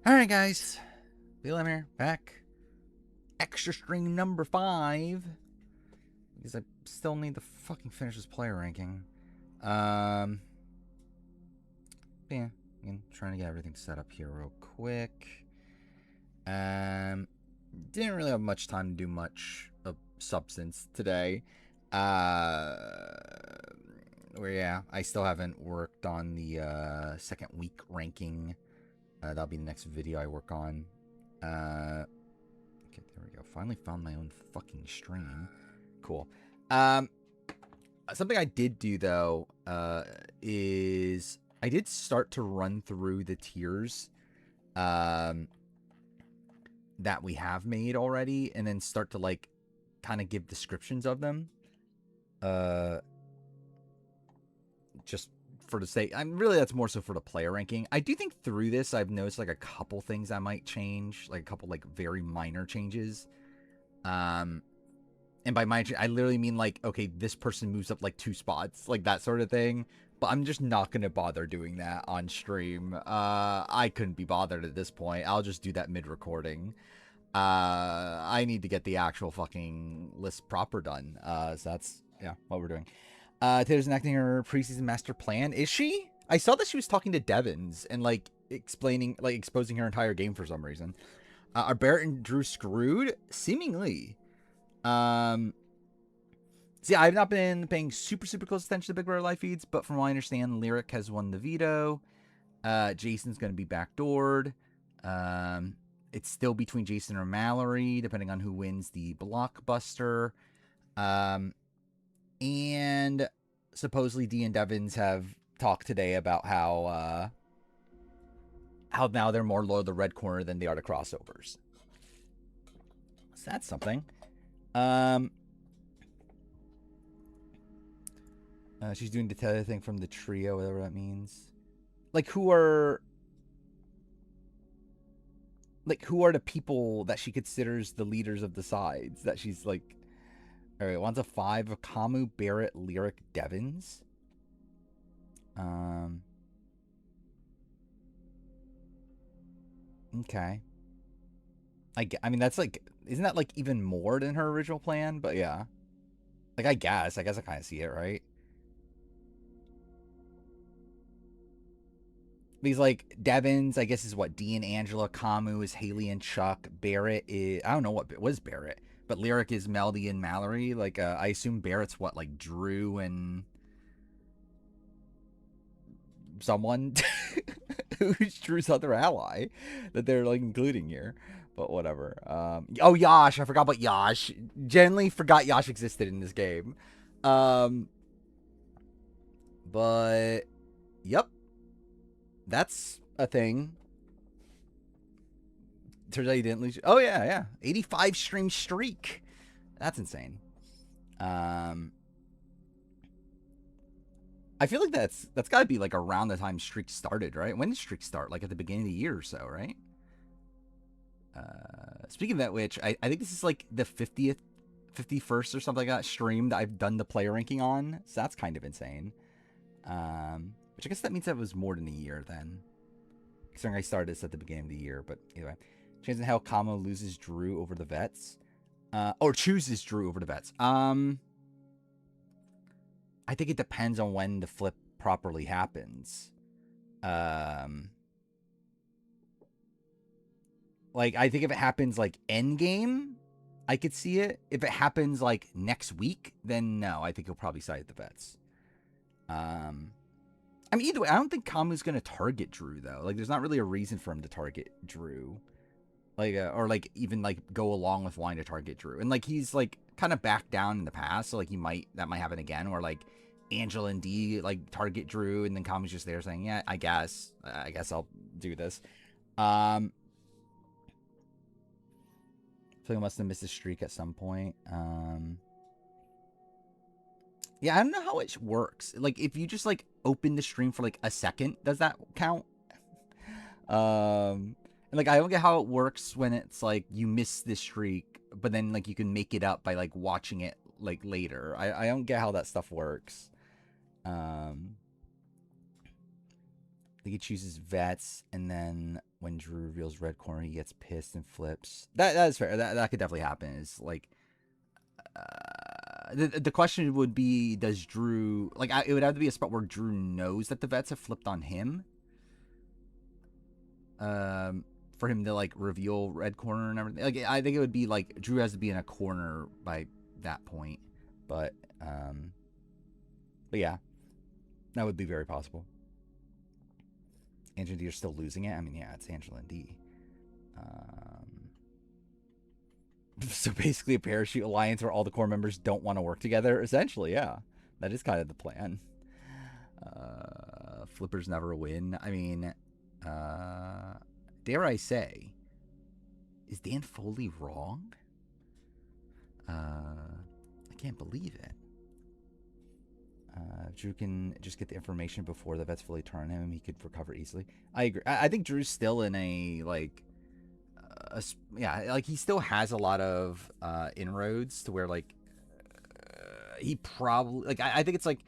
Alright, guys. BLM here, back. Extra stream number 5. Because I still need to fucking finish this player ranking. Yeah, again, trying to get everything set up here real quick. Didn't really have much time to do much of substance today. Yeah, I still haven't worked on the second week ranking. That'll be the next video I work on. Okay, there we go. Finally found my own fucking stream. Cool. Something I did do though, is I did start to run through the tiers, that we have made already, and then start to like kind of give descriptions of them. Just for the sake, really that's more so for the player ranking. I do think through this I've noticed like a couple things I might change, like a couple like very minor changes. And by minor, I literally mean like, okay, this person moves up like 2 spots, like that sort of thing. But I'm just not gonna bother doing that on stream. I couldn't be bothered at this point. I'll just do that mid-recording. I need to get the actual fucking list proper done. So that's, yeah, what we're doing. Taylor's enacting her preseason master plan. Is she? I saw that she was talking to Devins and like explaining, like exposing her entire game for some reason. Are Barrett and Drew screwed? Seemingly. See, I've not been paying super close attention to Big Brother live feeds, but from what I understand, Lyric has won the veto. Jason's going to be backdoored. It's still between Jason or Mallory, depending on who wins the blockbuster. And supposedly Dee and Devins have talked today about how now they're more loyal to the red corner than they are to crossovers. So that's something. She's doing the tether thing from the trio, whatever that means. Like, who are the people that she considers the leaders of the sides that she's like? All right, one's a 5 of Kamu, Barrett, Lyric, Devins. Okay. I mean, that's like, isn't that like even more than her original plan? But yeah. Like, I guess I kind of see it, right? Because like Devins, I guess is what, Dean, Angela, Kamu is Haley and Chuck. Barrett is, I don't know what was Barrett, but Lyric is Melody and Mallory. Like I assume Barrett's what, like Drew and someone who's Drew's other ally that they're like including here. But whatever. Oh, Yash, I forgot about Yash. Generally forgot Yash existed in this game. But yep. That's a thing. Turns out you didn't lose. Oh, yeah. 85 stream streak. That's insane. I feel like that's got to be like around the time streak started, right? When did streak start? Like at the beginning of the year or so, right? Speaking of that, which I think this is like the 50th, 51st or something like that stream that I've done the player ranking on. So that's kind of insane. Which I guess that means that was more than a year then. Considering I started this at the beginning of the year, but anyway. Chance in hell Kamo loses Drew over the vets. Or chooses Drew over the vets. I think it depends on when the flip properly happens. Like, I think if it happens like end game, I could see it. If it happens like next week, then no, I think he'll probably side the vets. I mean, either way, I don't think Kamu's going to target Drew, though. Like, there's not really a reason for him to target Drew. Like, or, like, even, like, go along with wanting to target Drew. And, like, he's, like, kind of backed down in the past. So, like, that might happen again. Where, like, Angela and Dee, like, target Drew. And then Kamu's just there saying, yeah, I guess I'll do this. I feel like I must have missed a streak at some point. Yeah, I don't know how it works. Like, if you just, like, open the stream for, like, a second, does that count? And, like, I don't get how it works when it's, like, you miss the streak, but then, like, you can make it up by, like, watching it, like, later. I don't get how that stuff works. think he chooses vets, and then when Drew reveals red corner, he gets pissed and flips. That is fair. That could definitely happen. Is like, the question would be, does Drew like? It would have to be a spot where Drew knows that the vets have flipped on him. For him to like reveal red corner and everything. Like, I think it would be like Drew has to be in a corner by that point. But yeah, that would be very possible. Angela and D are still losing it. I mean, yeah, it's Angela and D. So basically, a parachute alliance where all the core members don't want to work together. Essentially, yeah, that is kind of the plan. Flippers never win. I mean, dare I say, is Dan Foley wrong? I can't believe it. Drew can just get the information before the vets fully turn him. He could recover easily. I agree. I think Drew's still in a like, like he still has a lot of inroads to where like he probably like I think it's like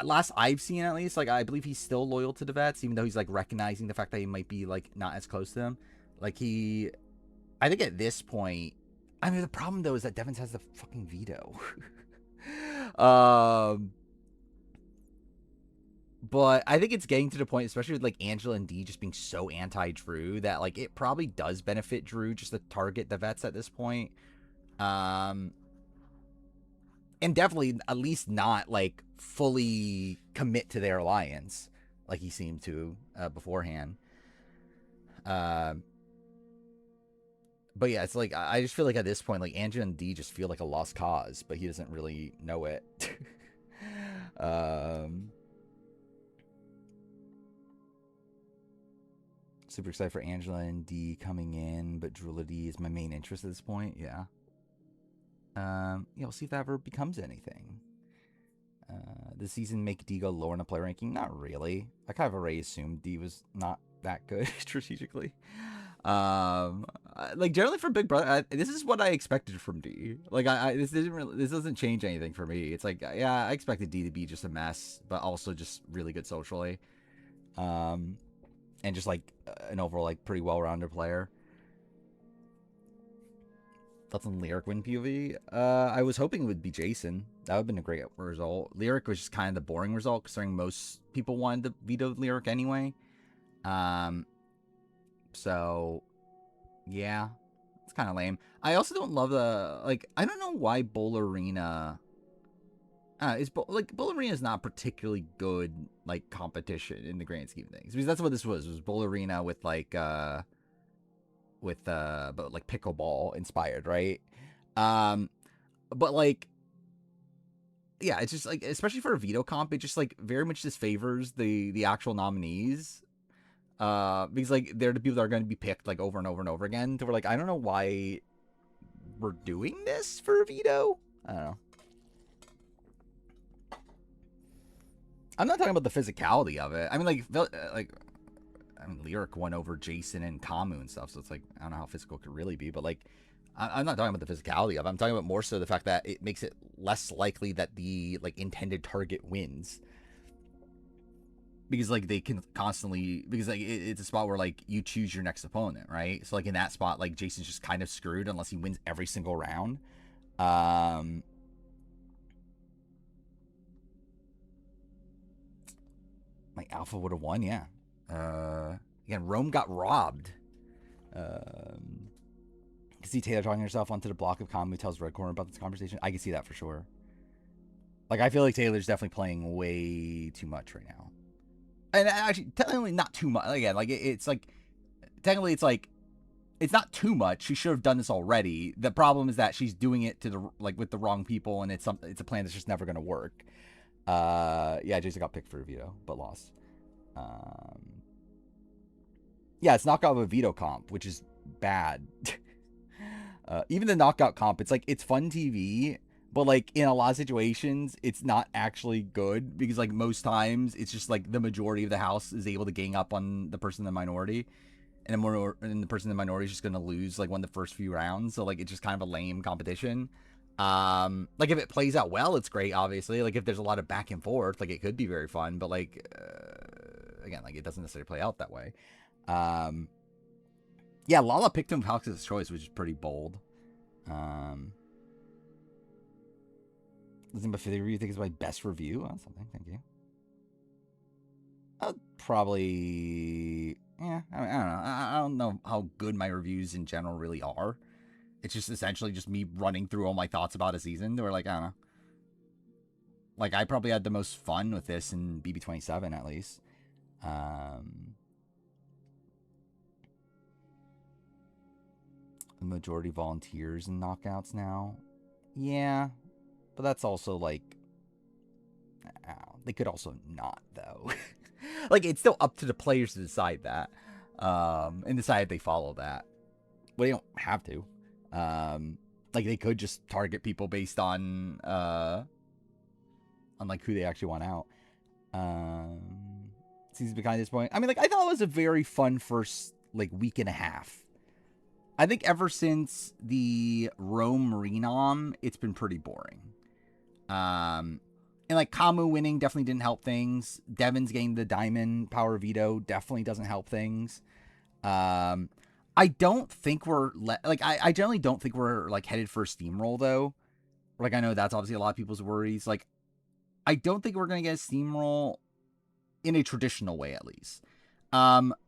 last I've seen at least, like I believe he's still loyal to the vets, even though he's like recognizing the fact that he might be like not as close to them. Like I think at this point, I mean the problem though is that Devins has the fucking veto. But I think it's getting to the point, especially with like Angela and D just being so anti-Drew, that like it probably does benefit Drew just to target the vets at this point. And definitely at least not like fully commit to their alliance like he seemed to beforehand. But yeah, it's like I just feel like at this point, like Angela and D just feel like a lost cause, but he doesn't really know it. Super excited for Angela and D coming in, but Drew D is my main interest at this point. Yeah. Yeah, we'll see if that ever becomes anything. This season make D go lower in the player ranking? Not really. I kind of already assumed D was not that good strategically. Like generally for Big Brother, this is what I expected from D. Like this doesn't change anything for me. It's like, yeah, I expected D to be just a mess, but also just really good socially. And just like an overall like pretty well-rounded player. Thoughts on Lyric win POV? I was hoping it would be Jason. That would have been a great result. Lyric was just kind of the boring result, considering most people wanted to veto Lyric anyway. So yeah, it's kind of lame. I also don't love the like. I don't know why Bowl Arena. Bowl Arena is not particularly good like competition in the grand scheme of things, because that's what this was Bowl Arena with like but like pickleball inspired, right? But like, yeah, it's just like, especially for a veto comp, it just like very much disfavors the actual nominees, because like they're the people that are going to be picked like over and over and over again. So we're like, I don't know why we're doing this for a veto. I don't know. I'm not talking about the physicality of it. I mean, like Lyric won over Jason and Kamu and stuff, so it's like, I don't know how physical it could really be, but like, I'm not talking about the physicality of it. I'm talking about more so the fact that it makes it less likely that the like intended target wins, because like they can constantly, because like it's a spot where like you choose your next opponent, right? So like in that spot, like Jason's just kind of screwed unless he wins every single round. Like Alpha would have won, yeah. Again, Rome got robbed. Can see Taylor talking herself onto the block of Kamu, tells Red Corner about this conversation. I can see that for sure. Like, I feel like Taylor's definitely playing way too much right now. And actually, technically not too much. Again, like, it's like, technically it's like, it's not too much. She should have done this already. The problem is that she's doing it to the, like, with the wrong people, and it's a plan that's just never going to work. Yeah, Jason got picked for a veto, but lost. Yeah, it's knockout of a veto comp, which is bad. Even the knockout comp, it's like, it's fun TV, but like in a lot of situations, it's not actually good, because like most times it's just like the majority of the house is able to gang up on the person in the minority, and the person in the minority is just gonna lose like one of the first few rounds. So like it's just kind of a lame competition. Like if it plays out well, it's great, obviously. Like if there's a lot of back and forth, like it could be very fun, but like again, like it doesn't necessarily play out that way. Yeah, Lala picked him Falcons' choice, which is pretty bold. Listen, but for the review, think it's my best review. Oh, something. Thank you. Probably. Yeah, I don't know. I don't know how good my reviews in general really are. It's just essentially just me running through all my thoughts about a season. Or like, I don't know. Like, I probably had the most fun with this in BB27, at least. The majority volunteers in knockouts now. Yeah, but that's also like, they could also not though. Like it's still up to the players to decide that, and decide if they follow that. Well, they don't have to. Like they could just target people based on like who they actually want out. Seems to be kind of disappointing. I mean, like I thought it was a very fun first like week and a half. I think ever since the Rome Renom, it's been pretty boring. And like Kamu winning definitely didn't help things. Devon's getting the diamond power veto definitely doesn't help things. I don't think we're I generally don't think we're like headed for a steamroll though. Like I know that's obviously a lot of people's worries. Like I don't think we're gonna get a steamroll in a traditional way, at least.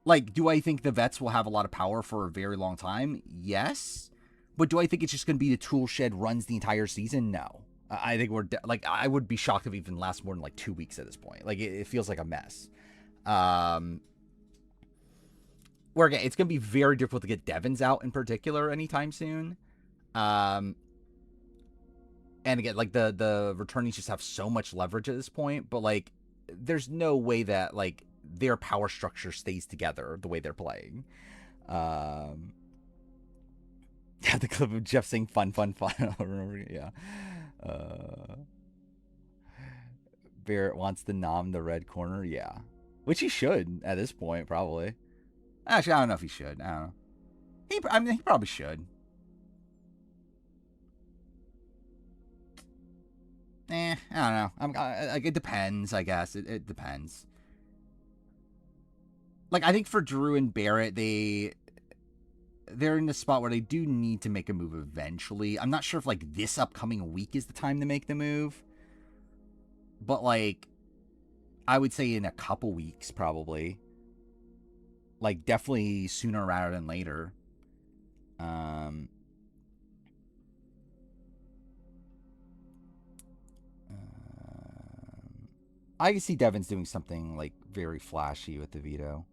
Like, do I think the vets will have a lot of power for a very long time? Yes. But do I think it's just going to be the tool shed runs the entire season? No. I think we're like, I would be shocked if it even lasts more than like 2 weeks at this point. Like, it feels like a mess. Where again, it's going to be very difficult to get Devons out in particular anytime soon. And again, like the returnees just have so much leverage at this point, but like, there's no way that like their power structure stays together the way they're playing. Yeah, the clip of Jeff saying fun. I remember, yeah. Barrett wants to nom the red corner, yeah. Which he should at this point, probably. Actually, I don't know if he should. I don't know. He probably should. I don't know. Like it depends, I guess. It depends. Like I think for Drew and Barrett, they're in the spot where they do need to make a move eventually. I'm not sure if like this upcoming week is the time to make the move, but like I would say in a couple weeks probably. Like definitely sooner rather than later. I can see Devon's doing something like very flashy with the veto.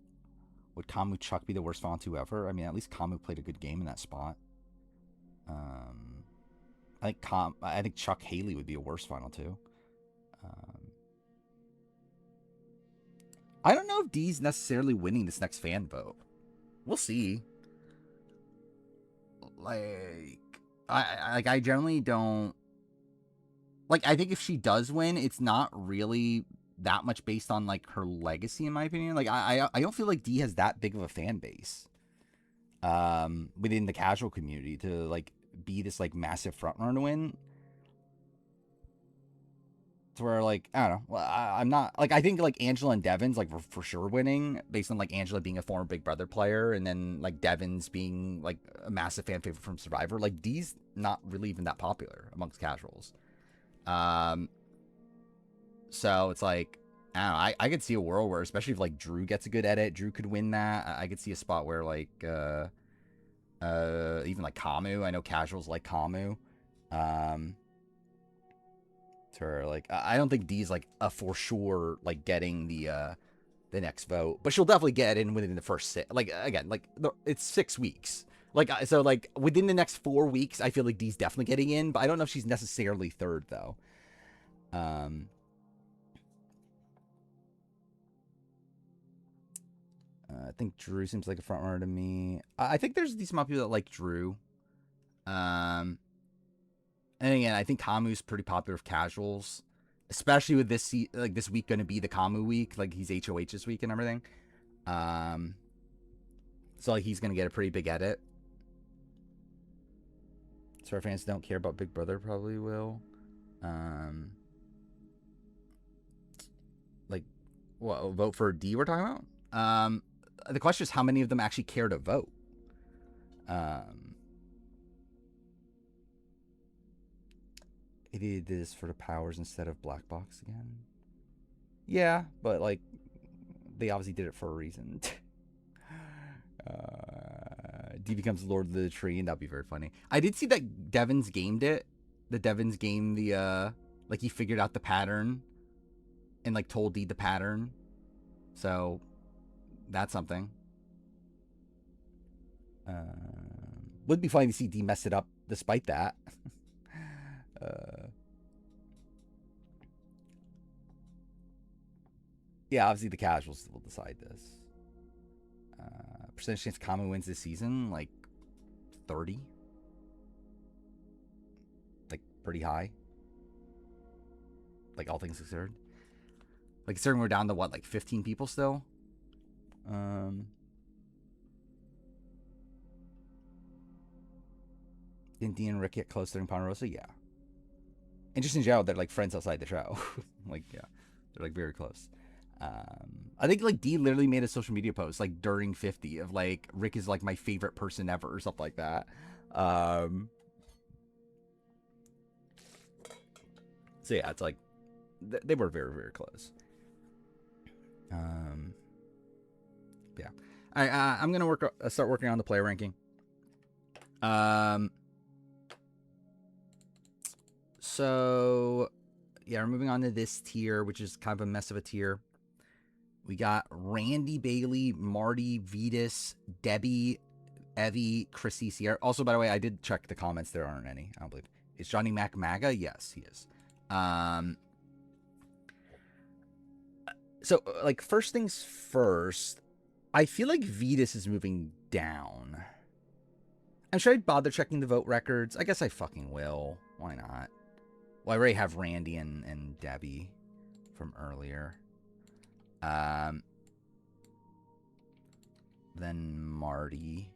Would Kamu Chuck be the worst final two ever? I mean, at least Kamu played a good game in that spot. I think Chuck Haley would be a worse final two. I don't know if D's necessarily winning this next fan vote. We'll see. Like, I generally don't. Like, I think if she does win, it's not really that much based on like her legacy, in my opinion. Like, I don't feel like D has that big of a fan base, within the casual community to like be this like massive frontrunner to win. To where like I don't know, well, I'm not like I think like Angela and Devon's like for sure winning based on like Angela being a former Big Brother player and then like Devon's being like a massive fan favorite from Survivor. Like D's not really even that popular amongst casuals. So it's like I don't know. I could see a world where especially if like Drew gets a good edit, Drew could win that. I could see a spot where like even like Kamu. I know casuals like Kamu. To her. Like I don't think D's like a for sure like getting the next vote, but she'll definitely get in within the first like again like it's 6 weeks. Like so like within the next 4 weeks, I feel like D's definitely getting in, but I don't know if she's necessarily third though. I think Drew seems like a front runner to me. I think there's a decent amount of people that like Drew. And again, I think Kamu's pretty popular with casuals, especially with this this week going to be the Kamu week. Like he's HOH this week and everything. So like he's going to get a pretty big edit. So our fans don't care about Big Brother probably will. Like What, vote for D we're talking about? The question is how many of them actually care to vote? It did this for the powers instead of black box again. Yeah, but like they obviously did it for a reason. D becomes Lord of the Tree, and that'd be very funny. I did see that Devins gamed it. The Devins game the like he figured out the pattern and like told D the pattern. So that's something. Would be funny to see D mess it up despite that. Yeah, obviously the casuals will decide this. Percentage chance Kami wins this season, like 30. Like pretty high. Like all things considered. Like considering we're down to what, like 15 people still? Didn't Dean and Rick get close during Ponderosa? Yeah. And just in general, they're like friends outside the show. Like, yeah. They're like very close. I think like D literally made a social media post like during 50 of like Rick is like my favorite person ever or something like that. So yeah, it's like they were very, very close. Yeah. I'm gonna start working on the player ranking. So yeah, we're moving on to this tier, which is kind of a mess of a tier. We got Randy Bailey, Marty, Vetus, Debbie, Evie, Chrissy, Sierra. Also, by the way, I did check the comments. There aren't any. I don't believe. Is Johnny Mac MAGA? Yes, he is. So, like, first things first, I feel like Vetus is moving down. I'm sure I'd bother checking the vote records. I guess I fucking will. Why not? Well, I already have Randy and Debbie from earlier. Then Marty.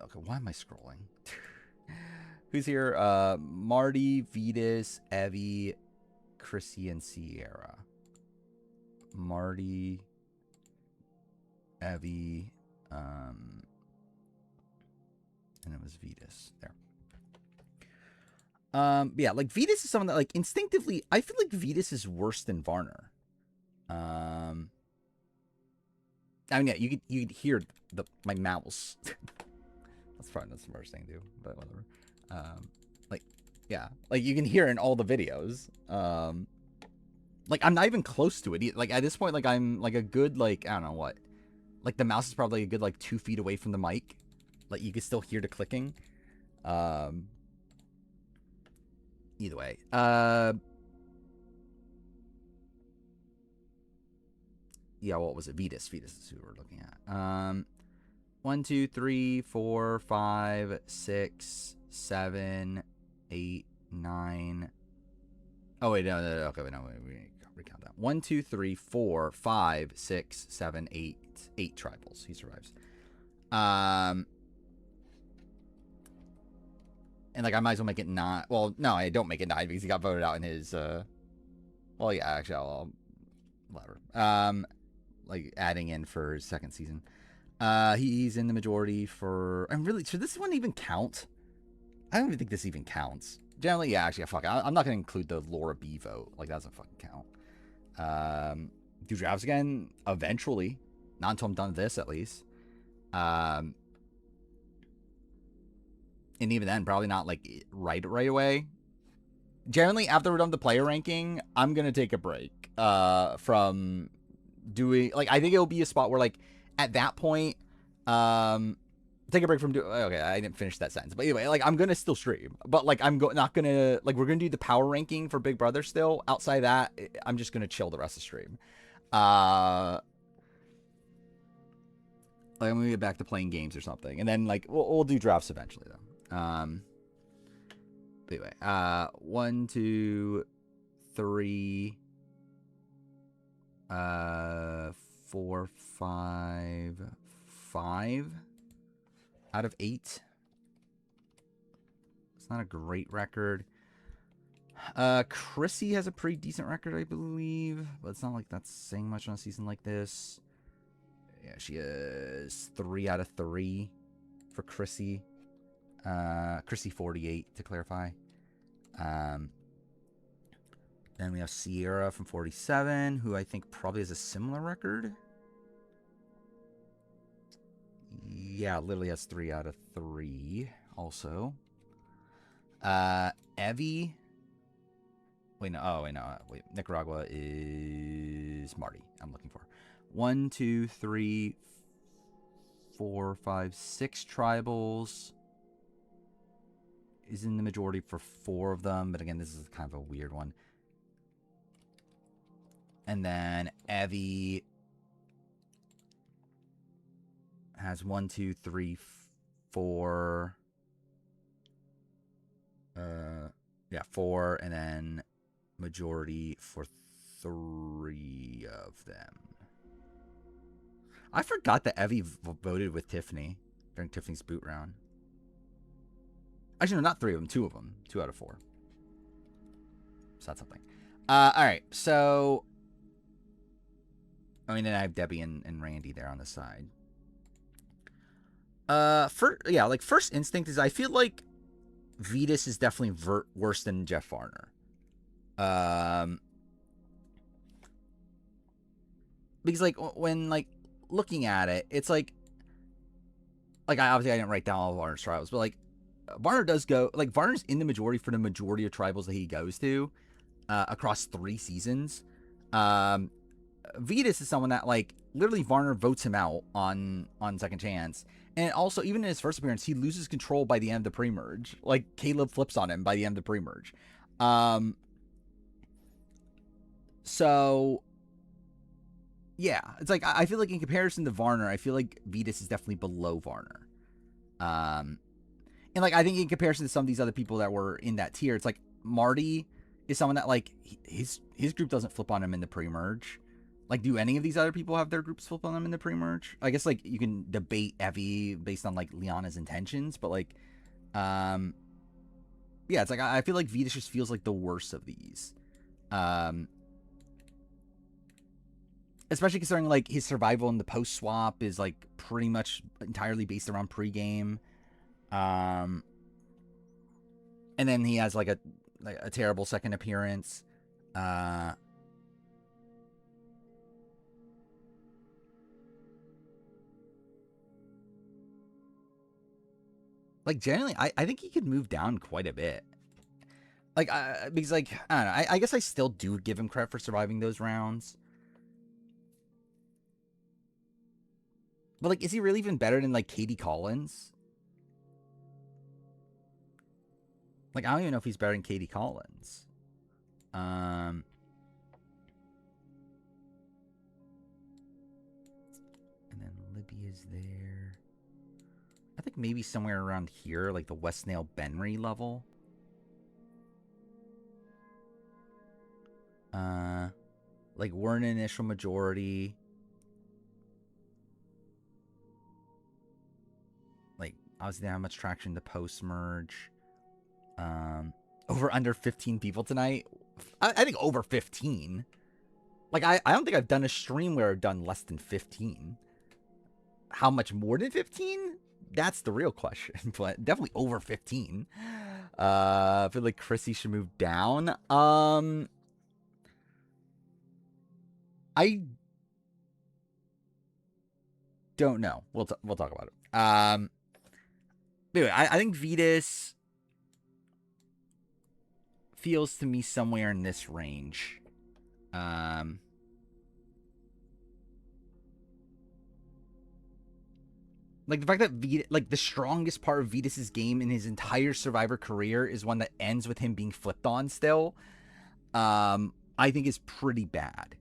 Okay, why am I scrolling? Who's here? Marty, Vetus, Evie, Chrissy, and Sierra. Marty, Evie, and it was Vetus. There. Yeah, like Vetus is someone that like instinctively I feel like Vetus is worse than Varner. I mean, yeah, you could hear my mouse. That's probably not the smartest thing to do, but whatever. Like, yeah, like you can hear in all the videos. Like I'm not even close to it. Like at this point, like I'm like a good like I don't know what. Like the mouse is probably a good like 2 feet away from the mic. Like you can still hear the clicking. Either way. Yeah, what was it? Vetus. Vetus is who we're looking at. 1, 2, 3, 4, 5, 6, 7, 8, 9. Oh wait, no. Okay, wait, no, we recount that. 1, 2, 3, 4, 5, 6, 7, 8. 8 tribals. He survives. And like I might as well make it 9. Well, no, I don't make it 9 because he got voted out in his. Well, yeah, actually, I'll whatever. Like adding in for his second season. He's in the majority for. I'm really. Should this one even count? I don't even think this even counts. Generally, yeah, actually, fuck. I'm not gonna include the Laura B vote. Like that doesn't fucking count. Do drafts again eventually. Not until I'm done with this, at least. And even then, probably not like right away. Generally, after we're done the player ranking, I'm gonna take a break. From doing like I think it'll be a spot where like at that point, take a break from doing. Okay, I didn't finish that sentence, but anyway, like I'm gonna still stream, but like I'm not gonna like we're gonna do the power ranking for Big Brother still. Outside that, I'm just gonna chill the rest of the stream. Like I'm gonna get back to playing games or something, and then like we'll do drafts eventually though. But anyway, 1, 2, 3, 4, 5 out of 8. It's not a great record. Chrissy has a pretty decent record, I believe, but it's not like that's saying much on a season like this. Yeah, she is 3 out of 3 for Chrissy. Chrissy 48 to clarify. Then we have Sierra from 47, who I think probably has a similar record. Yeah, literally has 3 out of 3 also. Evie. Wait, no. Oh, wait, no. Wait, Nicaragua is Marty. I'm looking for 1, 2, 3, 4, 5, 6 tribals. Is in the majority for 4 of them, but again, this is kind of a weird one. And then Evie has 1, 2, 3, 4. Yeah, 4, and then majority for 3 of them. I forgot that Evie voted with Tiffany during Tiffany's boot round. Actually, no, not 3 of them, 2 of them. 2 out of 4. So that's something. All right, so I mean, then I have Debbie and Randy there on the side. First instinct is I feel like Vetus is definitely worse than Jeff Varner. Because like when like looking at it, it's like I didn't write down all of Varner's trials, but like Varner does go like Varner's in the majority for the majority of tribals that he goes to across 3 seasons. Vetus is someone that like literally Varner votes him out on second chance. And also, even in his first appearance, he loses control by the end of the pre-merge. Like, Caleb flips on him by the end of the pre-merge. So, yeah. It's like, I feel like in comparison to Varner, I feel like Vetus is definitely below Varner. And, like, I think in comparison to some of these other people that were in that tier, it's like, Marty is someone that, like, his group doesn't flip on him in the pre-merge. Like, do any of these other people have their groups flip on them in the pre-merge? I guess, like, you can debate Evie based on, like, Liana's intentions, but, like, yeah, it's like, I feel like Vetus just feels like the worst of these. Especially considering, like, his survival in the post-swap is, like, pretty much entirely based around pre-game. And then he has, like, a terrible second appearance. Like, generally, I think he could move down quite a bit. Like, because, like, I don't know. I guess I still do give him credit for surviving those rounds. But, like, is he really even better than, like, Katie Collins? Like, I don't even know if he's better than Katie Collins. And then Libya's there. I think maybe somewhere around here, like the Westnail Benry level. Like, we're an initial majority. Like, obviously, they don't have much traction to post-merge. Over under 15 people tonight. I think over 15. Like, I don't think I've done a stream where I've done less than 15. How much more than 15? That's the real question. But definitely over 15. I feel like Chrissy should move down. I don't know. We'll talk about it. Anyway, I think Vetus feels to me somewhere in this range. Like the fact that like the strongest part of Vetus's game in his entire Survivor career is one that ends with him being flipped on still. I think is pretty bad.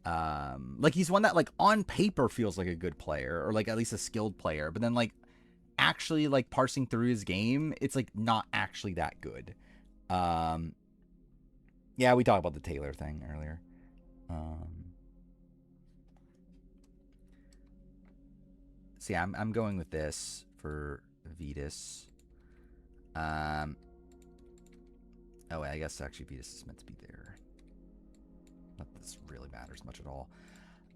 Like he's one that like on paper feels like a good player or like at least a skilled player, but then like actually like parsing through his game, it's like not actually that good. Yeah, we talked about the Taylor thing earlier. So yeah, I'm going with this for Vetus. And Oh, I guess actually Vetus is meant to be there. Not that this really matters much at all.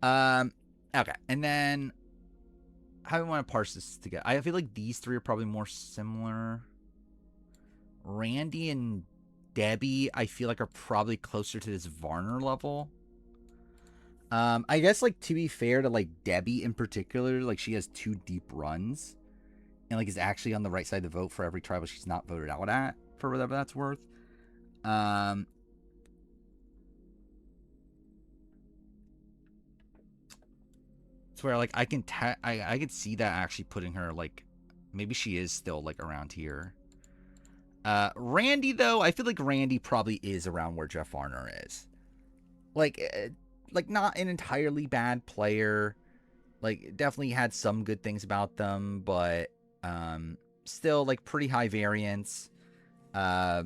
Okay, and then how do we want to parse this together? I feel like these three are probably more similar. Randy and Debbie, I feel like are probably closer to this Varner level. I guess like to be fair to like Debbie in particular, like she has 2 deep runs, and like is actually on the right side of the vote for every tribal she's not voted out at, for whatever that's worth. It's where like I could see that actually putting her like maybe she is still like around here. Randy though, I feel like Randy probably is around where Jeff Varner is. Like not an entirely bad player. Like definitely had some good things about them, but still like pretty high variance. Uh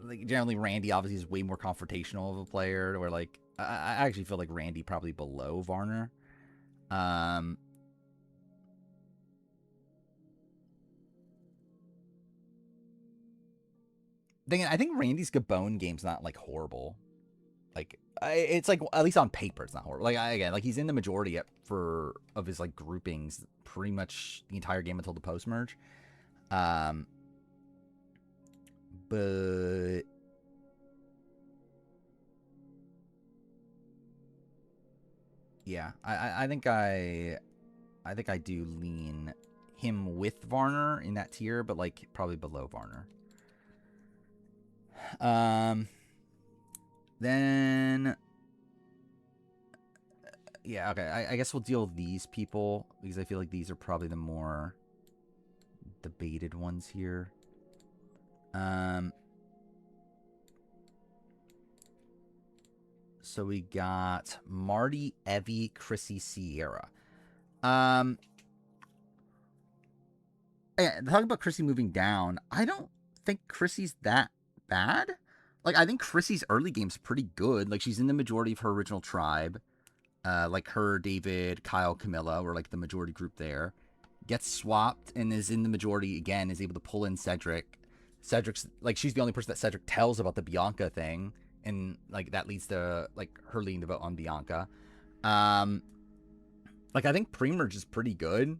like generally Randy obviously is way more confrontational of a player, where like I actually feel like Randy probably below Varner. Um I think Randy's Gabon game's not like horrible. Like it's like at least on paper it's not horrible. Like again, like he's in the majority for of his like groupings pretty much the entire game until the post merge. Um, but yeah, I think I do lean him with Varner in that tier, but like probably below Varner. Then yeah, okay. I guess we'll deal with these people because I feel like these are probably the more debated ones here. So we got Marty, Evie, Chrissy, Sierra. And talking about Chrissy moving down, I don't think Chrissy's that bad. Like I think Chrissy's early game's pretty good. Like she's in the majority of her original tribe. Like her, David, Kyle, Camilla were like the majority group there. Gets swapped and is in the majority again, is able to pull in Cedric. Cedric's like she's the only person that Cedric tells about the Bianca thing, and like that leads to like her leading the vote on Bianca. Like I think pre-merge is pretty good.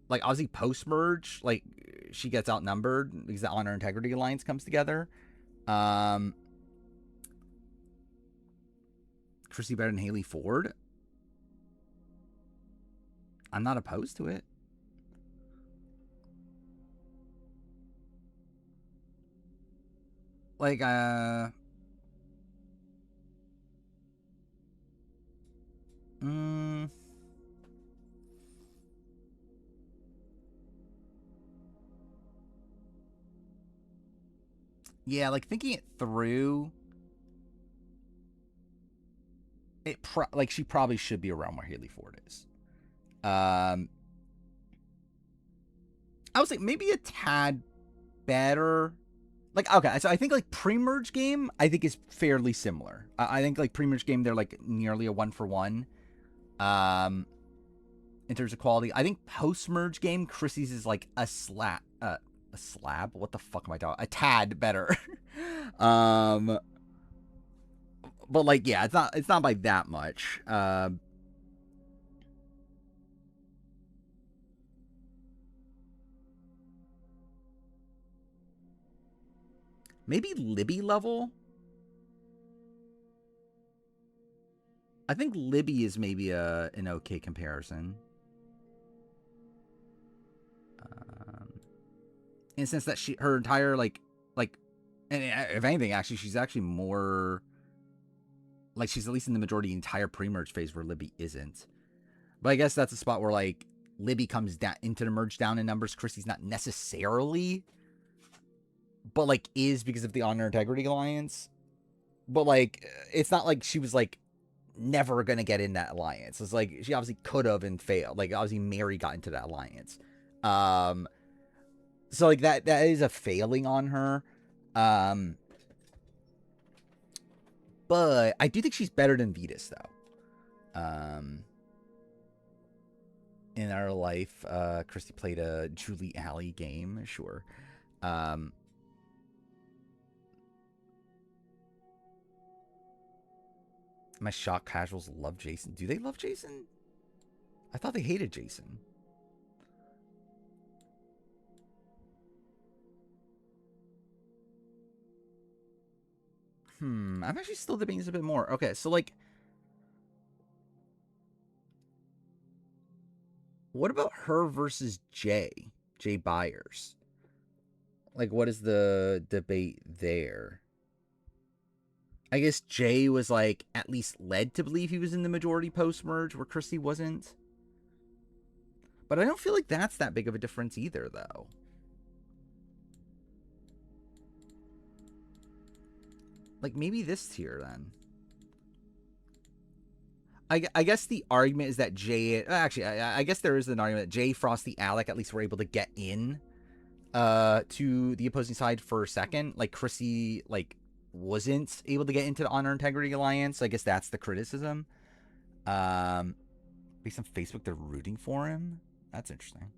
Like Aussie post-merge, like she gets outnumbered because the Honor Integrity Alliance comes together. Chrissy better than Haley Ford. I'm not opposed to it. Like yeah, like thinking it through, like she probably should be around where Haley Ford is. I would say maybe a tad better. Like okay, so I think like pre-merge game I think is fairly similar. I think like pre-merge game they're like nearly a 1-for-1. In terms of quality, I think post-merge game Chrissy's is like a slab. What the fuck am I talking? A tad better. But like yeah, it's not by that much. Maybe Libby level. I think Libby is maybe an okay comparison. In the sense that her entire and if anything, actually, she's actually more like she's at least in the majority the entire pre-merge phase where Libby isn't. But I guess that's a spot where like Libby comes down into the merge down in numbers. Chrissy's not necessarily, but like is because of the Honor Integrity Alliance. But like it's not like she was like never gonna get in that alliance. It's like she obviously could have and failed. Like obviously Mary got into that alliance. So like that is a failing on her. But I do think she's better than Vetus though. In our life, Christy played a Julie Alley game, sure. Um, am I shocked casuals love Jason? Do they love Jason? I thought they hated Jason. I'm actually still debating this a bit more. Okay, so like, what about her versus Jay Byers? Like, what is the debate there? I guess Jay was like at least led to believe he was in the majority post merge, where Chrissy wasn't. But I don't feel like that's that big of a difference either, though. Like, maybe this tier then. I guess the argument is that Jay. Actually, I guess there is an argument that Jay, Frosty, Alec at least were able to get in to the opposing side for a second. Like, Chrissy, like, wasn't able to get into the Honor Integrity Alliance. I guess that's the criticism. Based on Facebook, they're rooting for him. That's interesting.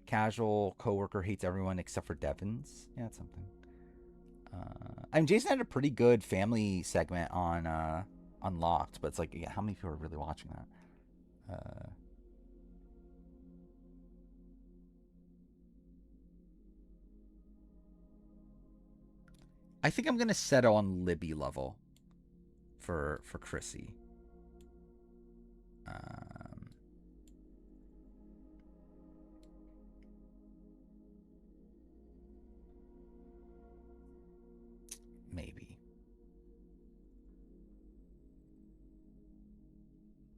Casual coworker hates everyone except for Devins. Yeah, that's something. I mean, Jason had a pretty good family segment on Unlocked, but it's like, yeah, how many people are really watching that? I think I'm gonna settle on Libby level for Chrissy. Maybe.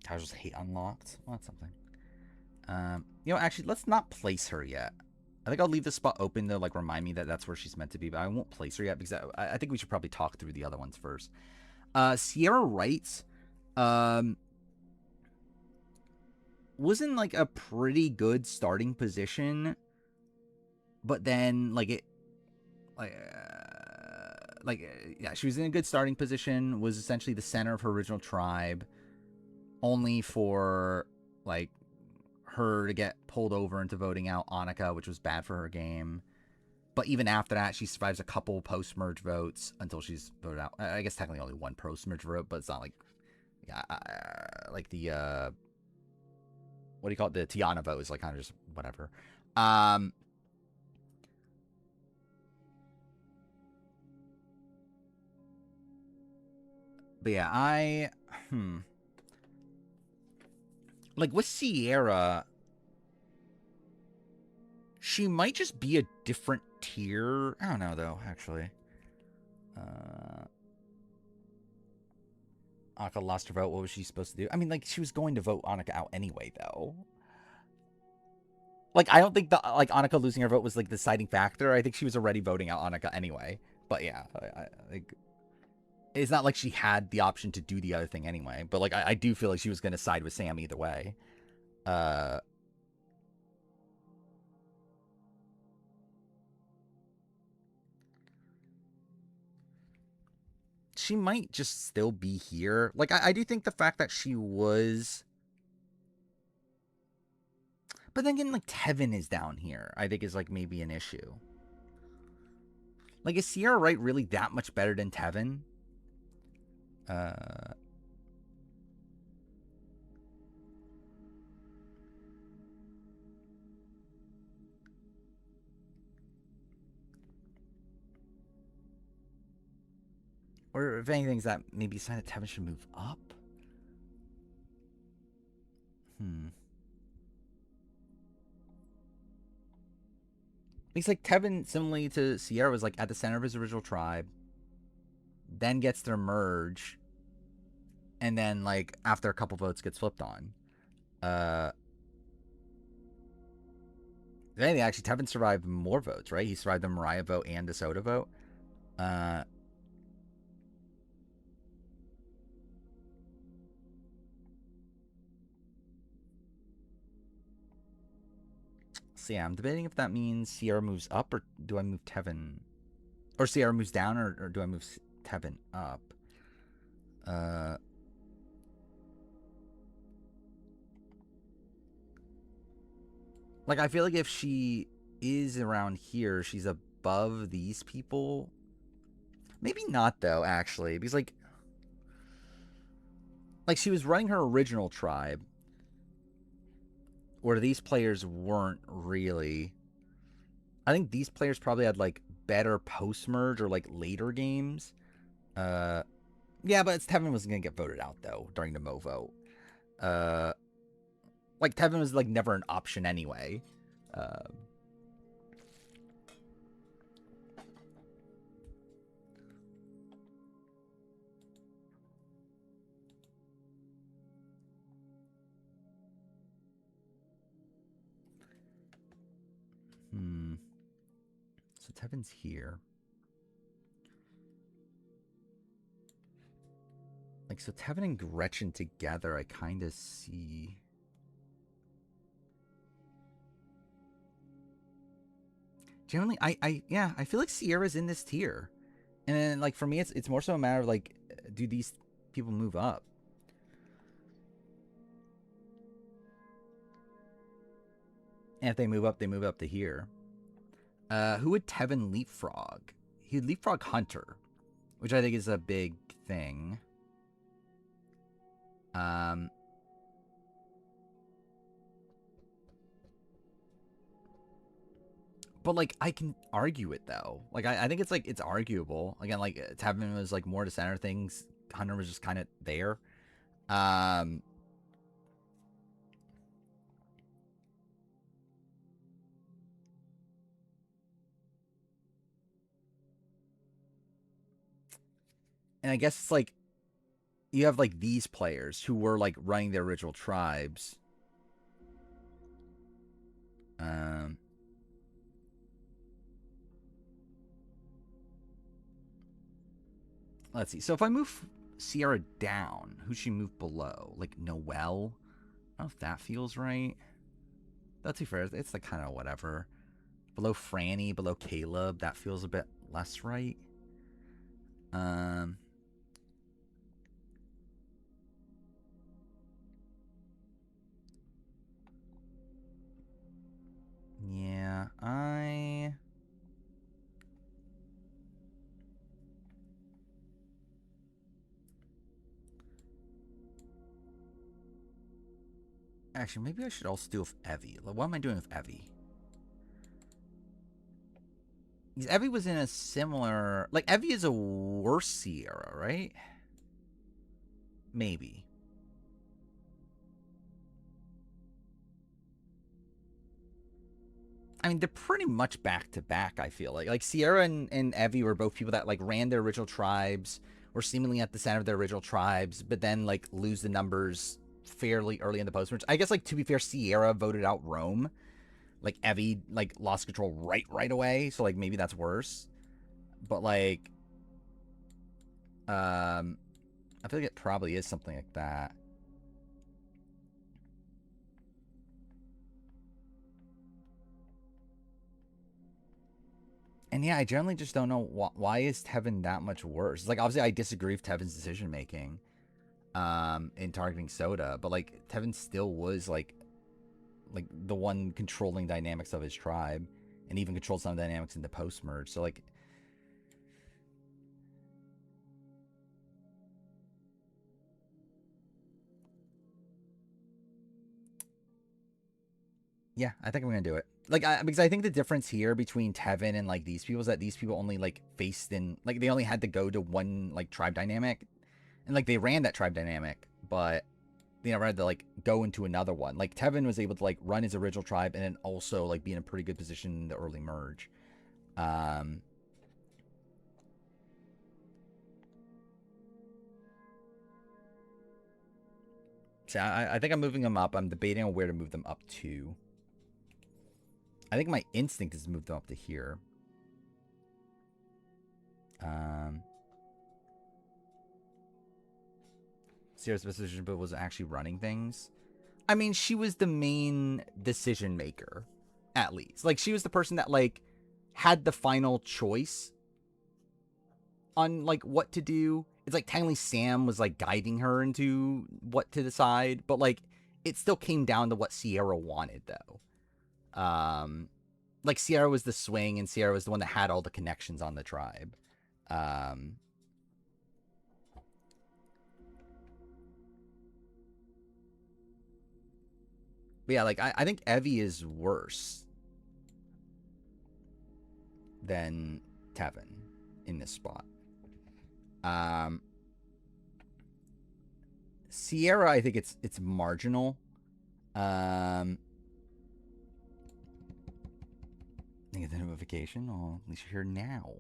Casuals hate Unlocked. Well, that's something. Actually, let's not place her yet. I think I'll leave the spot open to like remind me that that's where she's meant to be, but I won't place her yet because I think we should probably talk through the other ones first. Sierra Wright, was in like a pretty good starting position, but then yeah, she was in a good starting position, was essentially the center of her original tribe, only for like her to get pulled over into voting out Annika, which was bad for her game. But even after that, she survives a couple post-merge votes until she's voted out. I guess technically only one post-merge vote, but it's not like, yeah, like the what do you call it? The Tiana vote is like kind of just whatever. But yeah, like with Sierra, she might just be a different tier. I don't know though, actually. Annika lost her vote. What was she supposed to do? I mean, like, she was going to vote Annika out anyway, though. Like, I don't think like Annika losing her vote was like the deciding factor. I think she was already voting out Annika anyway. But yeah, like, it's not like she had the option to do the other thing anyway. But like, I do feel like she was going to side with Sam either way. She might just still be here. Like, I do think the fact that she was. But then again, like, Tevin is down here, I think is like maybe an issue. Like, is Sierra Wright really that much better than Tevin? Or if anything, is that maybe a sign that Tevin should move up? It's like Tevin, similarly to Sierra, was like at the center of his original tribe, then gets their merge, and then like after a couple votes gets flipped on. If anything, actually, Tevin survived more votes, right? He survived the Mariah vote and the Soda vote. So yeah, I'm debating if that means Sierra moves up or do I move Tevin? Or Sierra moves down or do I move Tevin up? Like, I feel like if she is around here, she's above these people. Maybe not, though, actually. Because, like she was running her original tribe, where these players weren't really. I think these players probably had, like, better post-merge or, like, later games. Yeah, but Tevin was going to get voted out, though, during the Mo vote. Like, Tevin was, like, never an option anyway. So Tevin's here. Like, so Tevin and Gretchen together, I kind of see. Generally, I feel like Sierra's in this tier. And then, like, for me, it's more so a matter of, like, do these people move up? And if they move up to here. Who would Tevin leapfrog? He'd leapfrog Hunter, which I think is a big thing. But, like, I can argue it, though. Like, I think it's arguable. Again, like, Tevin was, like, more to center things. Hunter was just kind of there. And I guess it's like you have like these players who were like running their original tribes. Let's see. So if I move Sierra down, who should she move below? Like Noelle? I don't know if that feels right. That's too fair. It's like kind of whatever. Below Franny, below Caleb, that feels a bit less right. Yeah, actually, maybe I should also do with Evie. Like, what am I doing with Evie? Because Evie was in a similar... Like, Evie is a worse Sierra, right? Maybe. I mean, they're pretty much back to back, I feel like. Like, Sierra and Evie were both people that, like, ran their original tribes, were seemingly at the center of their original tribes, but then, like, lose the numbers fairly early in the post-merge. I guess, like, to be fair, Sierra voted out Rome. Like, Evie, like, lost control right away, so, like, maybe that's worse. But, like, I feel like it probably is something like that. And yeah, I generally just don't know why is Tevin that much worse. It's like, obviously I disagree with Tevin's decision making in targeting Soda, but like Tevin still was like the one controlling dynamics of his tribe and even controlled some dynamics in the post merge. So like, yeah, I think I'm gonna do it. Like, because I think the difference here between Tevin and like these people is that these people only like faced in like they only had to go to one like tribe dynamic, and like they ran that tribe dynamic, but they never had to like go into another one. Like Tevin was able to like run his original tribe and then also like be in a pretty good position in the early merge. So I think I'm moving them up. I'm debating on where to move them up to. I think my instinct is to move them up to here. Sierra's decision, but was actually running things. I mean, she was the main decision maker, at least. Like, she was the person that like had the final choice on like what to do. It's like technically Sam was like guiding her into what to decide, but like it still came down to what Sierra wanted, though. Like Sierra was the swing, and Sierra was the one that had all the connections on the tribe. Um, but yeah, like I think Evie is worse than Tevin in this spot. Um, Sierra, I think it's marginal. I get the notification. Oh, at least you're here now.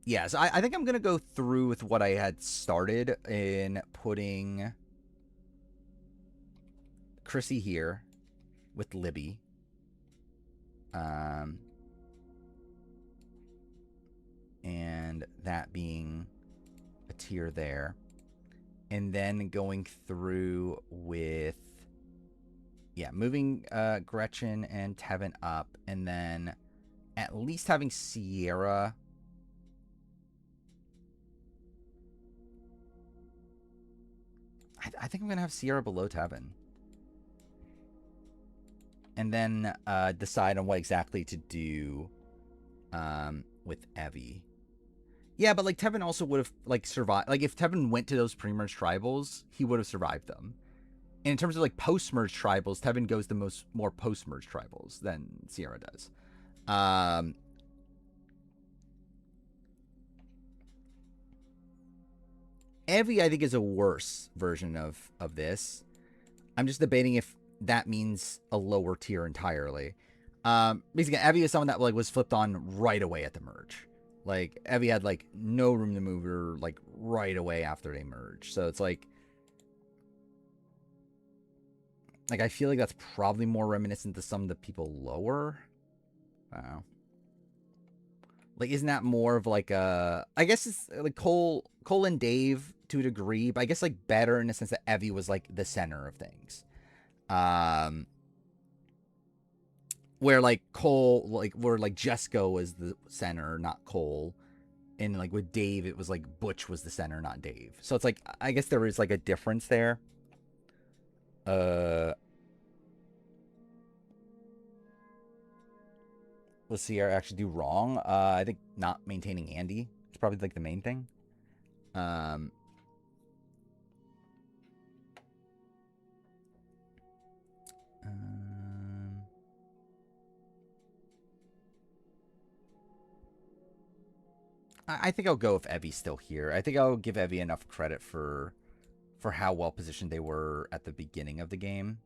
Yeah, so I think I'm gonna go through with what I had started in putting Chrissy here with Libby. And that being a tier there. And then going through with, yeah, moving Gretchen and Tevin up, and then at least having Sierra. I think I'm going to have Sierra below Tevin. And then decide on what exactly to do with Evie. Yeah, but like Tevin also would have like survived. Like if Tevin went to those pre-merge tribals, he would have survived them. And in terms of like post-merge tribals, Tevin goes the more post-merge tribals than Sierra does. Evie, I think, is a worse version of this. I'm just debating if that means a lower tier entirely. Basically, Evie is someone that like was flipped on right away at the merge. Like Evie had like no room to move her like right away after they merge. So it's like I feel like that's probably more reminiscent to some of the people lower. Wow. Like, isn't that more of like a? I guess it's like Cole and Dave to a degree, but I guess like better in the sense that Evie was like the center of things. Where like Cole, like where like Jesco was the center, not Cole, and like with Dave, it was like Butch was the center, not Dave. So it's like I guess there is like a difference there. Let's see, I actually do wrong. I think not maintaining Andy is probably like the main thing. I think I'll go if Evie's still here. I think I'll give Evie enough credit for how well positioned they were at the beginning of the game.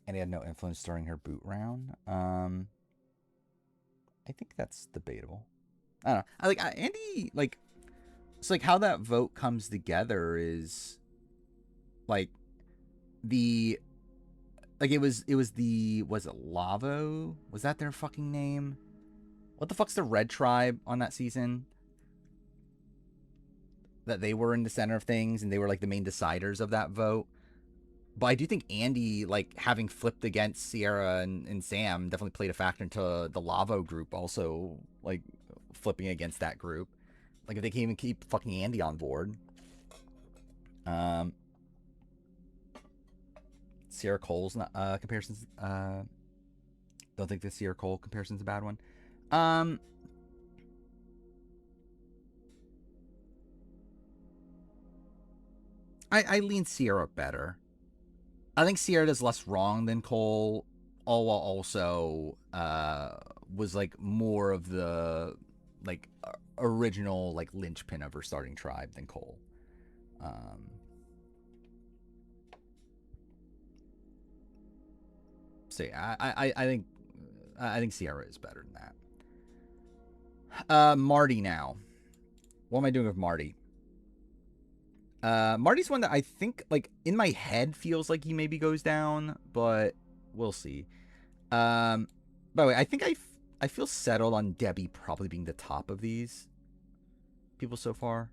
And he had no influence during her boot round. I think that's debatable. I don't know. I like Andy. Like, it's like how that vote comes together is like the like it was the was it Lavo? Was that their fucking name? What the fuck's the Red Tribe on that season? That they were in the center of things and they were like the main deciders of that vote. But I do think Andy, like having flipped against Sierra and Sam, definitely played a factor into the Lavo group also like flipping against that group. Like if they can't even keep fucking Andy on board. Sierra Cole's comparisons. Don't think the Sierra Cole comparison's a bad one. I lean Sierra better. I think Sierra does less wrong than Cole, all while also was like more of the like original like linchpin of her starting tribe than Cole. So yeah, I think Sierra is better than that. Marty now. What am I doing with Marty? Marty's one that I think, like, in my head feels like he maybe goes down, but we'll see. By the way, I think I feel settled on Debbie probably being the top of these people so far.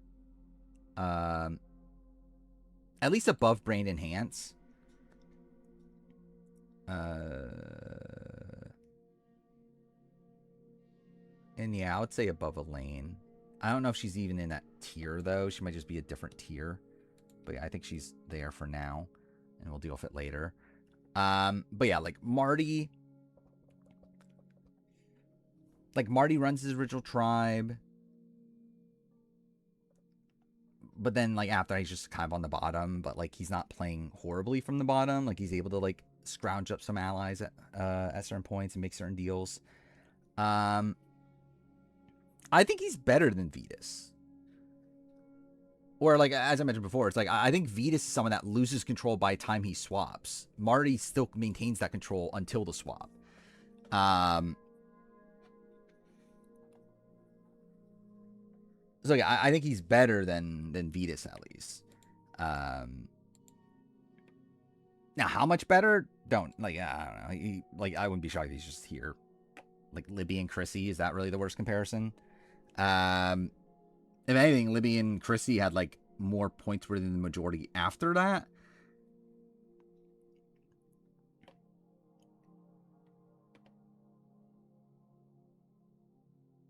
At least above Brain Enhance. And yeah, I would say above Elaine. I don't know if she's even in that tier, though. She might just be a different tier. But yeah, I think she's there for now. And we'll deal with it later. But yeah, like Marty. Like Marty runs his original tribe. But then like after he's just kind of on the bottom. But like he's not playing horribly from the bottom. Like he's able to like scrounge up some allies at certain points and make certain deals. I think he's better than Vetus. Or like as I mentioned before, it's like I think Vetus is someone that loses control by the time he swaps. Marty still maintains that control until the swap. So yeah, I think he's better than Vetus at least. Now how much better? Don't like I don't know. I wouldn't be shocked if he's just here. Like Libby and Chrissy, is that really the worst comparison? If anything, Libby and Chrissy had like more points within the majority after that.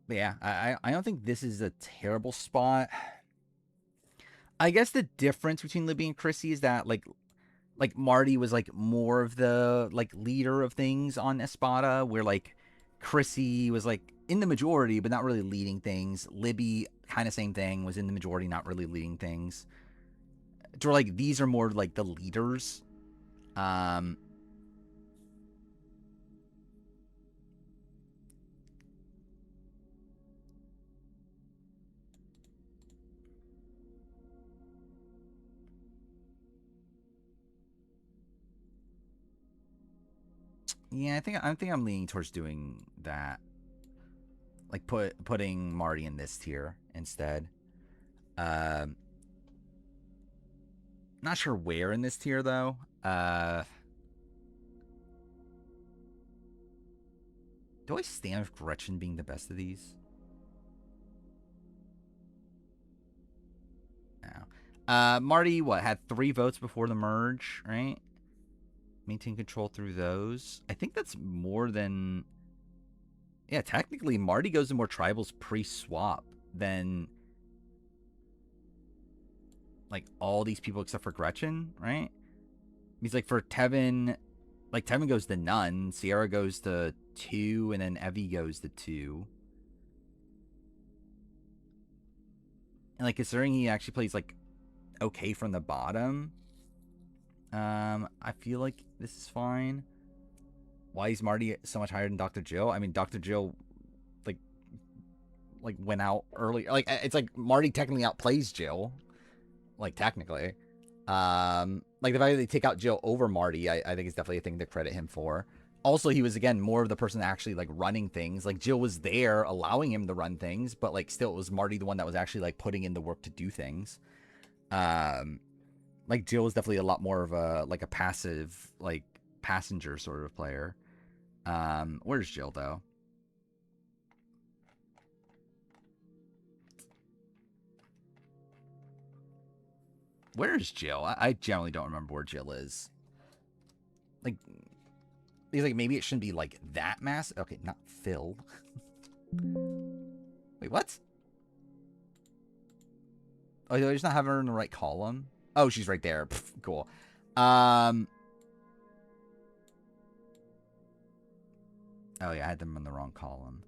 But yeah, I don't think this is a terrible spot. I guess the difference between Libby and Chrissy is that like Marty was like more of the like leader of things on Espada, where like Chrissy was like in the majority but not really leading things. Libby, kind of same thing, was in the majority, not really leading things. So like these are more like the leaders. Yeah, I think I'm leaning towards doing that. Like putting Marty in this tier instead. Not sure where in this tier though. Do I stand with Gretchen being the best of these? No. Marty, what, had 3 votes before the merge, right? Maintain control through those. I think that's more than... Yeah, technically, Marty goes to more tribals pre-swap than... like, all these people except for Gretchen, right? He's like, for Tevin... Like, Tevin goes to none, Sierra goes to 2, and then Evie goes to 2. And, like, considering he actually plays, like, okay from the bottom... I feel like this is fine. Why is Marty so much higher than Dr. Jill? I mean, Dr. Jill, like went out early. Like, it's like Marty technically outplays Jill. Like, technically. Like, the fact that they take out Jill over Marty, I think is definitely a thing to credit him for. Also, he was, again, more of the person actually, like, running things. Like, Jill was there allowing him to run things, but, like, still, it was Marty the one that was actually, like, putting in the work to do things. Like, Jill was definitely a lot more of a, like, a passive, like, passenger sort of player. Where's Jill, though? Where's Jill? I generally don't remember where Jill is. Like, he's like, maybe it shouldn't be, like, that mass. Okay, not Phil. Wait, what? Oh, I just not have her in the right column? Oh, she's right there. Pff, cool. Oh, yeah, I had them in the wrong column.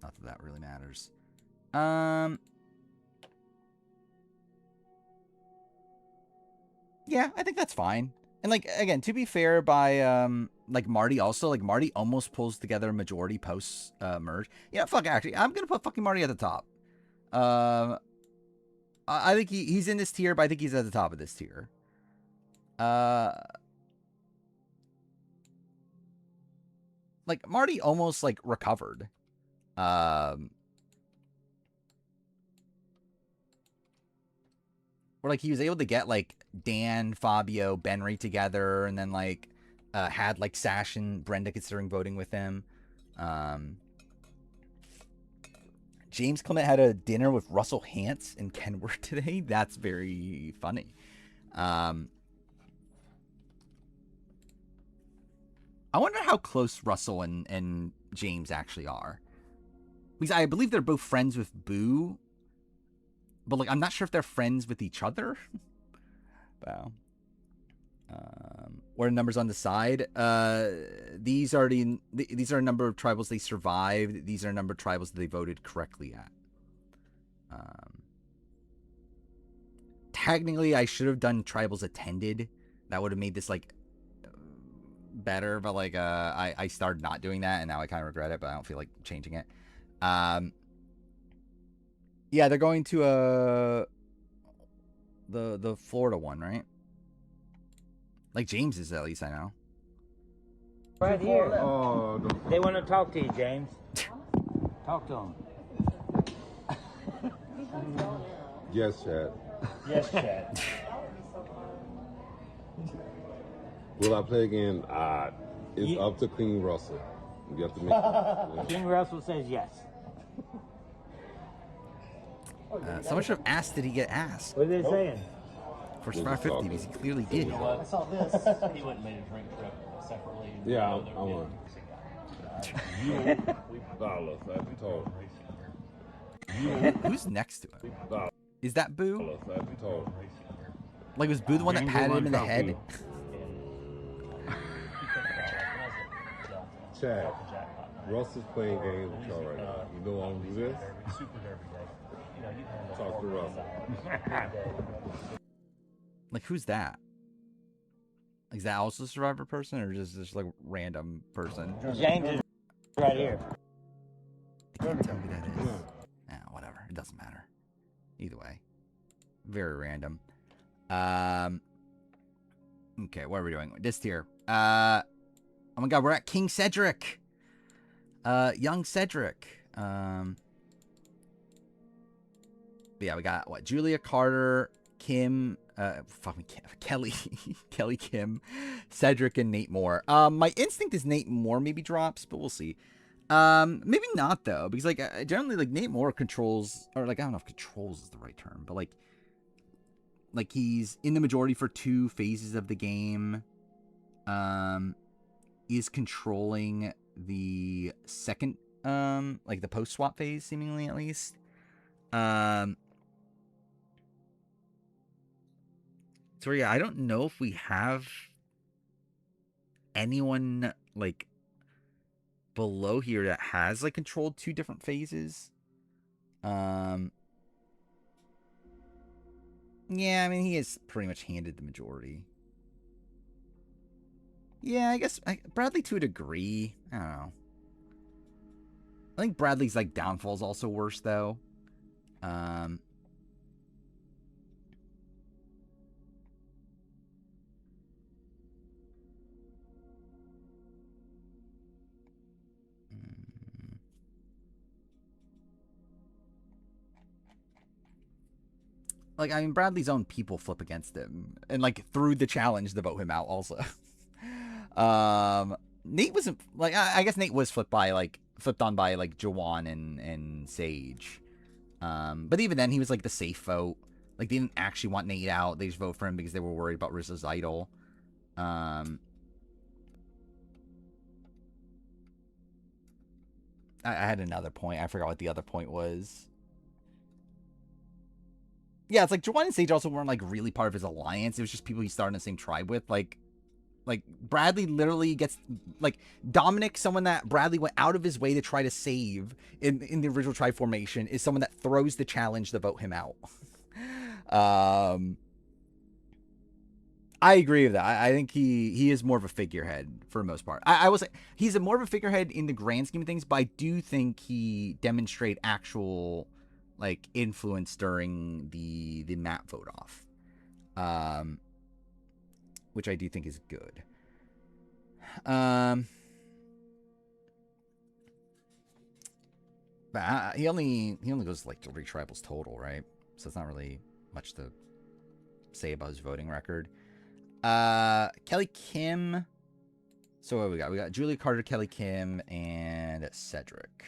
Not that that really matters. Yeah, I think that's fine. And, like, again, to be fair, by, like, Marty also, like, Marty almost pulls together a majority post merge. Yeah, fuck, actually, I'm gonna put fucking Marty at the top. I think he's in this tier, but I think he's at the top of this tier. Like, Marty almost, like, recovered. Where, like, he was able to get, like, Dan, Fabio, Benry together, and then, like, had, like, Sash and Brenda considering voting with him. James Clement had a dinner with Russell Hantz and Kenworth today. That's very funny. I wonder how close Russell and James actually are. Because I believe they're both friends with Boo, but like I'm not sure if they're friends with each other. Wow. What are numbers on the side? These are these are a number of tribals they survived. These are a number of tribals that they voted correctly at. Technically, I should have done tribals attended. That would have made this like better, but like I started not doing that, and now I kind of regret it. But I don't feel like changing it. Yeah, they're going to the Florida one, right? Like James is, at least I know. Right here. Oh, they want to talk to you, James. Talk to them. Yes, Chad. Yes, Chad. Will I play again? It's up to King Russell. You have to make it. King Russell says yes. Someone should have asked, did he get asked? What are they saying? For Star 50, because he clearly did. I saw this. He went and made a drink trip separately. Yeah, I want. Who's next to him? Is that Boo? Like, was Boo the one that patted him in the head? Chad, Russ is playing games with y'all right now. You know I'm gonna do this? Talk to Russell. Like, who's that? Like, is that also a Survivor person, or just like random person? James is right here. I can't tell who that is. Whatever. It doesn't matter. Either way. Very random. Okay, what are we doing? This tier. Oh my god, we're at King Cedric. Young Cedric. Yeah, we got what? Julia Carter, Kim, Kelly, Kelly Kim, Cedric, and Nate Moore. My instinct is Nate Moore maybe drops, but we'll see. Maybe not though, because like generally like Nate Moore controls, or like I don't know if controls is the right term, but like he's in the majority for 2 phases of the game. Is controlling the second, like the post swap phase, seemingly at least. So yeah, I don't know if we have anyone like below here that has like controlled 2 different phases. Yeah, I mean, he has pretty much handed the majority. Yeah, I guess Bradley to a degree. I don't know. I think Bradley's like downfall is also worse though. Like, I mean, Bradley's own people flip against him. And, like, through the challenge to vote him out also. Nate wasn't, like, I guess Nate was flipped on by, like, Jawan and Sage. But even then, he was, like, the safe vote. Like, they didn't actually want Nate out. They just vote for him because they were worried about Rizzo's idol. I had another point. I forgot what the other point was. Yeah, it's like Jawan and Sage also weren't like really part of his alliance. It was just people he started in the same tribe with. Like Bradley literally gets like Dominic, someone that Bradley went out of his way to try to save in the original tribe formation, is someone that throws the challenge to vote him out. I agree with that. I think he is more of a figurehead for the most part. I will say he's more of a figurehead in the grand scheme of things, but I do think he demonstrate actual like influence during the map vote off, which I do think is good. But he only goes like 3 tribals total, right? So it's not really much to say about his voting record. Kelly Kim. So what we got? We got Julia Carter, Kelly Kim, and Cedric.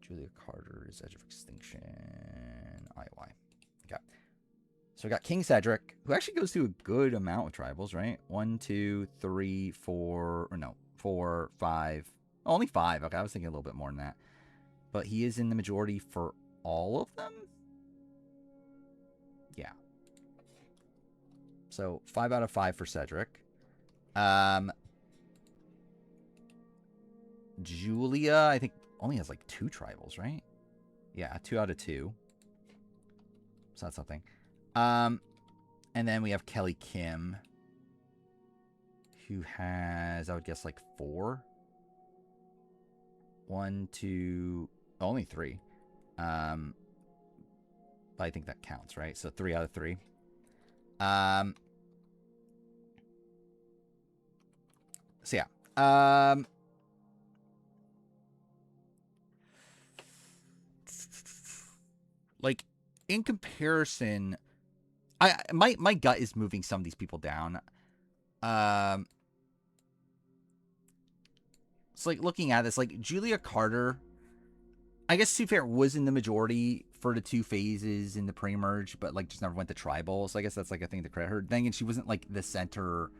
Julia Carter is Edge of Extinction. IY. Okay. So we got King Cedric, who actually goes through a good amount of tribals, right? 1, 2, 3, 4, or no, 4, 5. Oh, only 5. Okay, I was thinking a little bit more than that. but he is in the majority for all of them? Yeah. So 5 out of 5 for Cedric. Julia, I think, only has like 2 tribals, right? Yeah, 2 out of 2. So that's something. And then we have Kelly Kim, who has, I would guess, like 4. 1, 2, only 3. But I think that counts, right? So 3 out of 3. So yeah. Like, in comparison, my gut is moving some of these people down. It's like looking at this, like Julia Carter, I guess to be fair, was in the majority for the 2 phases in the pre-merge, but like just never went to tribal. So I guess that's like a thing to credit her. Then again, she wasn't like the center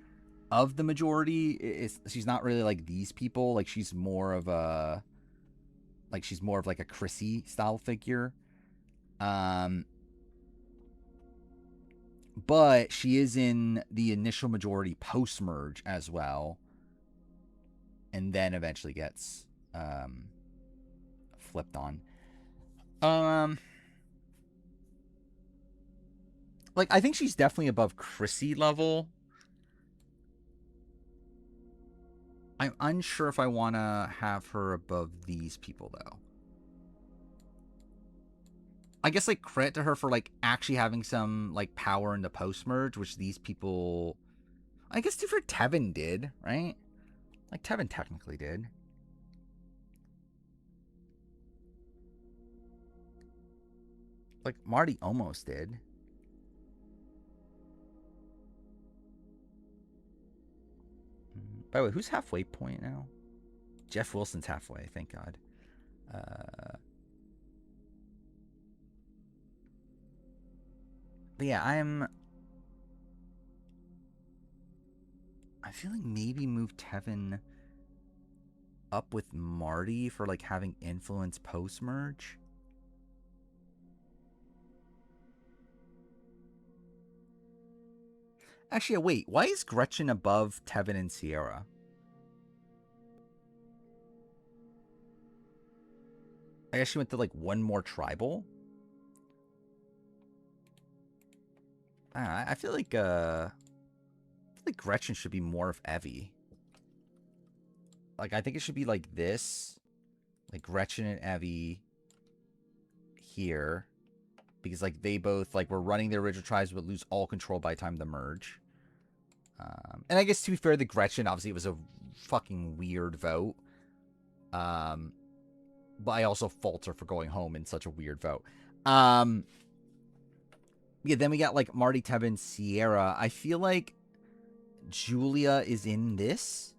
of the majority. She's not really like these people. Like she's more of a like a Chrissy style figure. But she is in the initial majority post-merge as well. And then eventually gets flipped on. Like, I think she's definitely above Chrissy level. I'm unsure if I want to have her above these people, though. I guess, like, credit to her for, like, actually having some, like, power in the post-merge, which these people... I guess, for Tevin did, right? Like, Tevin technically did. Like, Marty almost did. By the way, who's halfway point now? Jeff Wilson's halfway, thank God. But yeah, I feel like maybe move Tevin up with Marty for like having influence post-merge. Actually, wait, why is Gretchen above Tevin and Sierra? I guess she went to like one more tribal. I feel like Gretchen should be more of Evie. Like, I think it should be like this. Like, Gretchen and Evie here. Because, like, they both, like, were running their original tribes but lose all control by the time of the merge. And I guess, to be fair, the Gretchen, obviously, it was a fucking weird vote. But I also fault her for going home in such a weird vote. Yeah, then we got, like, Marty, Tevin, Sierra. I feel like Julia is in this.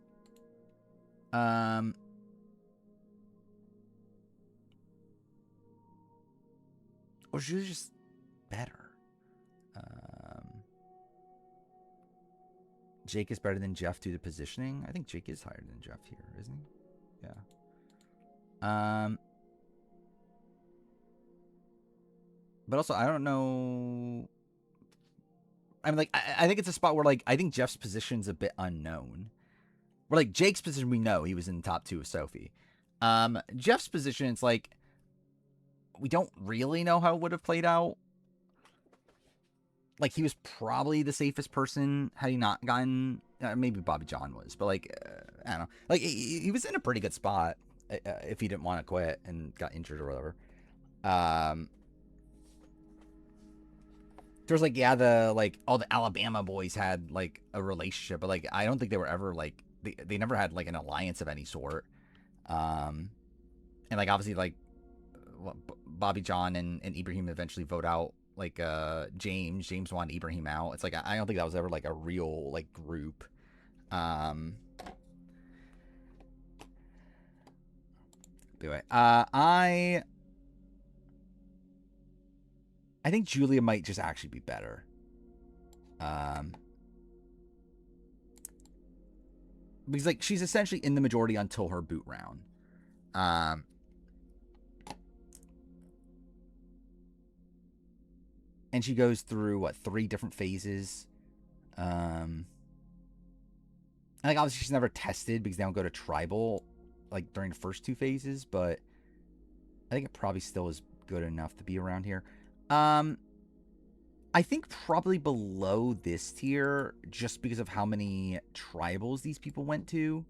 Or Julia's just better. Jake is better than Jeff due to positioning. I think Jake is higher than Jeff here, isn't he? Yeah. But also, I don't know. I mean, like, I think it's a spot where, like, I think Jeff's position's a bit unknown. Where, like, Jake's position, we know he was in the top 2 of Sophie. Jeff's position, it's like, we don't really know how it would have played out. Like, he was probably the safest person had he not gotten... maybe Bobby John was, but, like, I don't know. Like, he was in a pretty good spot if he didn't want to quit and got injured or whatever. There's, like, yeah, all the Alabama boys had, like, a relationship, but, like, I don't think they were ever, like... They never had, like, an alliance of any sort. And, like, obviously, like, Bobby John and Ibrahim eventually vote out, like, James. James wanted Ibrahim out. It's like, I don't think that was ever, like, a real, like, group. Anyway, I think Julia might just actually be better. Because, like, she's essentially in the majority until her boot round. And she goes through, what, 3 different phases. I think obviously she's never tested because they don't go to tribal, like, during the first 2 phases, but I think it probably still is good enough to be around here. I think probably below this tier, just because of how many tribals these people went to.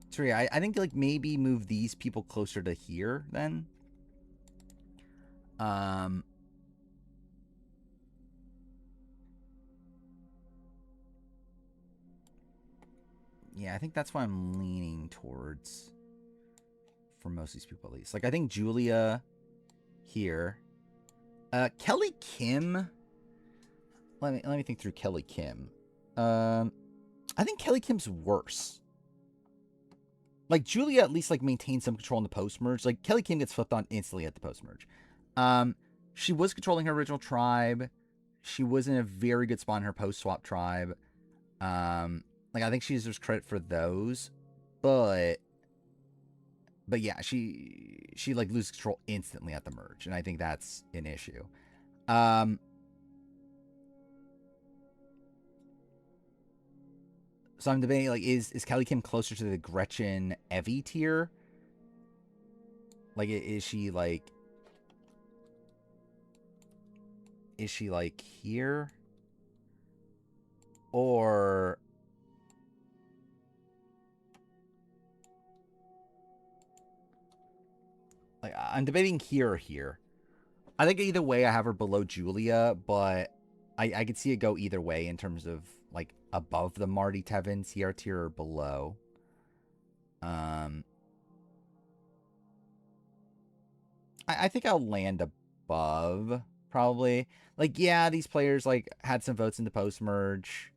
So yeah, I think like maybe move these people closer to here then. Yeah, I think that's what I'm leaning towards for most of these people at least. Like I think Julia here. Kelly Kim. Let me think through Kelly Kim. I think Kelly Kim's worse. Like, Julia at least, like, maintains some control in the post-merge. Like, Kelly Kim gets flipped on instantly at the post-merge. She was controlling her original tribe. She was in a very good spot in her post-swap tribe. Like, I think she deserves credit for those. But yeah, she like, loses control instantly at the merge. And I think that's an issue. So I'm debating, like, is Kelly Kim closer to the Gretchen Evie tier? Like, is she, like... Is she, like, here? Or... Like, I'm debating here or here. I think either way I have her below Julia, but I could see it go either way in terms of, like, above the Marty Tevin CR tier or below. I think I'll land above, probably. Like, yeah, these players, like, had some votes in the post-merge.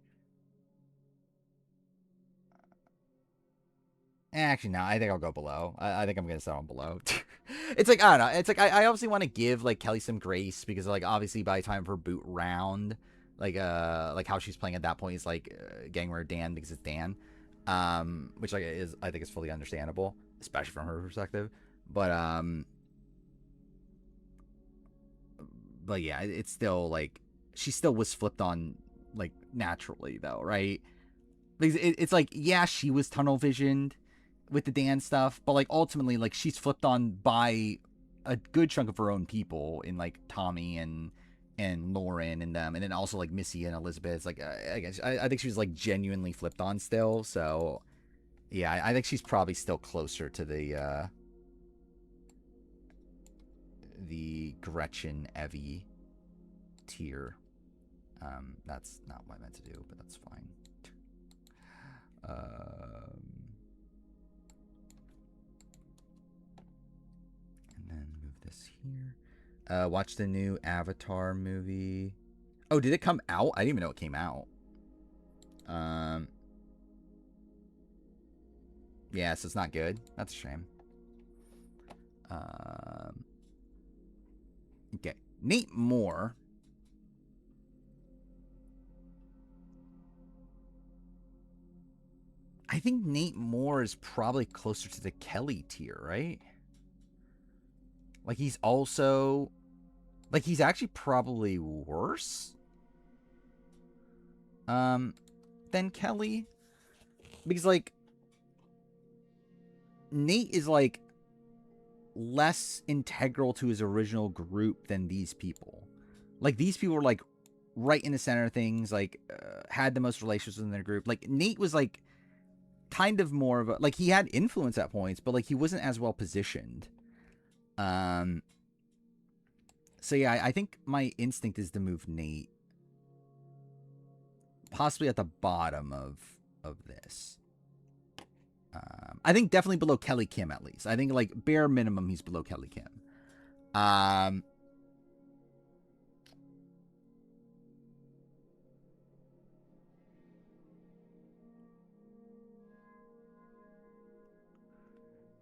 Actually, no, I think I'll go below. I think I'm going to settle on below. It's like, I don't know. It's like, I obviously want to give, like, Kelly some grace because, like, obviously by the time of her boot round, like how she's playing at that point is, like, getting rid of Dan because it's Dan. Which, like, I think is fully understandable, especially from her perspective. But yeah, it's still, like, she still was flipped on, like, naturally, though, right? Because it's like, yeah, she was tunnel visioned with the Dan stuff, but, like, ultimately, like, she's flipped on by a good chunk of her own people in, like, Tommy and Lauren and them, and then also, like, Missy and Elizabeth. It's like, I think she was, like, genuinely flipped on still, so, yeah, I think she's probably still closer to the Gretchen Evie tier. That's not what I meant to do, but that's fine. And then move this here. Watch the new Avatar movie. Oh, did it come out? I didn't even know it came out. Yeah, so it's not good. That's a shame. Okay. Nate Moore. I think Nate Moore is probably closer to the Kelly tier, right? Like, he's also... Like, he's actually probably worse than Kelly. Because, like, Nate is, like, less integral to his original group than these people. Like, these people were, like, right in the center of things, like, had the most relationships in their group. Like, Nate was, like, kind of more of a... Like, he had influence at points, but, like, he wasn't as well positioned. So, yeah, I think my instinct is to move Nate. Possibly at the bottom of this. I think definitely below Kelly Kim, at least. I think, like, bare minimum, he's below Kelly Kim.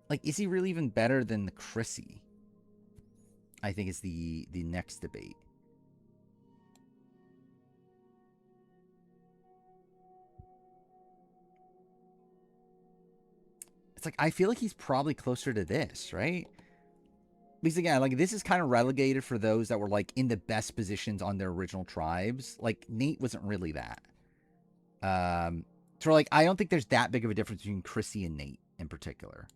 Like, is he really even better than the Chrissy? I think is the next debate. It's like, I feel like he's probably closer to this, right? Because again, like this is kind of relegated for those that were like in the best positions on their original tribes. Like Nate wasn't really that. So like I don't think there's that big of a difference between Chrissy and Nate in particular.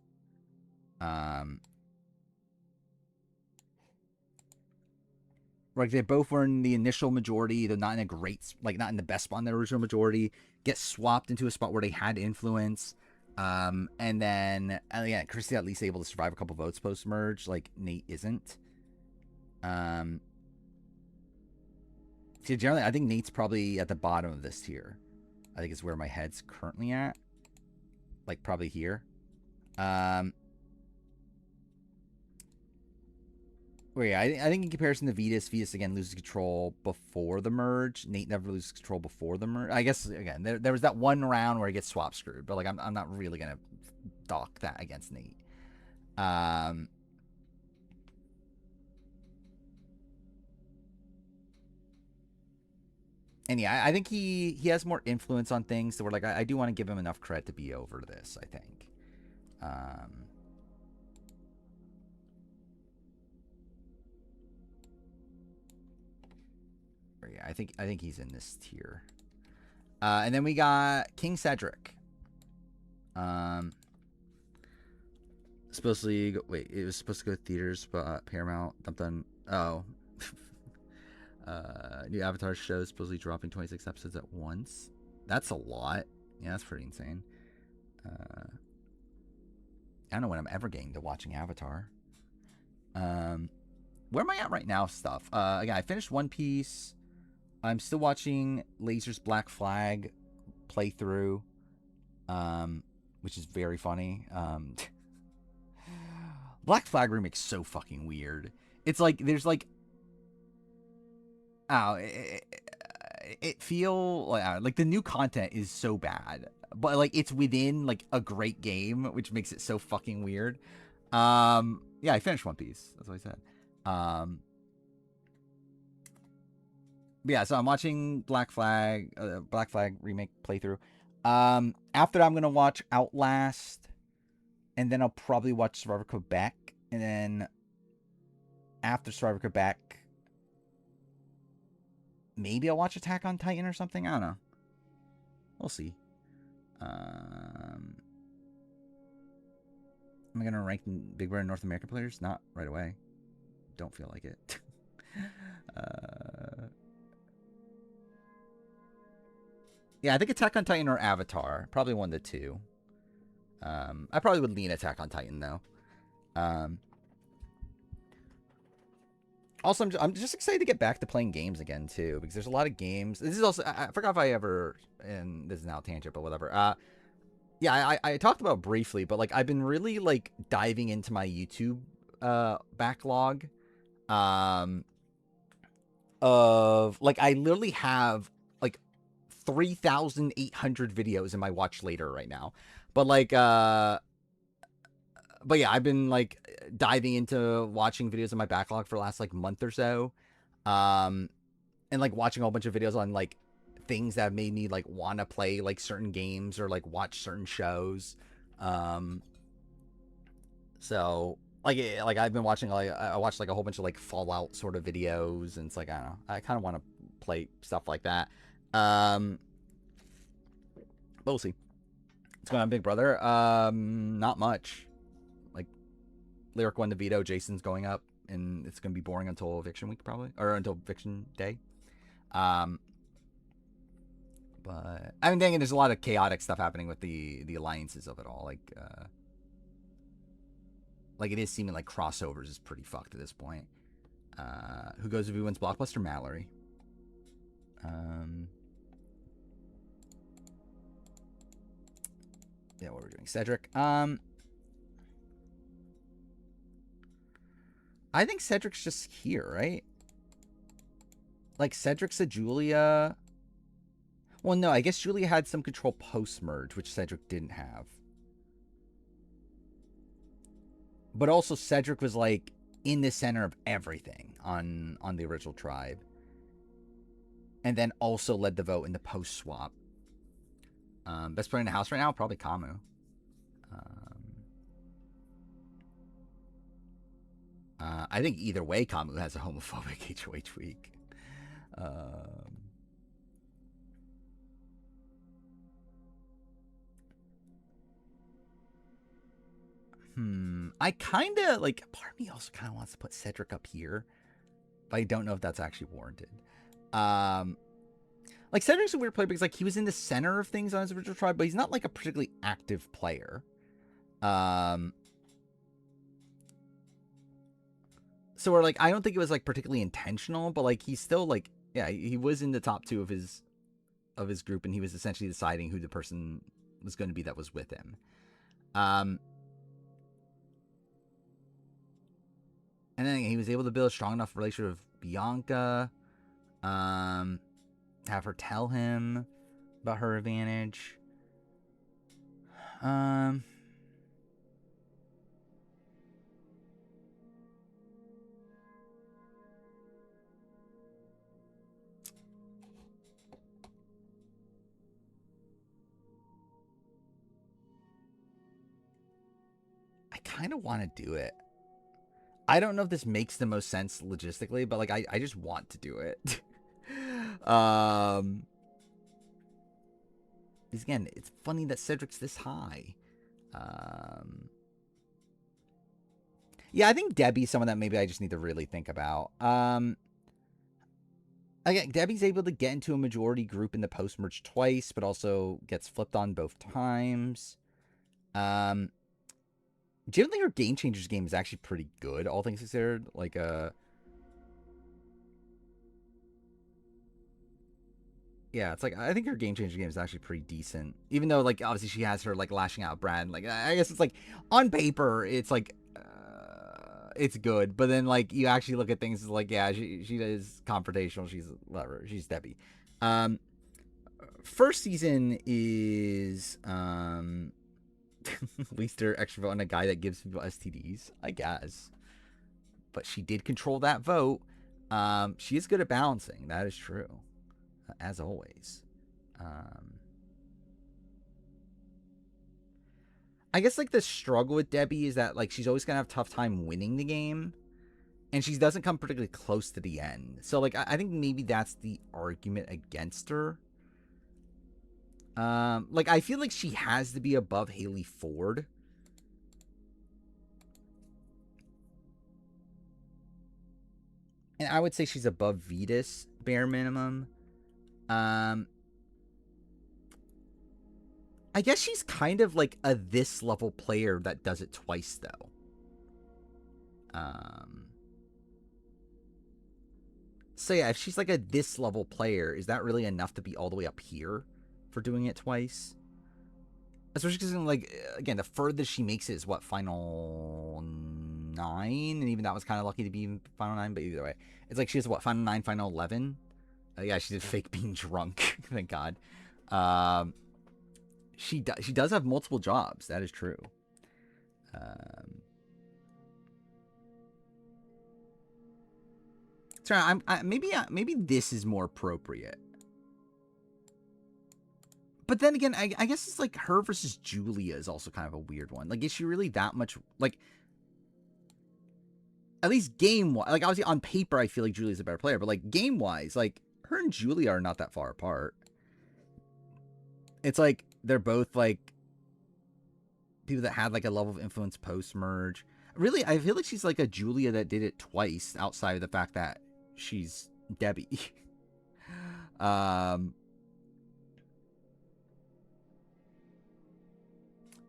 Like they both were in the initial majority. They're not in a great, like not in the best spot in their original majority. Get swapped into a spot where they had influence. And then again, Chrissy at least able to survive a couple votes post merge. Like Nate isn't. See, generally, I think Nate's probably at the bottom of this tier. I think it's where my head's currently at. Like probably here. Wait, I think in comparison to Vetus again loses control before the merge. Nate never loses control before the merge. I guess again there was that one round where he gets swap screwed, but like I'm not really gonna dock that against Nate. And yeah, I think he has more influence on things. So we're like I do want to give him enough credit to be over this. I think. Yeah, I think he's in this tier. And then we got King Cedric. Supposedly, it was supposed to go to theaters, but Paramount dumped on. Oh, new Avatar show is supposedly dropping 26 episodes at once. That's a lot. Yeah, that's pretty insane. I don't know when I'm ever getting to watching Avatar. Where am I at right now? Stuff. Again, I finished One Piece. I'm still watching Laser's Black Flag playthrough, which is very funny. Black Flag remake's so fucking weird. It's like there's like, it feel like the new content is so bad, but like it's within like a great game, which makes it so fucking weird. Yeah, I finished One Piece. That's what I said. Yeah, so I'm watching Black Flag remake playthrough. After that, I'm gonna watch Outlast, and then I'll probably watch Survivor Quebec, and then after Survivor Quebec, maybe I'll watch Attack on Titan or something. I don't know. We'll see. Am I gonna rank Big Brother North American players? Not right away. Don't feel like it. Yeah, I think Attack on Titan or Avatar. Probably one of the two. I probably would lean Attack on Titan, though. Also, I'm just excited to get back to playing games again, too. Because there's a lot of games. This is also... I forgot if I ever... And this is now a tangent, but whatever. Yeah, I talked about it briefly, but, like, I've been really, like, diving into my YouTube backlog. Of... Like, I literally have... 3,800 videos in my watch later right now. But like but yeah, I've been like diving into watching videos in my backlog for the last like month or so. And like watching a whole bunch of videos on like things that have made me like want to play like certain games or like watch certain shows. So like I've been watching like I watched like a whole bunch of like Fallout sort of videos, and it's like I don't know, I kind of want to play stuff like that. But we'll see. What's going on, Big Brother? Not much. Like, Lyric won the veto. Jason's going up, and it's going to be boring until eviction week, probably, or until eviction day. But I mean, dang it, there's a lot of chaotic stuff happening with the alliances of it all. Like it is seeming like crossovers is pretty fucked at this point. Who goes if he wins Blockbuster? Mallory. Yeah, what we're doing. Cedric. I think Cedric's just here, right? Like, Cedric's a Julia. Well, no, I guess Julia had some control post-merge, which Cedric didn't have. But also, Cedric was, like, in the center of everything on the original tribe. And then also led the vote in the post-swap. Best player in the house right now? Probably Kamu. I think either way, Kamu has a homophobic HOH week. I kind of like, part of me also kind of wants to put Cedric up here, but I don't know if that's actually warranted. Like, Cedric's a weird player because, like, he was in the center of things on his original tribe, but he's not, like, a particularly active player. So we're like, I don't think it was, like, particularly intentional, but, like, he's still, like, yeah, he was in the top 2 of his group, and he was essentially deciding who the person was going to be that was with him. And then he was able to build a strong enough relationship with Bianca. Have her tell him about her advantage. I kind of want to do it. I don't know if this makes the most sense logistically, but like I just want to do it. Again, it's funny that Cedric's this high. Yeah, I think Debbie's someone that maybe I just need to really think about. Again, Debbie's able to get into a majority group in the post-merge twice, but also gets flipped on both times. Generally, her Game Changers game is actually pretty good, all things considered. Like, yeah, it's like, I think her Game Changer game is actually pretty decent. Even though, like, obviously she has her, like, lashing out Brad. Like, I guess it's, like, on paper, it's, like, it's good. But then, like, you actually look at things like, yeah, she is confrontational. She's, whatever, she's Debbie. First season is, least they're extrovert and a guy that gives people STDs, I guess. But she did control that vote. She is good at balancing. That is true. As always. I guess, like, the struggle with Debbie is that, like, she's always gonna have a tough time winning the game. And she doesn't come particularly close to the end. So, like, I think maybe that's the argument against her. Like, I feel like she has to be above Haley Ford. And I would say she's above Vetus, bare minimum. I guess she's kind of like a this level player that does it twice, though. So yeah, if she's like a this level player, is that really enough to be all the way up here for doing it twice? Especially because, like, again, the furthest she makes it is what, final 9, and even that was kind of lucky to be in final 9. But either way, it's like she has what, final 9, final 11. Yeah, she did fake being drunk. Thank God. She does have multiple jobs. That is true. Sorry, maybe this is more appropriate. But then again, I guess it's like her versus Julia is also kind of a weird one. Like, is she really that much, like, at least game-wise, like, obviously on paper, I feel like Julia's a better player, but, like, game-wise, like, her and Julia are not that far apart. It's like, they're both, like, people that had, like, a level of influence post-merge. Really, I feel like she's, like, a Julia that did it twice, outside of the fact that she's Debbie.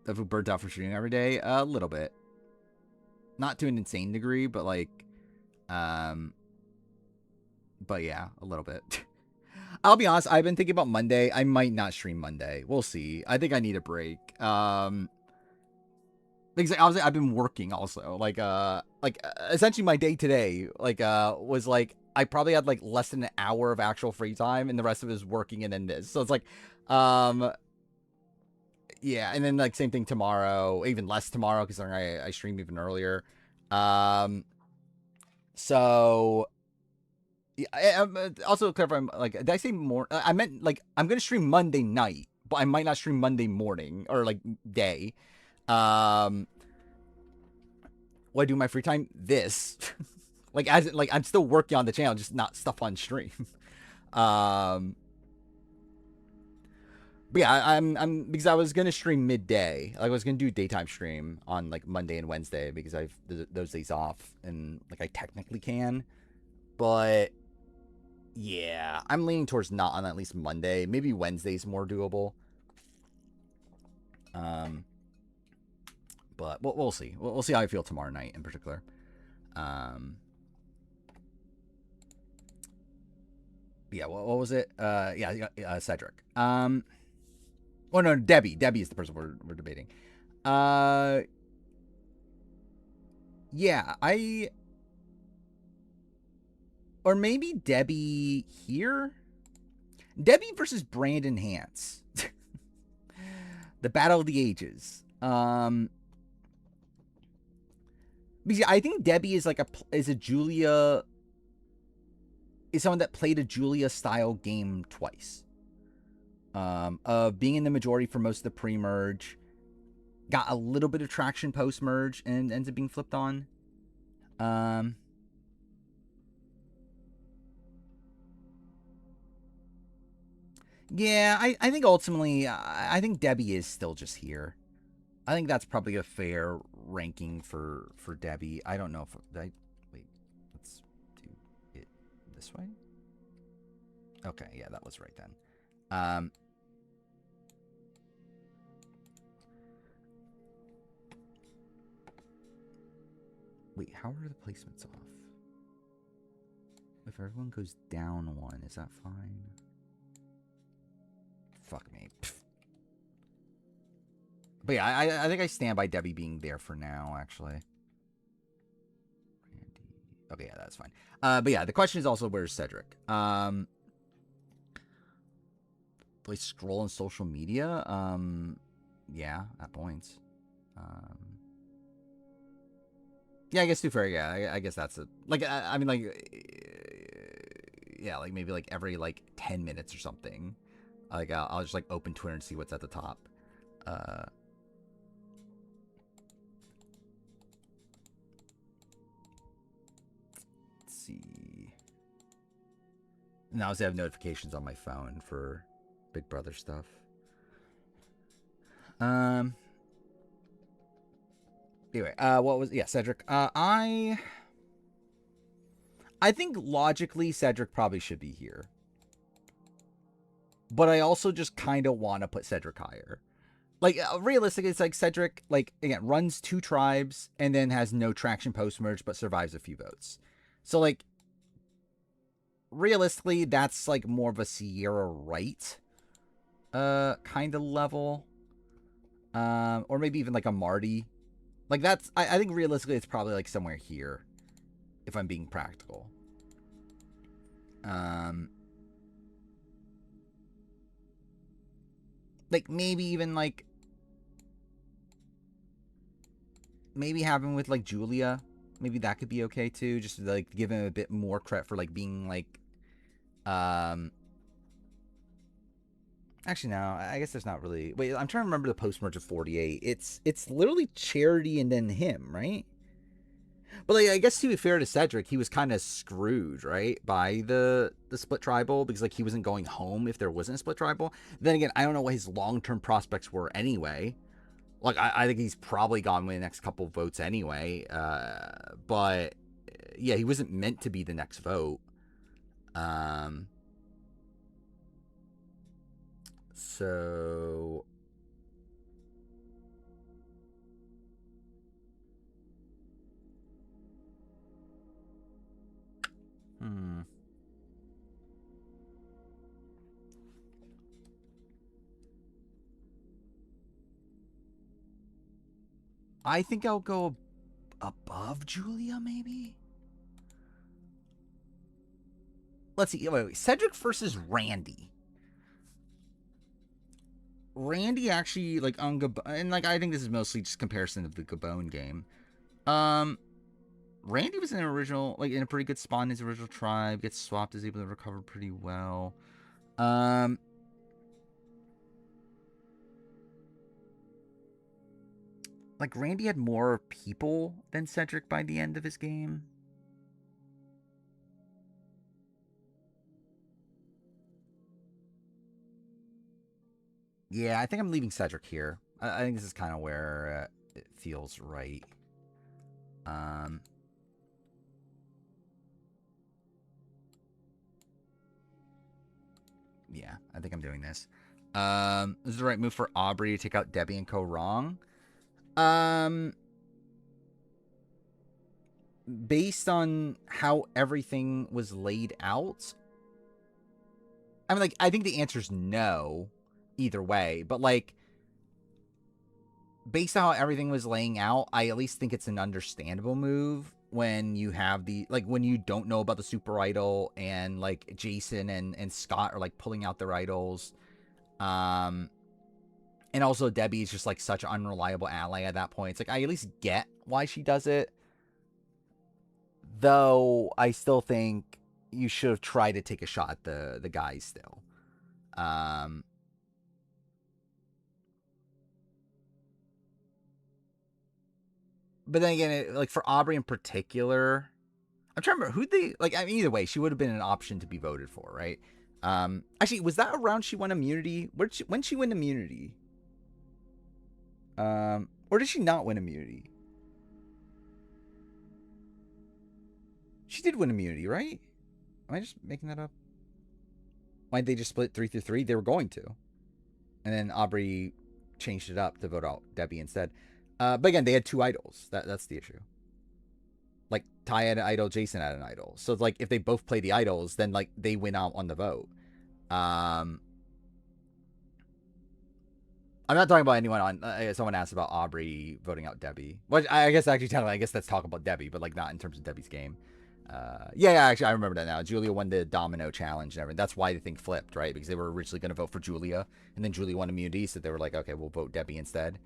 Of who burnt out for shooting every day? A little bit. Not to an insane degree, but like, but yeah, a little bit. I'll be honest, I've been thinking about Monday. I might not stream Monday. We'll see. I think I need a break. Because obviously I've been working also. Like essentially my day today, like, was like, I probably had like less than an hour of actual free time, and the rest of it was working and then this. So it's like, yeah, and then, like, same thing tomorrow, even less tomorrow, because I stream even earlier. So, yeah, also clarify, like, did I say more? I meant, like, I'm going to stream Monday night, but I might not stream Monday morning, or, like, day. Or What I do in my free time? This. Like, as like I'm still working on the channel, just not stuff on stream. But yeah, I'm because I was gonna stream midday. Like I was gonna do a daytime stream on like Monday and Wednesday because I've those days off and like I technically can. But yeah, I'm leaning towards not on at least Monday. Maybe Wednesday's more doable. But we'll see. We'll see how I feel tomorrow night in particular. Yeah, what was it? Cedric. Oh no, Debbie. Debbie is the person we're debating. Yeah, or maybe Debbie here. Debbie versus Brandon Hance. The Battle of the Ages. Because I think Debbie is like is someone that played a Julia style game twice. Of being in the majority for most of the pre-merge, got a little bit of traction post-merge, and ends up being flipped on. Yeah, I think ultimately, I think Debbie is still just here. I think that's probably a fair ranking for Debbie. I don't know if wait, let's do it this way. Okay, yeah, that was right then. Wait, how are the placements off? If everyone goes down one, is that fine? Fuck me. Pfft. But yeah, I think I stand by Debbie being there for now, actually. Okay, yeah, that's fine. But yeah, the question is also, where's Cedric? Play scroll on social media? Yeah, at points. Yeah, I guess too fair. Yeah, I guess that's it. Like, I mean, like, yeah, like maybe like every like 10 minutes or something. Like, I'll just like open Twitter and see what's at the top. Let's see. Now I have notifications on my phone for Big Brother stuff. Anyway, what was Cedric? I think logically Cedric probably should be here. But I also just kind of want to put Cedric higher. Like, realistically, it's like Cedric, like, again, runs 2 tribes and then has no traction post-merge but survives a few votes. So, like, realistically, that's, like, more of a Sierra Wright kind of level. Or maybe even, like, a Marty. Like, that's, I think realistically it's probably, like, somewhere here, if I'm being practical. Like, maybe even, like, maybe have him with, like, Julia. Maybe that could be okay, too. Just to, like, give him a bit more credit for, like, being, like, actually, no. I guess there's not really... Wait, I'm trying to remember the post-merge of 48. It's literally Charity and then him, right? But, like, I guess to be fair to Cedric, he was kind of screwed, right? By the split tribal, because, like, he wasn't going home if there wasn't a split tribal. Then again, I don't know what his long-term prospects were anyway. Like, I think he's probably gone with the next couple of votes anyway. But, yeah, he wasn't meant to be the next vote. So... I think I'll go above Julia, maybe? Let's see. Wait. Cedric versus Randy. Randy actually, like, on Gabon, and, like, I think this is mostly just comparison of the Gabon game. Randy was in an original, like, in a pretty good spot in his original tribe, gets swapped, is able to recover pretty well. like Randy had more people than Cedric by the end of his game. Yeah, I think I'm leaving Cedric here. I think this is kind of where it feels right. Yeah, I think I'm doing this. This is the right move for Aubrey to take out Debbie and Co. Wrong. Based on how everything was laid out, I mean, like, I think the answer is no, either way. But, like, based on how everything was laying out, I at least think it's an understandable move when you have when you don't know about the super idol and, like, Jason and Scott are, like, pulling out their idols. And also Debbie is just, like, such an unreliable ally at that point. It's like, I at least get why she does it. Though, I still think you should have tried to take a shot at the guys still. But then again, like, for Aubrey in particular, I'm trying to remember who they, like, I mean, either way, she would have been an option to be voted for, right? Actually, was that around she won immunity? When she win immunity? Or did she not win immunity? She did win immunity, right? Am I just making that up? Why'd they just split 3-3? They were going to. And then Aubrey changed it up to vote out Debbie instead. But again, they had two idols. That's the issue. Like, Ty had an idol, Jason had an idol. So it's like, if they both play the idols, then, like, they win out on the vote. I'm not talking about anyone on... someone asked about Aubrey voting out Debbie. Which I guess actually, technically, I guess let's talk about Debbie, but, like, not in terms of Debbie's game. Yeah, actually, I remember that now. Julia won the domino challenge and everything. That's why the thing flipped, right? Because they were originally going to vote for Julia, and then Julia won immunity, so they were like, okay, we'll vote Debbie instead.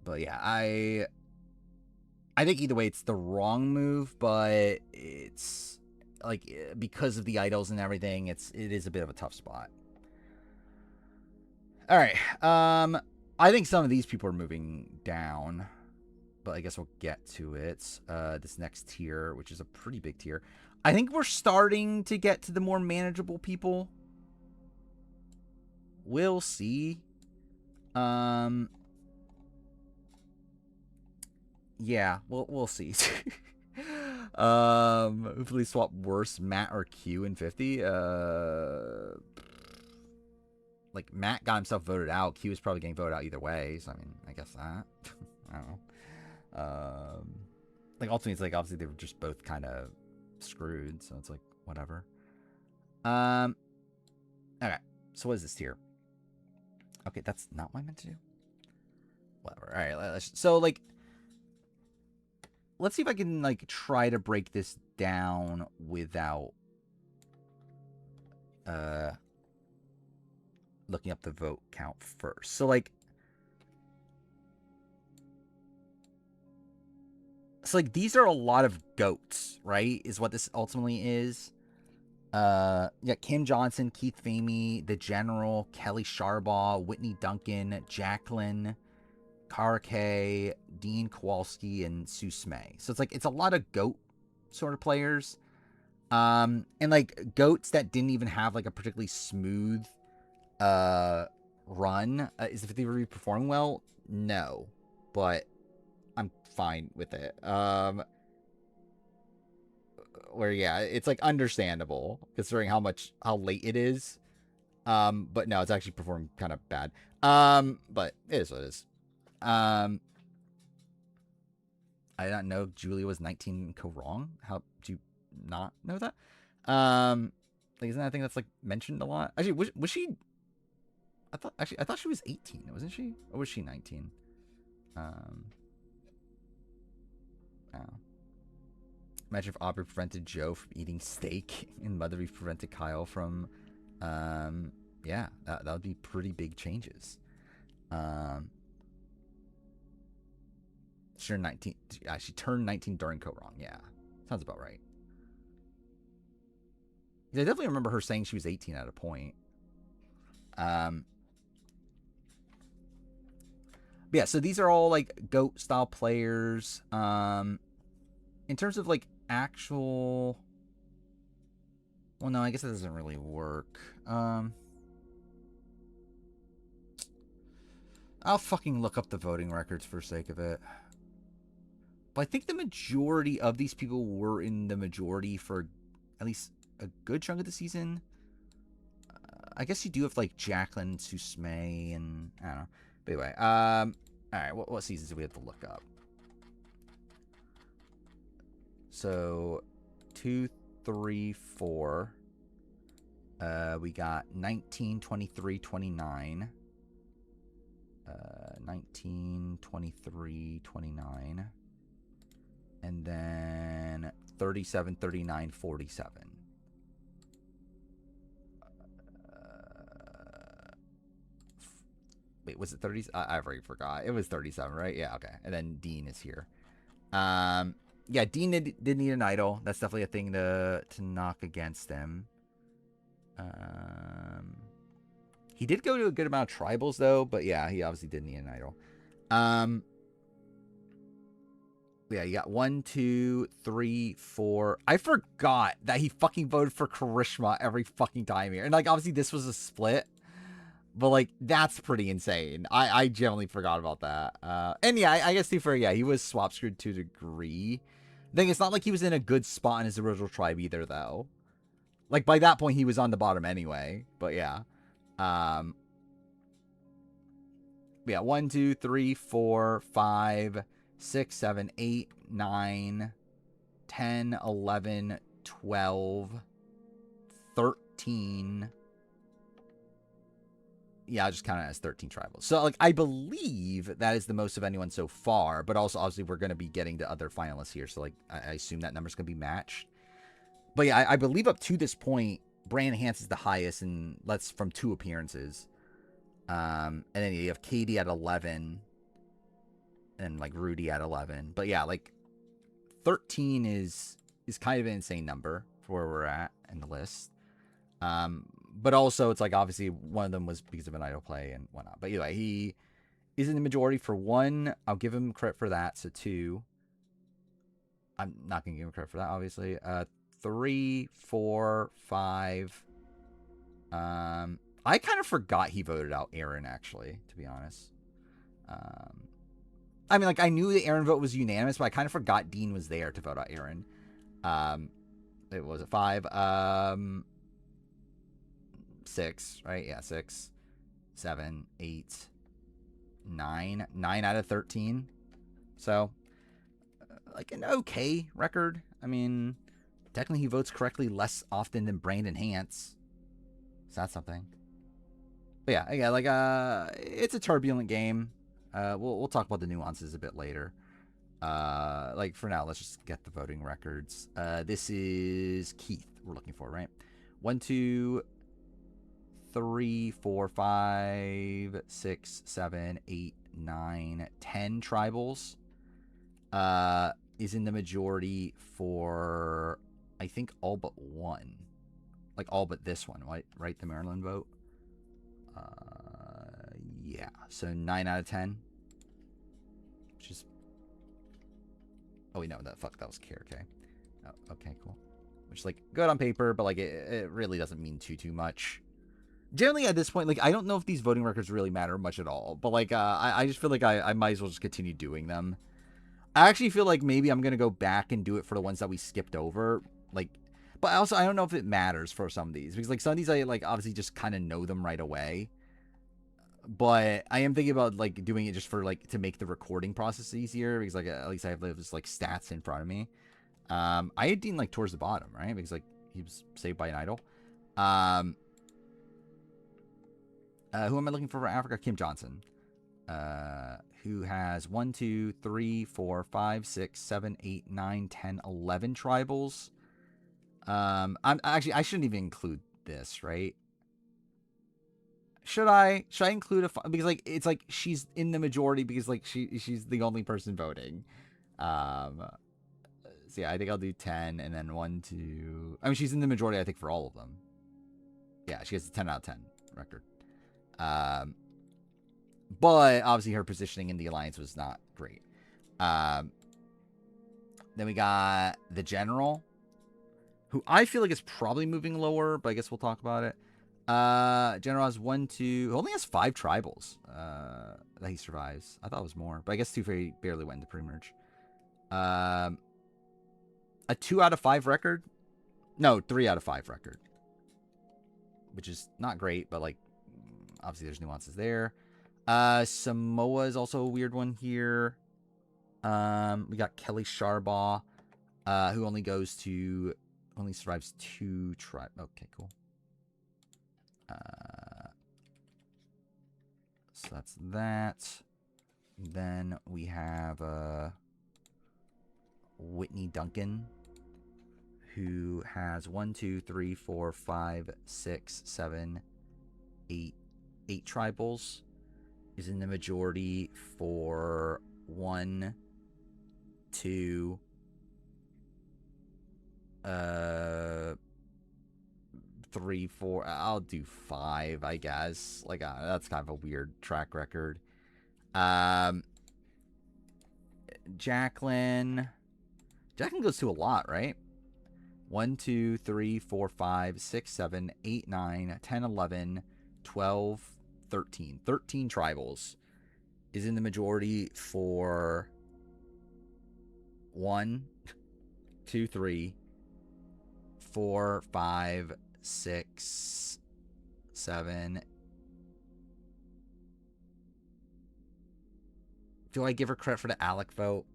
But yeah, I think either way, it's the wrong move, but it's like, because of the idols and everything, it is a bit of a tough spot. All right. I think some of these people are moving down, but I guess we'll get to it. This next tier, which is a pretty big tier. I think we're starting to get to the more manageable people. We'll see. Yeah, we'll see. Hopefully swap worse Matt or Q in 50. Like, Matt got himself voted out. Q is probably getting voted out either way. So, I mean, I guess that. I don't know. Like, ultimately, it's like, obviously, they were just both kind of screwed. So, it's like, whatever. Okay. So, what is this tier? Okay, that's not what I meant to do. Whatever. All right. So, like, let's see if I can, like, try to break this down without looking up the vote count first. So, like, these are a lot of goats, right? Is what this ultimately is. Yeah, Kim Johnson, Keith Famey, The General, Kelly Sharbaugh, Whitney Duncan, Jacqueline, Kara Kay, Dean Kowalski, and Sue Smay. So it's like, it's a lot of GOAT sort of players. And like GOATs that didn't even have like a particularly smooth run. Is if they were performing well? No. But I'm fine with it. Where yeah, it's like understandable considering how late it is. But no, it's actually performing kind of bad. But it is what it is. I did not know Julia was 19 wrong. How do you not know that? Like, isn't that a thing that's like mentioned a lot? Actually, was she? I thought she was 18, wasn't she? Or was she 19? Imagine if Aubrey prevented Joe from eating steak and Motherby prevented Kyle from, yeah, that would be pretty big changes. She turned 19. She turned 19 during Co-Wrong. Yeah, sounds about right. I definitely remember her saying she was 18 at a point. Yeah, so these are all like GOAT style players. In terms of like actual, well, no, I guess that doesn't really work. I'll fucking look up the voting records for sake of it. But I think the majority of these people were in the majority for at least a good chunk of the season. I guess you do have like Jacqueline, Susme, and I don't know. But anyway, all right, what seasons do we have to look up? So 2, 3, 4. We got 19, 23, 29. 19, 23, 29. And then 37, 39, 47. Wait, was it 30? I already forgot. It was 37, right? Yeah, okay. And then Dean is here. Yeah, Dean did need an idol. That's definitely a thing to knock against him. He did go to a good amount of tribals, though. But yeah, he obviously did need an idol. Yeah, you got 1, 2, 3, 4. I forgot that he fucking voted for Karishma every fucking time here. And, like, obviously this was a split. But, like, that's pretty insane. I generally forgot about that. And, yeah, I guess, too, yeah, he was swap screwed to a degree. The thing, it's not like he was in a good spot in his original tribe either, though. Like, by that point, he was on the bottom anyway. But, yeah. Yeah, 1, 2, 3, 4, 5, 6, 7, 8, 9, 10, 11, 12, 13. Yeah, I'll just count it as 13 tribals. So, like, I believe that is the most of anyone so far. But also, obviously, we're going to be getting to other finalists here. So, like, I assume that number's going to be matched. But, yeah, I believe up to this point, Brandon Hans is the highest. And that's from 2 appearances. And then you have Katie at 11. And, like, Rudy at 11. But, yeah, like, 13 is kind of an insane number for where we're at in the list. But also, it's like, obviously, one of them was because of an idol play and whatnot. But anyway, he is in the majority for 1. I'll give him credit for that. So 2. I'm not going to give him credit for that, obviously. 3, 4, 5. I kind of forgot he voted out Aaron, actually, to be honest. I mean, like, I knew the Aaron vote was unanimous, but I kind of forgot Dean was there to vote out Aaron. It was a 5. 6, right? Yeah, 6, 7, 8, 9. 9 out of 13. So, like, an okay record. I mean, technically he votes correctly less often than Brandon Hans. So that's something. But yeah, like, it's a turbulent game. We'll talk about the nuances a bit later. Like, for now, let's just get the voting records. This is Keith we're looking for, right? 1, 2, 3, 4, 5, 6, 7, 8, 9, 10 tribals. Is in the majority for, I think, all but 1. Like, all but this one, right? The Maryland vote. Yeah. So 9 out of 10. Which is... Oh, wait, no. That was KRK. Oh, okay, cool. Which is, like, good on paper, but, like, it really doesn't mean too much. Generally, at this point, like, I don't know if these voting records really matter much at all. But, like, I just feel like I might as well just continue doing them. I actually feel like maybe I'm going to go back and do it for the ones that we skipped over. Like, but also, I don't know if it matters for some of these. Because, like, some of these, I, like, obviously just kind of know them right away. But I am thinking about, like, doing it just for, like, to make the recording process easier. Because, like, at least I have those, like, stats in front of me. I had Dean, like, towards the bottom, right? Because, like, he was saved by an idol. Who am I looking for Africa? Kim Johnson. Who has 1, 2, 3, 4, 5, 6, 7, 8, 9, 10, 11 tribals. I shouldn't even include this, right? Should I include because, like, it's like she's in the majority because, like, she's the only person voting. So yeah, I think I'll do 10 and then 1, 2. I mean, she's in the majority, I think, for all of them. Yeah, she has a 10 out of 10 record. But obviously her positioning in the alliance was not great. Then we got the general, who I feel like is probably moving lower, but I guess we'll talk about it. General has 1, 2, only has 5 tribals that he survives. I thought it was more, but I guess 2 barely went into pre-merge. A 2 out of 5 record. No, 3 out of 5 record. Which is not great, but like obviously there's nuances there. Samoa is also a weird one here. We got Kelly Sharbaugh, who only survives 2 tribes. Okay, cool. So that's that. Then we have Whitney Duncan, who has 1, 2, 3, 4, 5, 6, 7, 8 tribals. Is in the majority for 1, 2, 3, 4. I'll do 5, I guess. Like that's kind of a weird track record. Jacqueline goes to a lot, right? 1, 2, 3, 4, 5, 6, 7, 8, 9, 10, 11, 12, 13. 13 tribals. Is in the majority for 1, 2, 3, 4, 5, 6, 7. Do I give her credit for the Alec vote?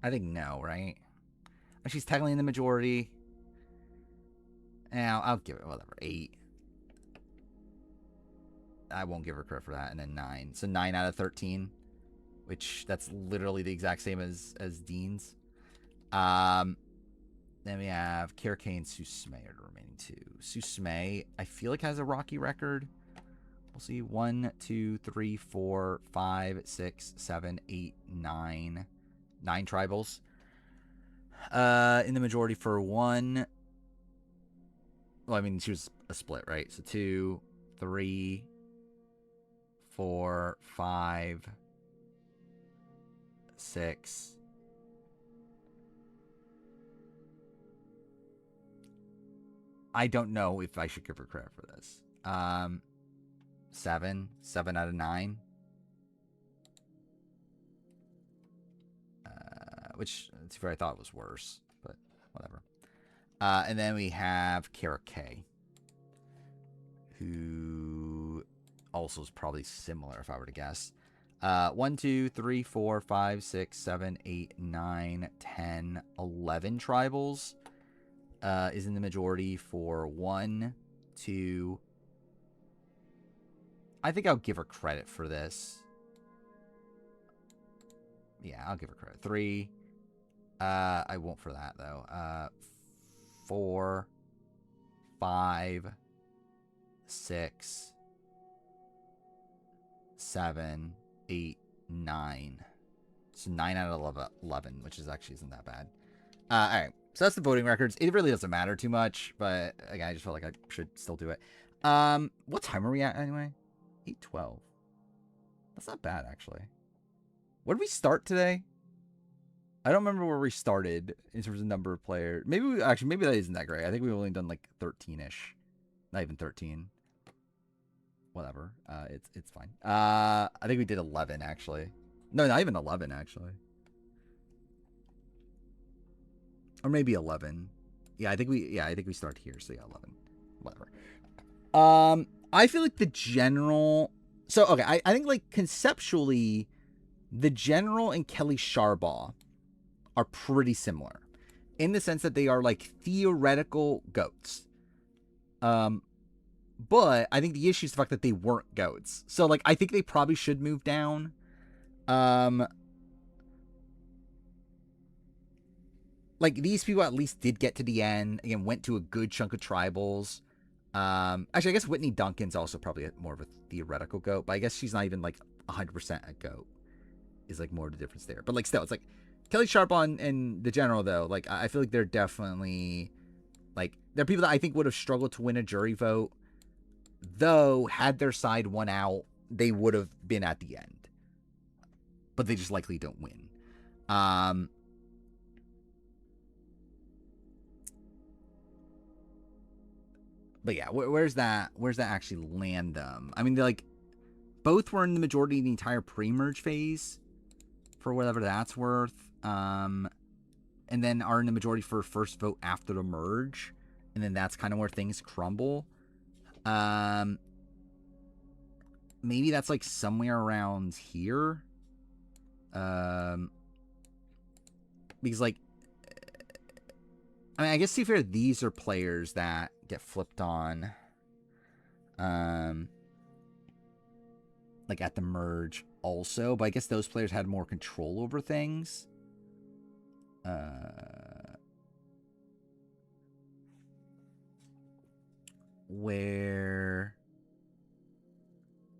I think no, right? She's technically in the majority. Now I'll give it whatever, 8. I won't give her credit for that, and then 9. So 9 out of 13, which that's literally the exact same as Dean's. Then we have Kirke and Susme are the remaining 2. Susme, I feel like has a rocky record. We'll see. 1, 2, 3, 4, 5, 6, 7, 8, 9. 9 tribals. In the majority for 1. Well, I mean, she was a split, right? So 2, 3, 4, 5, 6. I don't know if I should give her credit for this. 7 out of 9. Which, to be fair, I thought was worse, but whatever. And then we have Kara K, who also is probably similar if I were to guess. 1, 2, 3, 4, 5, 6, 7, 8, 9, 10, 11 tribals. Is in the majority for 1, 2. I think I'll give her credit for this. Yeah, I'll give her credit. 3. I won't for that though. 4, 5, 6, 7, 8, 9. So 9 out of 11, which is actually isn't that bad. All right. So that's the voting records. It really doesn't matter too much, but again, I just felt like I should still do it. What time are we at anyway? 8:12. That's not bad, actually. What did we start today? I don't remember where we started in terms of number of players. Maybe maybe that isn't that great. I think we've only done like 13-ish. Not even 13. Whatever. It's fine. I think we did 11 actually. No, not even 11 actually. Or maybe 11. Yeah, I think we start here. So yeah, 11. Whatever. I feel like the general. So okay, I think like conceptually, the general and Kelly Sharbaugh are pretty similar in the sense that they are like theoretical goats. But I think the issue is the fact that they weren't goats. So like I think they probably should move down. Like these people at least did get to the end. Again, went to a good chunk of tribals. Actually, I guess Whitney Duncan's also probably more of a theoretical goat, but I guess she's not even like 100% a goat. Is like more of the difference there. But like still, it's like Kelly Sharbaugh and the general though. Like I feel like they're definitely like they're people that I think would have struggled to win a jury vote. Though, had their side won out, they would have been at the end. But they just likely don't win. But yeah, where's that actually land them? I mean, they're like, both were in the majority of the entire pre-merge phase, for whatever that's worth. And then are in the majority for first vote after the merge. And then that's kind of where things crumble. Maybe that's like somewhere around here. Because like, I mean, I guess to be fair, these are players that get flipped on, like at the merge also, but I guess those players had more control over things. Where,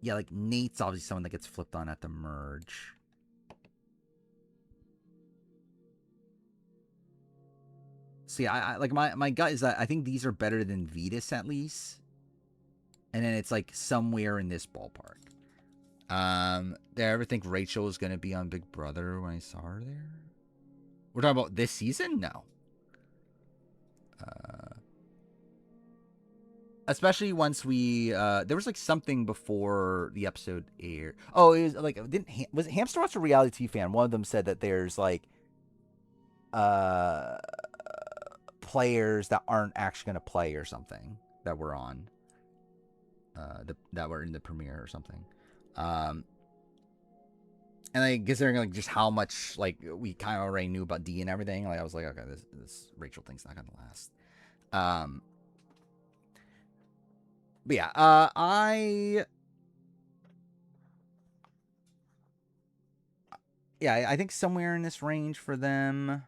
yeah, like Nate's obviously someone that gets flipped on at the merge. See, I like my gut is that I think these are better than Vetus at least, and then it's like somewhere in this ballpark. Did I ever think Rachel was gonna be on Big Brother when I saw her there? We're talking about this season? No. Especially once we there was like something before the episode aired. Oh, it was like was it Hamster Watch a reality TV fan? One of them said that there's like players that aren't actually going to play or something that were on that were in the premiere or something. And like considering like just how much like we kind of already knew about D and everything, like I was like, okay, this Rachel thing's not gonna last. But yeah, I think somewhere in this range for them.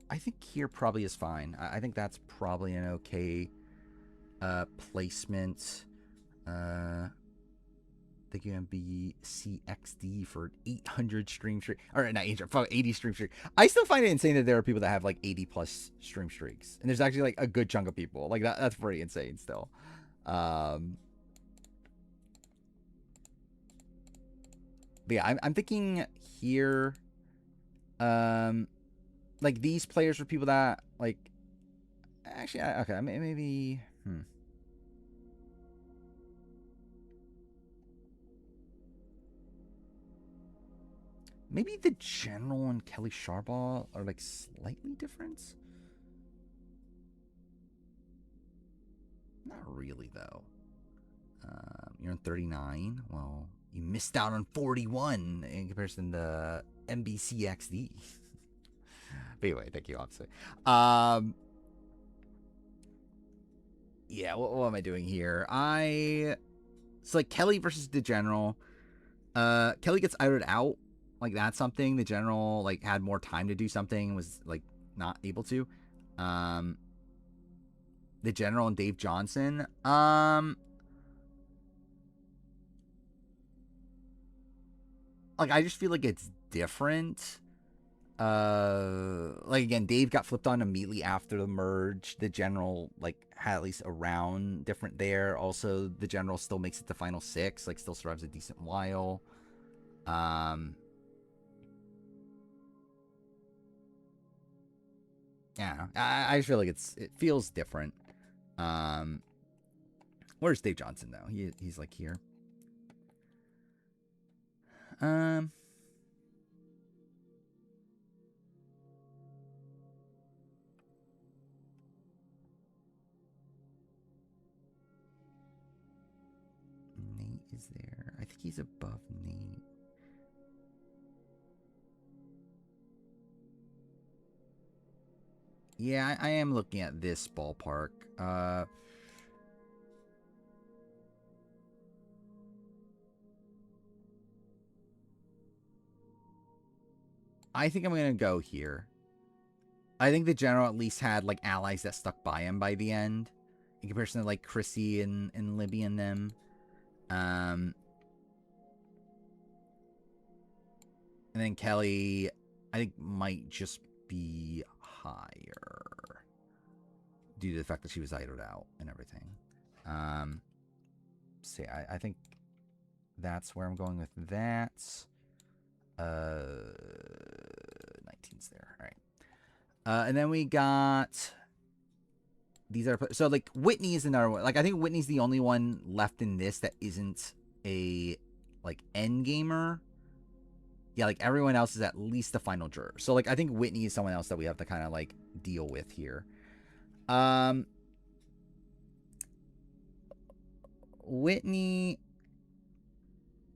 I think here probably is fine. I think that's probably an okay placement. I think UMB CXD for 800 stream streak. Or not 800, 80 stream streak. I still find it insane that there are people that have like 80 plus stream streaks. And there's actually like a good chunk of people. Like that's pretty insane still. But yeah, I'm thinking here. Like these players are people that like actually okay, maybe maybe the General and Kelly Sharbaugh are like slightly different. Not really though. You're on 39. Well, you missed out on 41 in comparison to MBCXD. But anyway, thank you, obviously. Yeah, what am I doing here? It's like Kelly versus the General. Kelly gets outed out. Like, that's something. The General, like, had more time to do something, was, like, not able to. The General and Dave Johnson. Like, I just feel like it's different. Like, again, Dave got flipped on immediately after the merge. The General, like, had at least a round different there. Also, the General still makes it to Final 6. Like, still survives a decent while. Yeah, I just feel like it feels different. Where's Dave Johnson though? He's like here. Nate is there. I think he's above Nate. Yeah, I am looking at this ballpark. I think I'm going to go here. I think the General at least had, like, allies that stuck by him by the end. In comparison to, like, Chrissy and Libby and them. And then Kelly, I think, might just be higher due to the fact that she was idled out and everything. See, I think that's where I'm going with that. 19's there. All right. And then we got these are so like Whitney is another one. Like I think Whitney's the only one left in this that isn't a like end gamer. Yeah, like everyone else is at least the final juror. So like I think Whitney is someone else that we have to kind of like deal with here. Whitney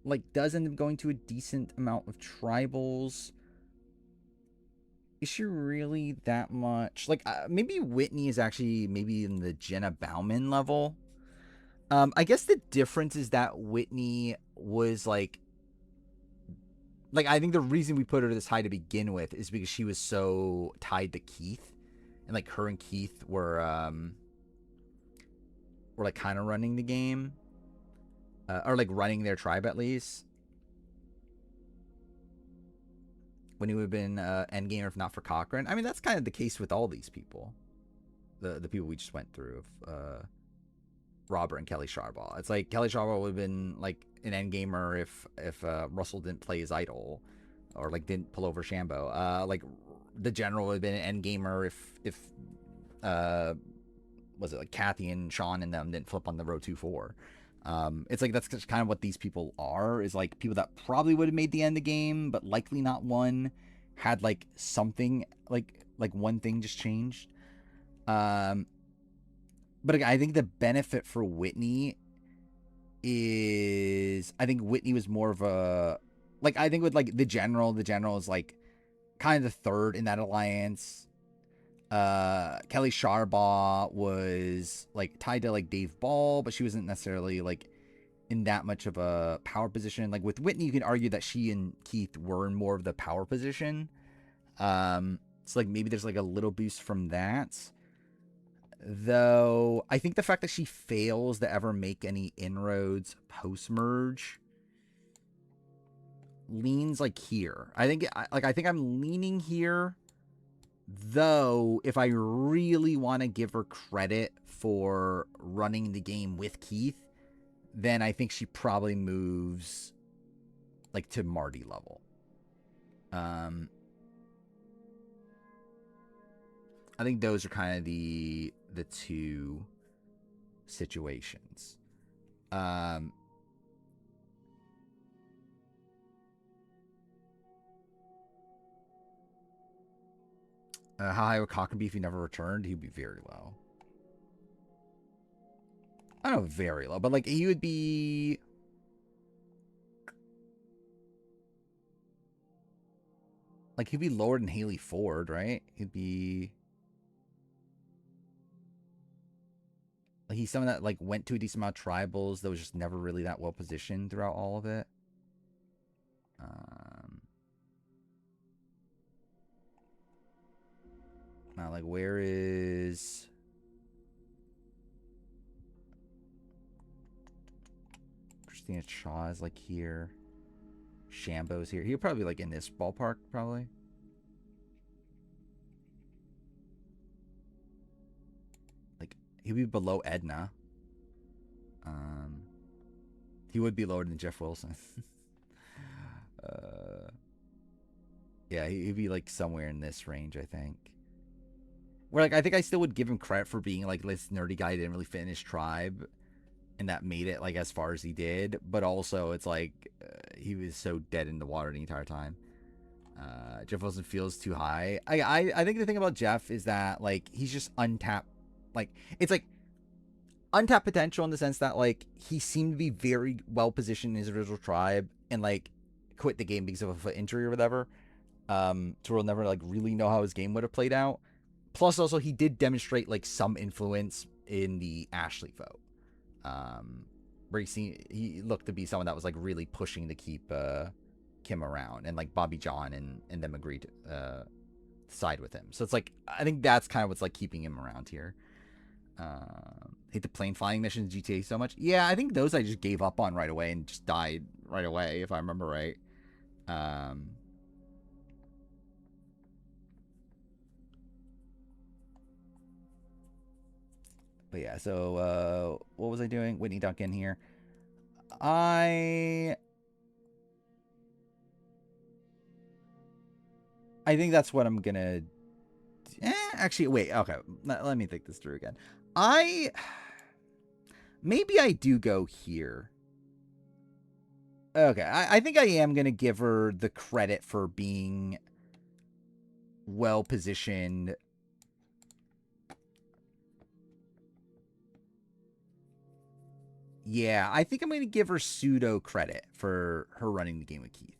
like does end up going to a decent amount of tribals. Is she really that much? Like, maybe Whitney is actually maybe in the Jenna Bauman level. I guess the difference is that Whitney was like, I think the reason we put her this high to begin with is because she was so tied to Keith. And, like, her and Keith were like, kind of running the game. Or, like, running their tribe, at least. When he would have been endgamer if not for Cochran. I mean, that's kind of the case with all these people. The people we just went through of Robert and Kelly Sharbaugh. It's like Kelly Sharbaugh would have been like an endgamer if Russell didn't play his idol or like didn't pull over Shambo. Like the general would have been an endgamer if was it like Kathy and Sean and them didn't flip on the row 2-4. It's like that's kind of what these people are, is like people that probably would have made the end of the game, but likely not won, had like something like one thing just changed. But I think the benefit for Whitney is I think Whitney was more of a like I think with like the general is like kind of the third in that alliance. Kelly Sharbaugh was like tied to like Dave Ball, but she wasn't necessarily like in that much of a power position. Like with Whitney, you can argue that she and Keith were in more of the power position. So like maybe there's like a little boost from that. Though I think the fact that she fails to ever make any inroads post merge leans like here. I think I'm leaning here. Though, if I really want to give her credit for running the game with Keith, then I think she probably moves like to Marty level. I think those are kind of the two situations. How high would Cochran be if he never returned? He'd be very low. I don't know, very low, but like he would be like he'd be lower than Haley Ford, right? He'd be like he's someone that like went to a decent amount of tribals that was just never really that well positioned throughout all of it. Now, like, where is Christina Shaw is like here. Shambo's here. He'll probably be like in this ballpark, probably. Like, he'll be below Edna. He would be lower than Jeff Wilson. Yeah, he'd be like somewhere in this range, I think. Where like I think I still would give him credit for being like this nerdy guy who didn't really fit in his tribe, and that made it like as far as he did. But also, it's like he was so dead in the water the entire time. Jeff Wilson feels too high. I think the thing about Jeff is that like he's just untapped. Like it's like untapped potential in the sense that like he seemed to be very well positioned in his original tribe and like quit the game because of a foot injury or whatever. So we'll never like really know how his game would have played out. Plus, also, he did demonstrate, like, some influence in the Ashley vote. Where he looked to be someone that was, like, really pushing to keep Kim around. And, like, Bobby John and them agreed to side with him. So it's, like, I think that's kind of what's, like, keeping him around here. Hate the plane flying missions in GTA so much. Yeah, I think those I just gave up on right away and just died right away, if I remember right. But yeah, so what was I doing? Whitney Duncan here. I think that's what I'm gonna. Actually, wait. Okay, let me think this through again. Maybe I do go here. Okay, I think I am gonna give her the credit for being well positioned. Yeah, I think I'm going to give her pseudo credit for her running the game with Keith.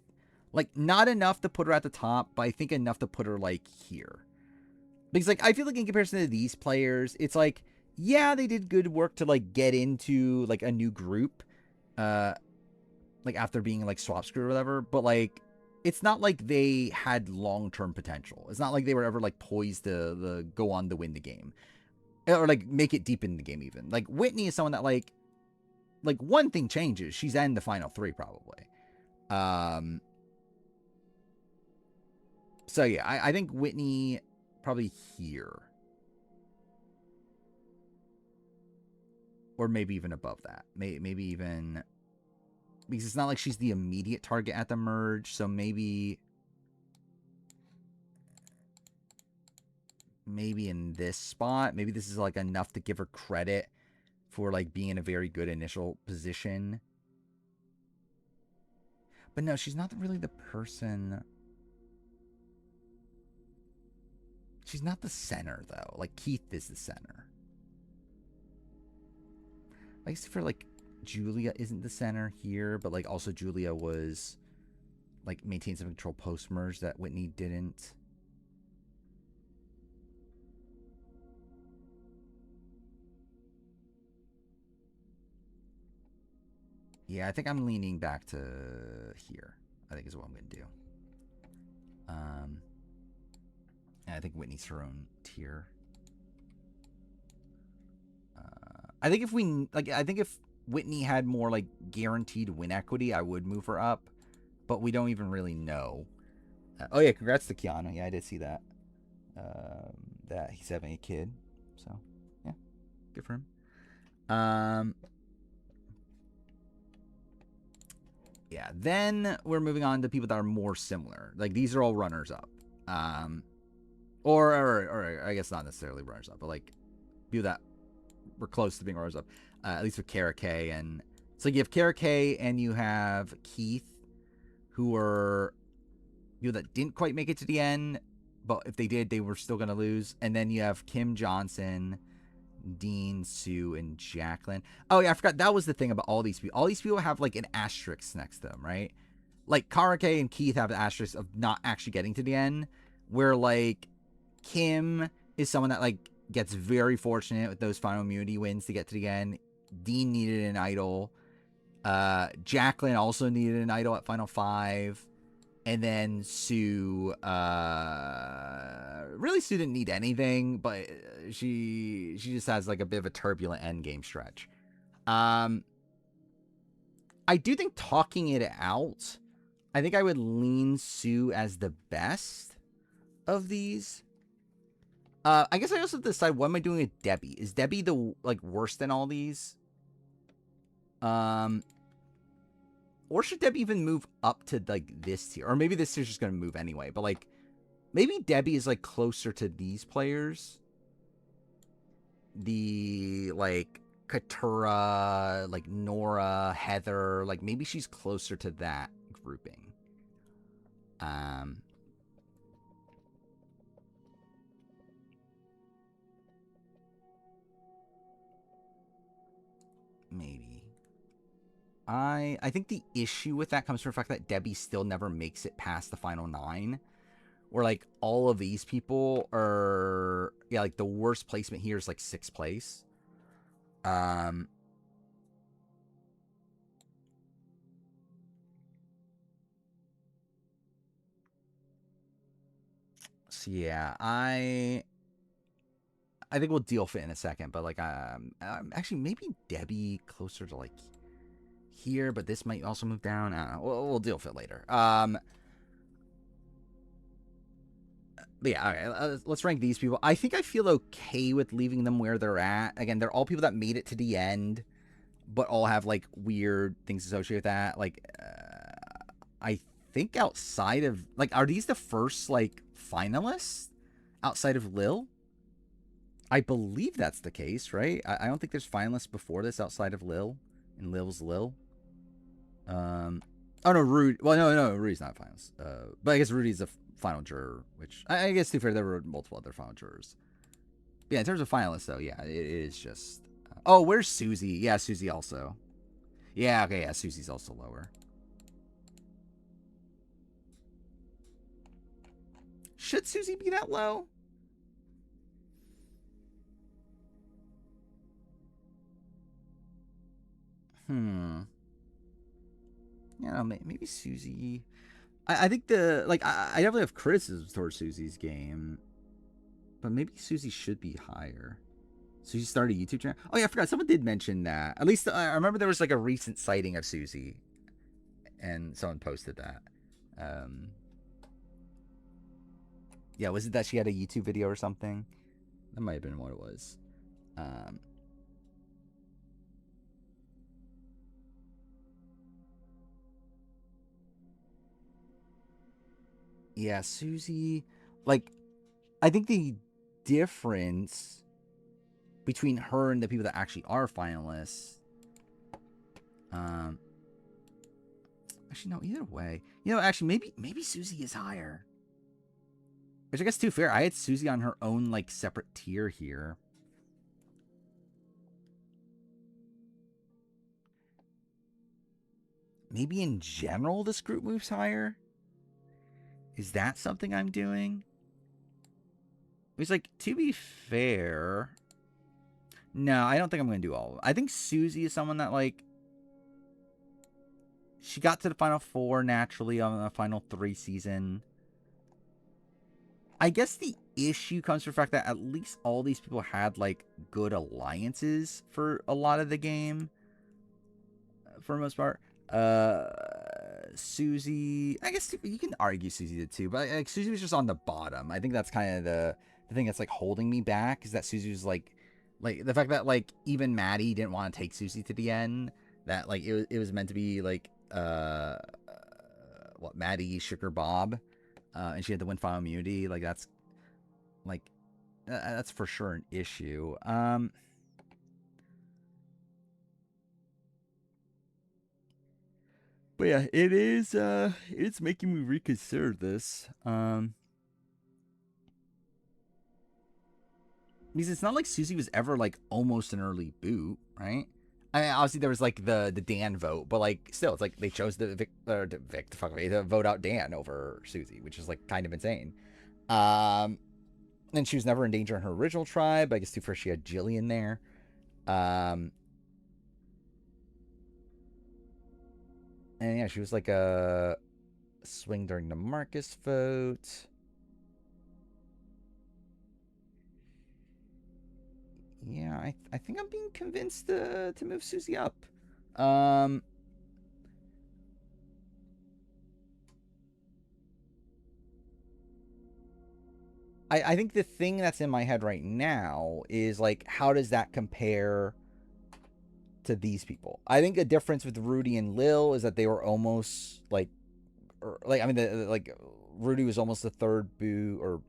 Like, not enough to put her at the top, but I think enough to put her, like, here. Because, like, I feel like in comparison to these players, it's like, yeah, they did good work to, like, get into, like, a new group. Like, after being, like, swap screwed or whatever. But, like, it's not like they had long-term potential. It's not like they were ever, like, poised to go on to win the game. Or, like, make it deep in the game, even. Like, Whitney is someone that, like, one thing changes, she's in the final 3 probably. So yeah, I think Whitney probably here, or maybe even above that. Maybe even because it's not like she's the immediate target at the merge. So maybe in this spot, maybe this is like enough to give her credit for like being in a very good initial position. But no, she's not really the person. She's not the center though. Like Keith is the center. I guess for like Julia isn't the center here, but like also Julia was like maintained some control post merge that Whitney didn't. Yeah, I think I'm leaning back to here. I think is what I'm going to do. And I think Whitney's her own tier. I think if Whitney had more like guaranteed win equity, I would move her up. But we don't even really know. Oh yeah, congrats to Keanu. Yeah, I did see that. That he's having a kid. So yeah, good for him. Yeah, then we're moving on to people that are more similar. Like, these are all runners up. Or I guess not necessarily runners up, but, like, people that were close to being runners up. At least with Kara K. And so you have Kara K and you have Keith, who are people that didn't quite make it to the end, but if they did, they were still going to lose. And then you have Kim Johnson, Dean, Sue, and Jacqueline. Oh yeah, I forgot that was the thing about all these people. All these people have like an asterisk next to them, right? Like Kara K and Keith have the asterisk of not actually getting to the end, where like Kim is someone that like gets very fortunate with those final immunity wins to get to the end. Dean needed an idol. Jacqueline also needed an idol at final 5. And then Sue, really Sue didn't need anything, but she just has like a bit of a turbulent end game stretch. I do think talking it out, I think I would lean Sue as the best of these. I guess I also have to decide what am I doing with Debbie. Is Debbie the like worst in all these? Or should Debbie even move up to, like, this tier? Or maybe this tier's just going to move anyway. But, like, maybe Debbie is, like, closer to these players. The, like, Katura, like, Nora, Heather. Like, maybe she's closer to that grouping. Maybe. I think the issue with that comes from the fact that Debbie still never makes it past the final 9. Where, like, all of these people are... Yeah, like, the worst placement here is, like, 6th place. So, yeah, I think we'll deal fit in a second. But, like, actually, maybe Debbie closer to, like... here, but this might also move down. I don't know. We'll deal with it later. But yeah, okay, let's rank these people. I think I feel okay with leaving them where they're at. Again, they're all people that made it to the end, but all have like weird things associated with that. Like, I think outside of like, are these the first like finalists outside of Lil? I believe that's the case, right? I don't think there's finalists before this outside of Lil and Lil's Lil. Oh no, Rudy. Well, no, Rudy's not a finalist. But I guess Rudy's a final juror, which I guess to be fair, there were multiple other final jurors. Yeah, in terms of finalists, though, yeah, it is just. Oh, where's Susie? Yeah, Susie also. Yeah, okay, yeah, Susie's also lower. Should Susie be that low? Yeah, maybe Susie. I think I definitely have criticisms towards Susie's game, but maybe Susie should be higher. Susie started a YouTube channel. Oh yeah, I forgot. Someone did mention that. At least I remember there was like a recent sighting of Susie, and someone posted that. Yeah, was it that she had a YouTube video or something? That might have been what it was. Yeah, Susie, like, I think the difference between her and the people that actually are finalists, actually, no, either way. You know, actually, maybe Susie is higher. Which I guess too fair. I had Susie on her own, like, separate tier here. Maybe in general this group moves higher? Is that something I'm doing? It's like, to be fair... No, I don't think I'm going to do all of them. I think Susie is someone that, like... She got to the Final Four naturally on the Final 3 season. I guess the issue comes from the fact that at least all these people had, like, good alliances for a lot of the game. For the most part. Susie... I guess you can argue Susie did too, but like, Susie was just on the bottom. I think that's kind of the thing that's, like, holding me back, is that Susie was, like, the fact that, like, even Maddie didn't want to take Susie to the end. That, like, it was meant to be, like, Maddie shook her Bob, and she had to win final immunity. Like, that's, like, that's for sure an issue. But yeah, it's making me reconsider this. Because it's not like Susie was ever, like, almost an early boot, right? I mean, obviously there was, like, the Dan vote, but, like, still, it's like they chose to vote out Dan over Susie, which is, like, kind of insane. And she was never in danger in her original tribe. I guess too first she had Jillian there. And yeah, she was like a swing during the Marcus vote. Yeah, I think I'm being convinced to move Susie up. I think the thing that's in my head right now is, like, how does that compare to these people? I think the difference with Rudy and Lil is that they were almost, like I mean, like, Rudy was almost the third boo, or,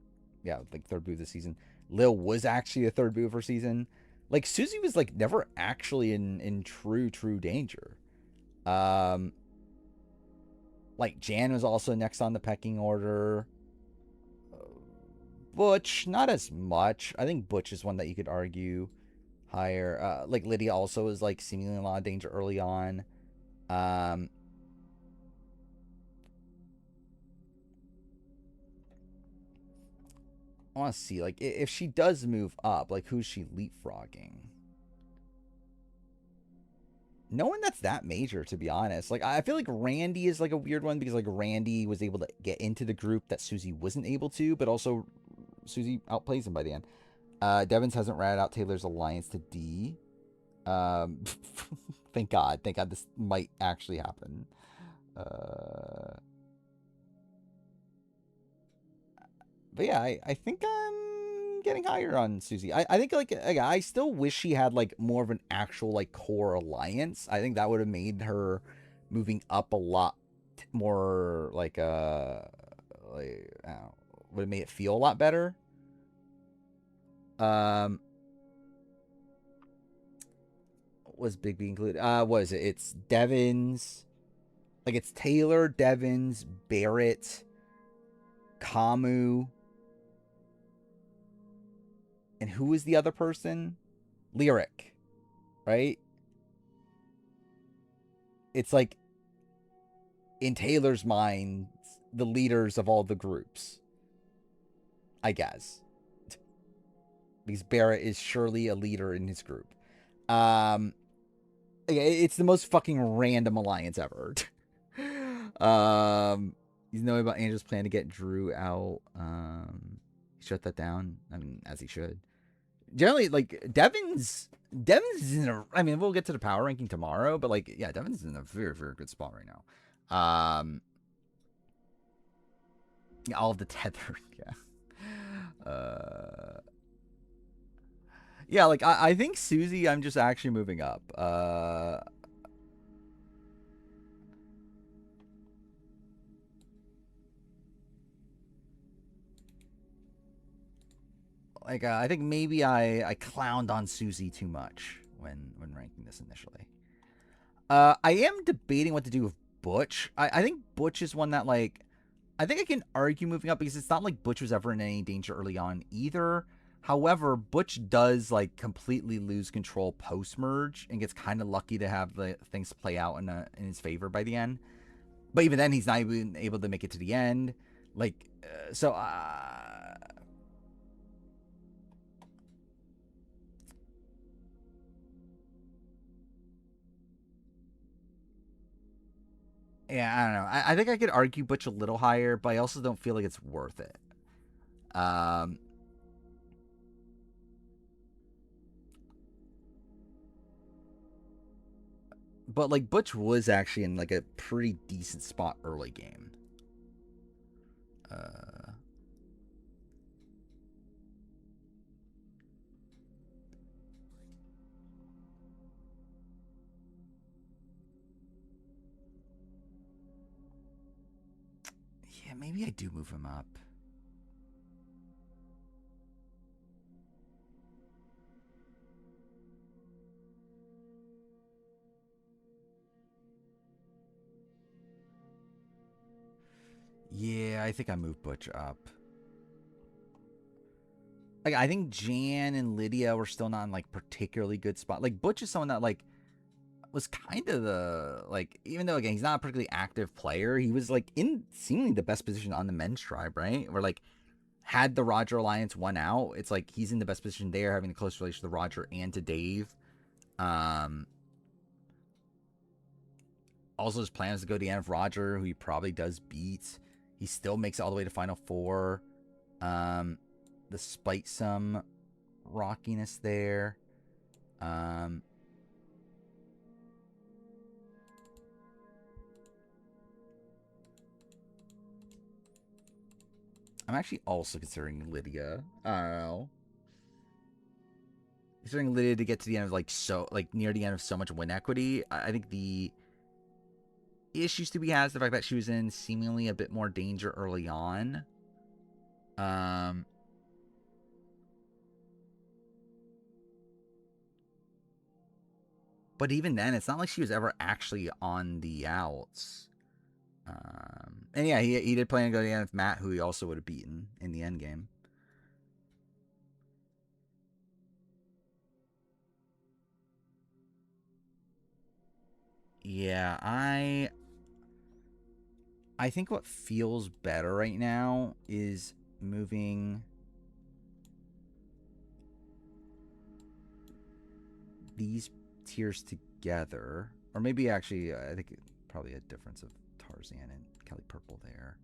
yeah, like, third boo this season. Lil was actually a third boo of her season. Like, Susie was, like, never actually in true danger. Like, Jan was also next on the pecking order. Butch, not as much. I think Butch is one that you could argue higher. Like, Lydia also was, like, seemingly in a lot of danger early on. I want to see, like, if she does move up, like, who's she leapfrogging? No one that's that major, to be honest. Like, I feel like Randy is, like, a weird one, because, like, Randy was able to get into the group that Susie wasn't able to, but also Susie outplays him by the end. Devins hasn't ratted out Taylor's alliance to D. Thank God. Thank God this might actually happen. But yeah, I think I'm getting higher on Susie. I think like I still wish she had like more of an actual like core alliance. I think that would have made her moving up a lot more like I don't know, would have made it feel a lot better. Was Big B included? What is it? It's Devins. Like it's Taylor, Devins, Barrett, Kamu. And who is the other person? Lyric. Right? It's like in Taylor's mind, the leaders of all the groups. I guess. Because Barrett is surely a leader in his group. It's the most fucking random alliance ever. He's knowing about Andrew's plan to get Drew out. Shut that down. I mean, as he should. Generally, like Devins is in a. I mean, we'll get to the power ranking tomorrow, but like, yeah, Devins is in a very, very good spot right now. All of the tether, yeah. Yeah, like I think Susie, I'm just actually moving up. Like I think maybe I clowned on Susie too much when ranking this initially. I am debating what to do with Butch. I think Butch is one that like I think I can argue moving up because it's not like Butch was ever in any danger early on either. However, Butch does like completely lose control post merge and gets kind of lucky to have the things play out in his favor by the end. But even then, he's not even able to make it to the end. Like, so. Yeah, I don't know. I think I could argue Butch a little higher, but I also don't feel like it's worth it. But like Butch was actually in like a pretty decent spot early game. Yeah, maybe I do move him up. Yeah, I think I moved Butch up. Like, I think Jan and Lydia were still not in like particularly good spot. Like Butch is someone that like was kind of the like, even though again he's not a particularly active player, he was like in seemingly the best position on the men's tribe, right? Where like had the Roger Alliance won out, it's like he's in the best position there, having a close relation to Roger and to Dave. Also, his plan is to go to the end of Roger, who he probably does beat. He still makes it all the way to Final Four. Despite some rockiness there. I'm actually also considering Lydia. I don't know. Considering Lydia to get to the end of like near the end of so much win equity, I think the issues to be had is the fact that she was in seemingly a bit more danger early on. But even then, it's not like she was ever actually on the outs. And yeah, he did plan to go to the end with Matt, who he also would have beaten in the end game. Yeah, I think what feels better right now is moving these tiers together. Or maybe actually, I think probably a difference of Tarzan and Kelly Purple there.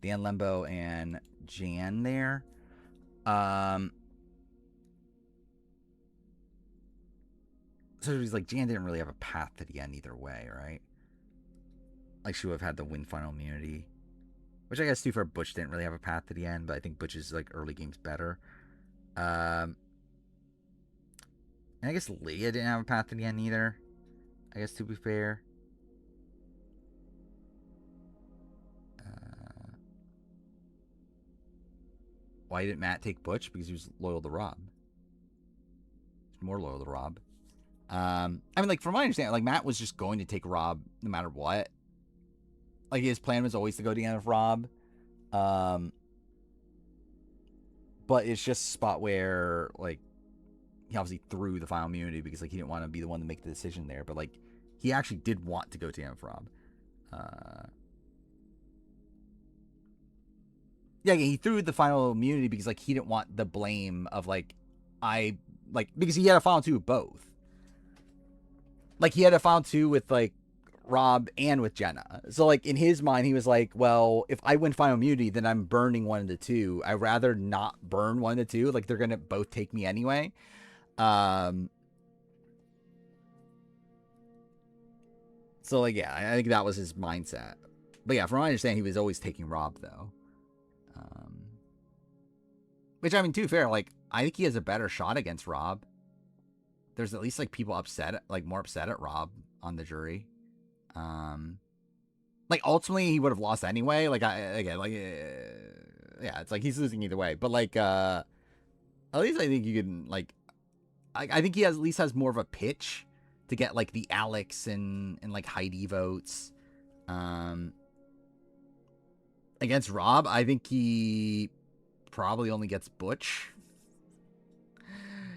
Dan Lembo and Jan there. So he's like, Jan didn't really have a path to the end either way, right? Like she would have had the win final immunity. Which I guess too far Butch didn't really have a path to the end, but I think Butch's like early game's better. And I guess Leah didn't have a path to the end either. I guess to be fair. Why didn't Matt take Butch? Because he was loyal to Rob. He's more loyal to Rob. I mean, like, from my understanding, like, Matt was just going to take Rob no matter what. Like, his plan was always to go to the end of Rob. But it's just a spot where, like, he obviously threw the final immunity because, like, he didn't want to be the one to make the decision there. But, like, he actually did want to go to the end of Rob. Yeah, he threw the final immunity because, like, he didn't want the blame of, like, because he had a final 2 of both. Like, he had a final 2 with, like, Rob and with Jenna. So, like, in his mind, he was like, well, if I win final immunity, then I'm burning 1 of the 2. I'd rather not burn 1 of the 2. Like, they're going to both take me anyway. So, like, yeah, I think that was his mindset. But, yeah, from what I understand, he was always taking Rob, though. Which, I mean, to be fair, like, I think he has a better shot against Rob. There's at least, like, people upset, like, more upset at Rob on the jury. Like, ultimately, he would have lost anyway. Like, yeah, it's like he's losing either way. But, like, at least I think you can, like, I think he at least has more of a pitch to get, like, the Alex and like, Heidi votes. Against Rob, I think he probably only gets Butch.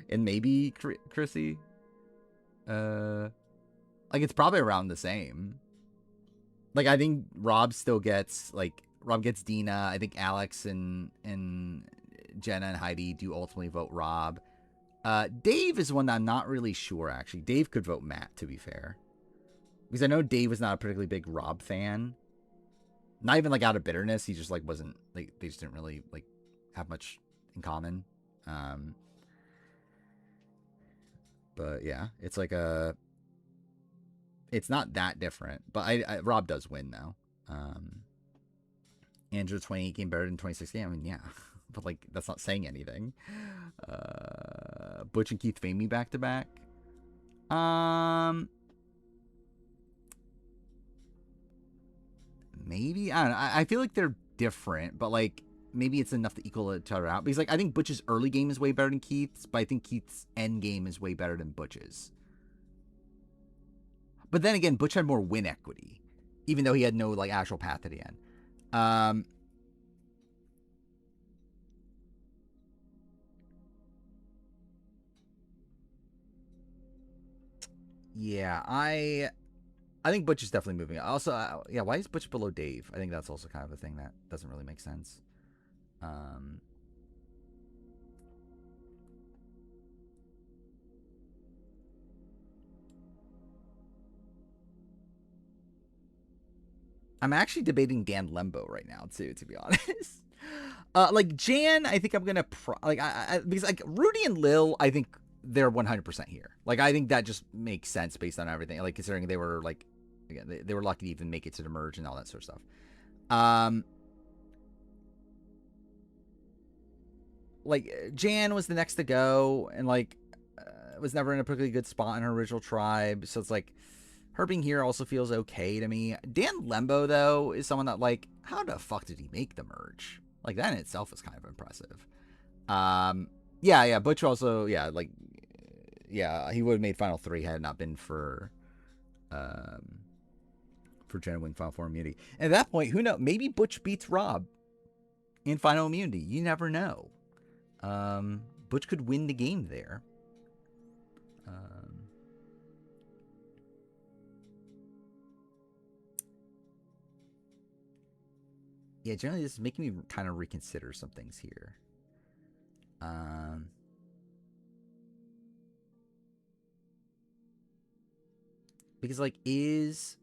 And maybe Chrissy. Like, it's probably around the same. Like, I think Rob still gets, like, Rob gets Dina. I think Alex and Jenna and Heidi do ultimately vote Rob. Dave is one that I'm not really sure, actually. Dave could vote Matt, to be fair. Because I know Dave was not a particularly big Rob fan. Not even, like, out of bitterness. He just, like, wasn't, like, they just didn't really, like, have much in common. But, yeah, it's like it's not that different. But Rob does win, though. Andrew 28 game better than 2016. I mean, yeah. But, like, that's not saying anything. Butch and Keith Famey back-to-back. Maybe? I don't know. I feel like they're different, but, like, maybe it's enough to equal each other out. Because, like, I think Butch's early game is way better than Keith's, but I think Keith's end game is way better than Butch's. But then again, Butch had more win equity, even though he had no, like, actual path to the end. Yeah, I think Butch is definitely moving. Also, yeah, why is Butch below Dave? I think that's also kind of a thing that doesn't really make sense. I'm actually debating Dan Lembo right now, too, to be honest. Like, Jan, I think I'm going to... because, like, Rudy and Lil, I think they're 100% here. Like, I think that just makes sense based on everything. Like, considering they were, like... Again, they were lucky to even make it to the merge and all that sort of stuff. Like, Jan was the next to go, and, like, was never in a particularly good spot in her original tribe. So it's like... Her being here also feels okay to me. Dan Lembo, though, is someone that, like, how the fuck did he make the merge? Like, that in itself is kind of impressive. Yeah, Butch also, yeah, like, yeah, he would have made Final 3 had it not been for Jenna winning Final 4 immunity. And at that point, who knows? Maybe Butch beats Rob in Final immunity. You never know. Butch could win the game there. Yeah, generally this is making me kind of reconsider some things here. Because, like, is...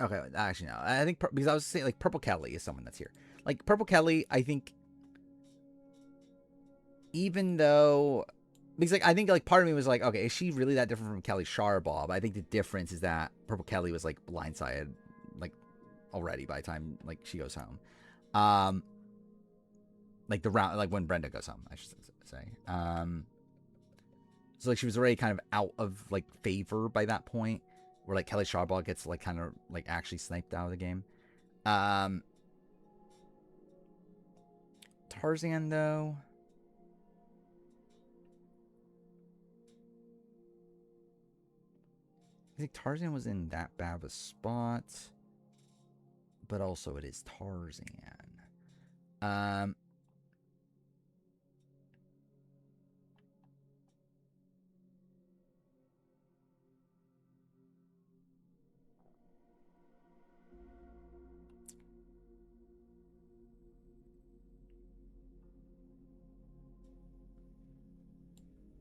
Okay, actually, no. I think, because I was saying, like, Purple Kelly is someone that's here. Like, Purple Kelly, I think, even though... Because like I think like part of me was like, okay, is she really that different from Kelly Sharbaugh? But I think the difference is that Purple Kelly was like blindsided like already by the time like she goes home. Like the round, like when Brenda goes home, I should say. So like she was already kind of out of like favor by that point, where like Kelly Sharbaugh gets like kind of like actually sniped out of the game. Tarzan though, I think Tarzan was in that bad of a spot, but also it is Tarzan.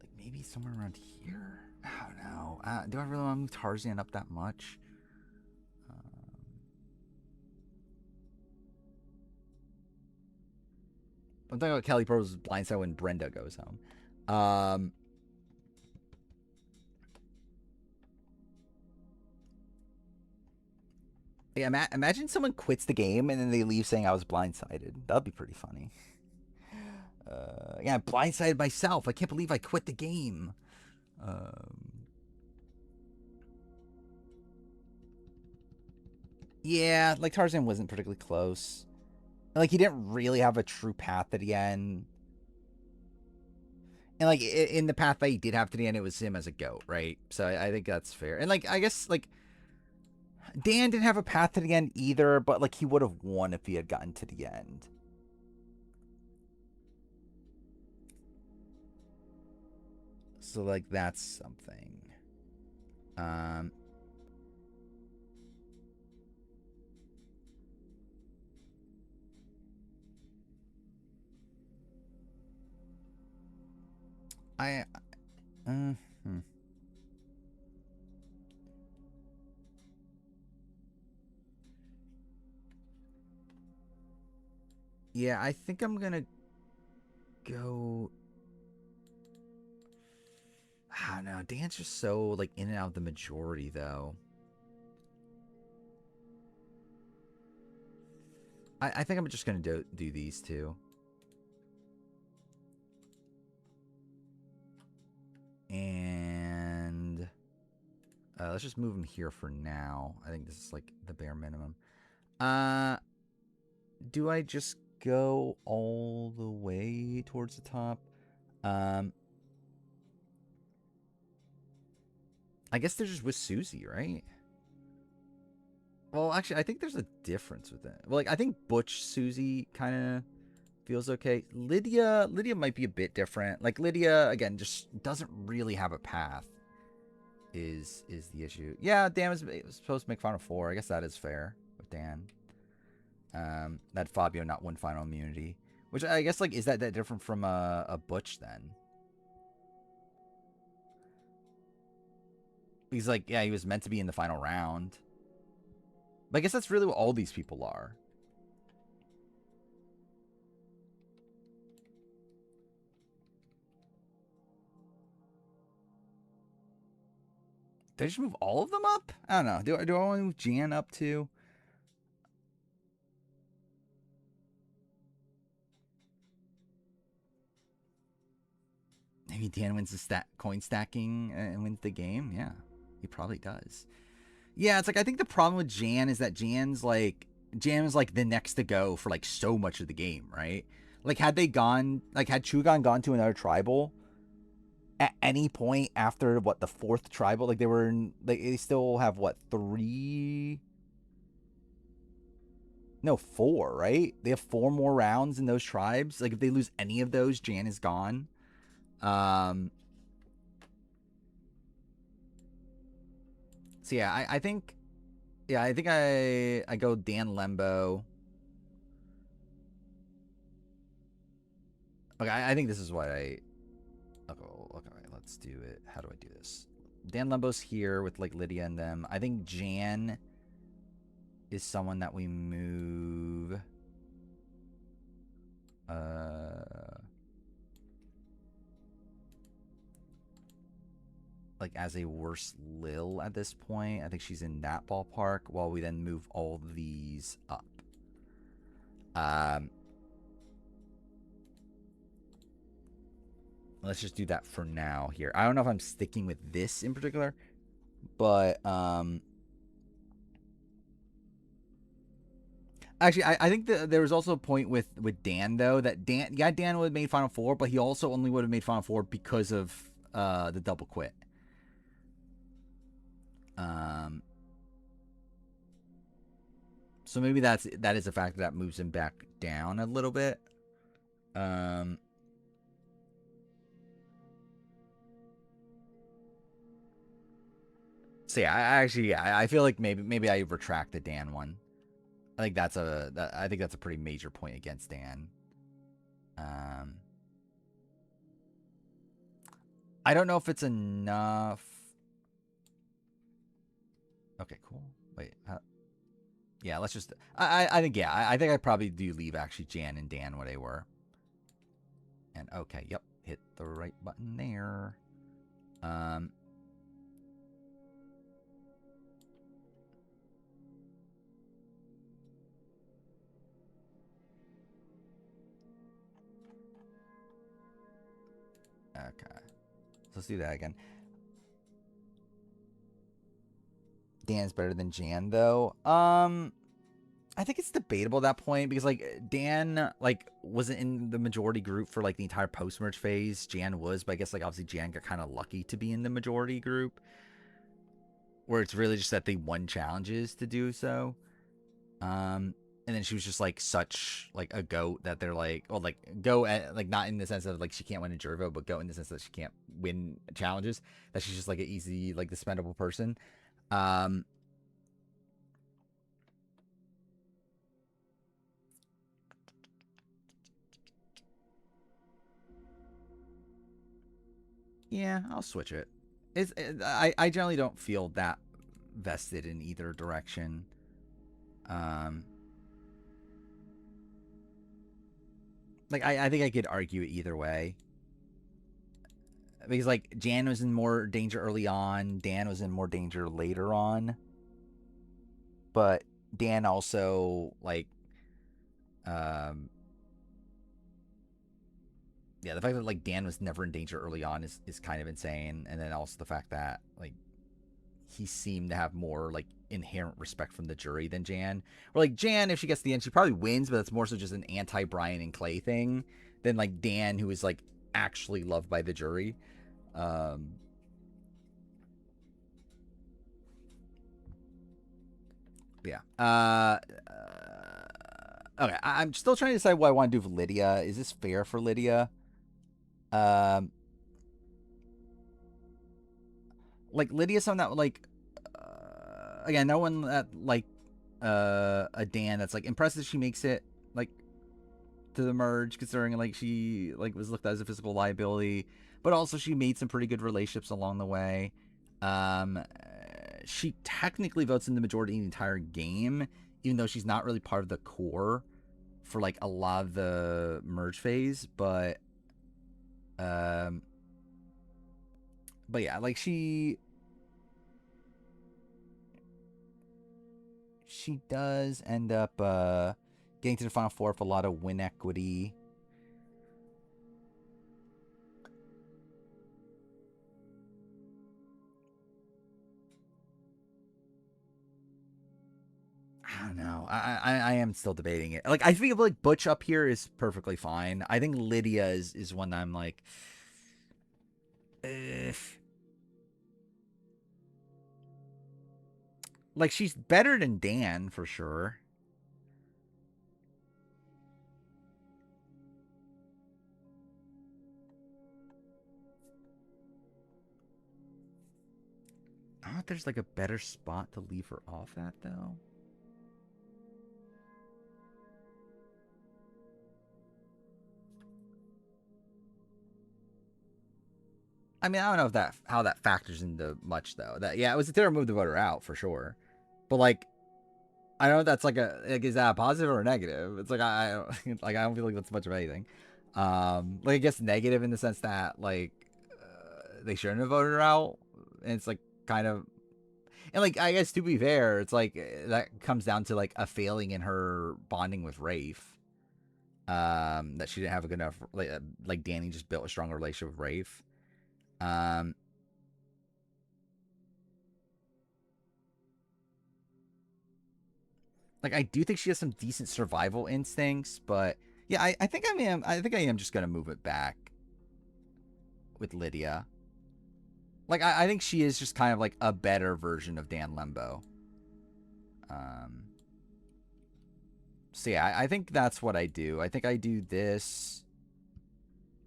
Like maybe somewhere around here. I don't know. Do I really want to move Tarzan up that much? I'm talking about Kelly Pro's blindside when Brenda goes home. Yeah, imagine someone quits the game and then they leave saying I was blindsided. That'd be pretty funny. Yeah, I blindsided myself. I can't believe I quit the game. Yeah, like Tarzan wasn't particularly close. Like he didn't really have a true path at the end. And like in the path that he did have to the end, it was him as a goat, right? So I think that's fair. And like I guess like Dan didn't have a path to the end either, but like he would have won if he had gotten to the end. So like that's something. Yeah, I think I'm gonna go. I don't know. Dan's just so like in and out of the majority though. I think I'm just gonna do these two. And let's just move him here for now. I think this is like the bare minimum. Do I just go all the way towards the top? I guess they're just with Susie, right? Well, actually, I think there's a difference with that. Well, like I think Butch Susie kind of feels okay. Lydia might be a bit different. Like Lydia again just doesn't really have a path. Is the issue? Yeah, Dan was supposed to make Final Four. I guess that is fair with Dan. That Fabio not win final immunity, which I guess like is that different from a Butch then? He's like, yeah, he was meant to be in the final round. But I guess that's really what all these people are. Did I just move all of them up? I don't know. Do I want to move Jan up too? Maybe Dan wins the coin stacking and wins the game. Yeah, he probably does. Yeah, it's like I think the problem with Jan is that Jan is like the next to go for like so much of the game, right? Like had Chugon gone to another tribal at any point after the fourth tribal, like they still have four, right? They have 4 more rounds in those tribes. Like if they lose any of those, Jan is gone. So yeah, I think I go Dan Lembo. Okay, I think this is what okay, let's do it. How do I do this? Dan Lembo's here with like Lydia and them. I think Jan is someone that we move. like as a worse Lil at this point. I think she's in that ballpark while we then move all these up. Let's just do that for now here. I don't know if I'm sticking with this in particular, but actually, I think that there was also a point with Dan, though, that Dan would have made Final Four, but he also only would have made Final Four because of the double quit. So maybe that is a factor that moves him back down a little bit. So yeah, I feel like maybe I retract the Dan one. I think that's a pretty major point against Dan. I don't know if it's enough. Okay, cool. Wait, yeah, let's just. I think I think I probably do leave actually Jan and Dan what they were. And okay, yep, hit the right button there. Okay. So let's do that again. Dan's better than Jan, though. I think it's debatable at that point because, like, Dan, like, wasn't in the majority group for, like, the entire post-merge phase. Jan was, but I guess, like, obviously Jan got kind of lucky to be in the majority group where it's really just that they won challenges to do so. And then she was just like such like a goat that they're like, well, like go at, like not in the sense of like she can't win a jury vote, but go in the sense that she can't win challenges. That she's just like an easy, like dispendable person. Yeah, I'll switch it. I generally don't feel that vested in either direction. Like, I think I could argue it either way. Because, like, Jan was in more danger early on. Dan was in more danger later on. But Dan also, like, yeah, the fact that, like, Dan was never in danger early on is kind of insane. And then also the fact that, like, he seemed to have more, like, inherent respect from the jury than Jan. Or, like, Jan, if she gets to the end, she probably wins, but that's more so just an anti-Brian and Clay thing than, like, Dan, who is, like, actually loved by the jury. Yeah. Okay, I'm still trying to decide what I want to do with Lydia. Is this fair for Lydia? Like, Lydia's someone that, like, again, no one that, like, a Dan that's, like, impressed that she makes it, like, to the merge, considering, like, she, like, was looked at as a physical liability, but also she made some pretty good relationships along the way. She technically votes in the majority in the entire game, even though she's not really part of the core for, like, a lot of the merge phase, but yeah, like, she does end up getting to the Final Four with a lot of win equity. I don't know. I am still debating it. Like, I feel like Butch up here is perfectly fine. I think Lydia is one that I'm like, like, she's better than Dan for sure. I don't know if there's like a better spot to leave her off at though. I mean, I don't know if how that factors into much though. That, yeah, it was a terrible move to vote her out for sure. But like, I don't know if that's like is that a positive or a negative? It's like I don't feel like that's much of anything. Like, I guess negative in the sense that, like, they shouldn't have voted her out. And it's like kind of, and like I guess to be fair, it's like that comes down to like a failing in her bonding with Rafe. That she didn't have a good enough, like Danny just built a stronger relationship with Rafe. Like I do think she has some decent survival instincts, but yeah, I think I am just gonna move it back with Lydia. Like I think she is just kind of like a better version of Dan Lembo. So yeah, I think that's what I do. I think I do this.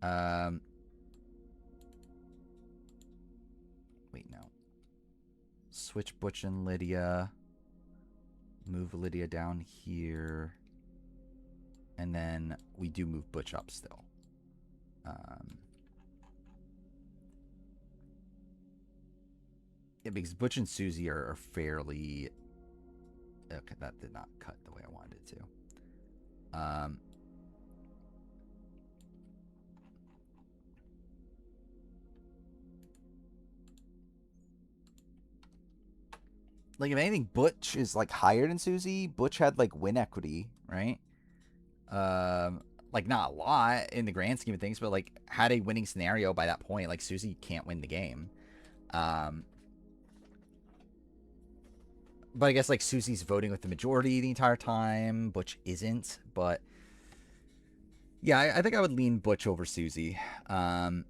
Wait, no. Switch Butch and Lydia. Move Lydia down here. And then we do move Butch up still. Yeah, because Butch and Susie are fairly... Okay, that did not cut the way I wanted it to. Like, if anything, Butch is, like, higher than Susie. Butch had, like, win equity, right? Like, not a lot in the grand scheme of things, but, like, had a winning scenario by that point. Like, Susie can't win the game. But I guess, like, Susie's voting with the majority the entire time. Butch isn't, but... Yeah, I think I would lean Butch over Susie. I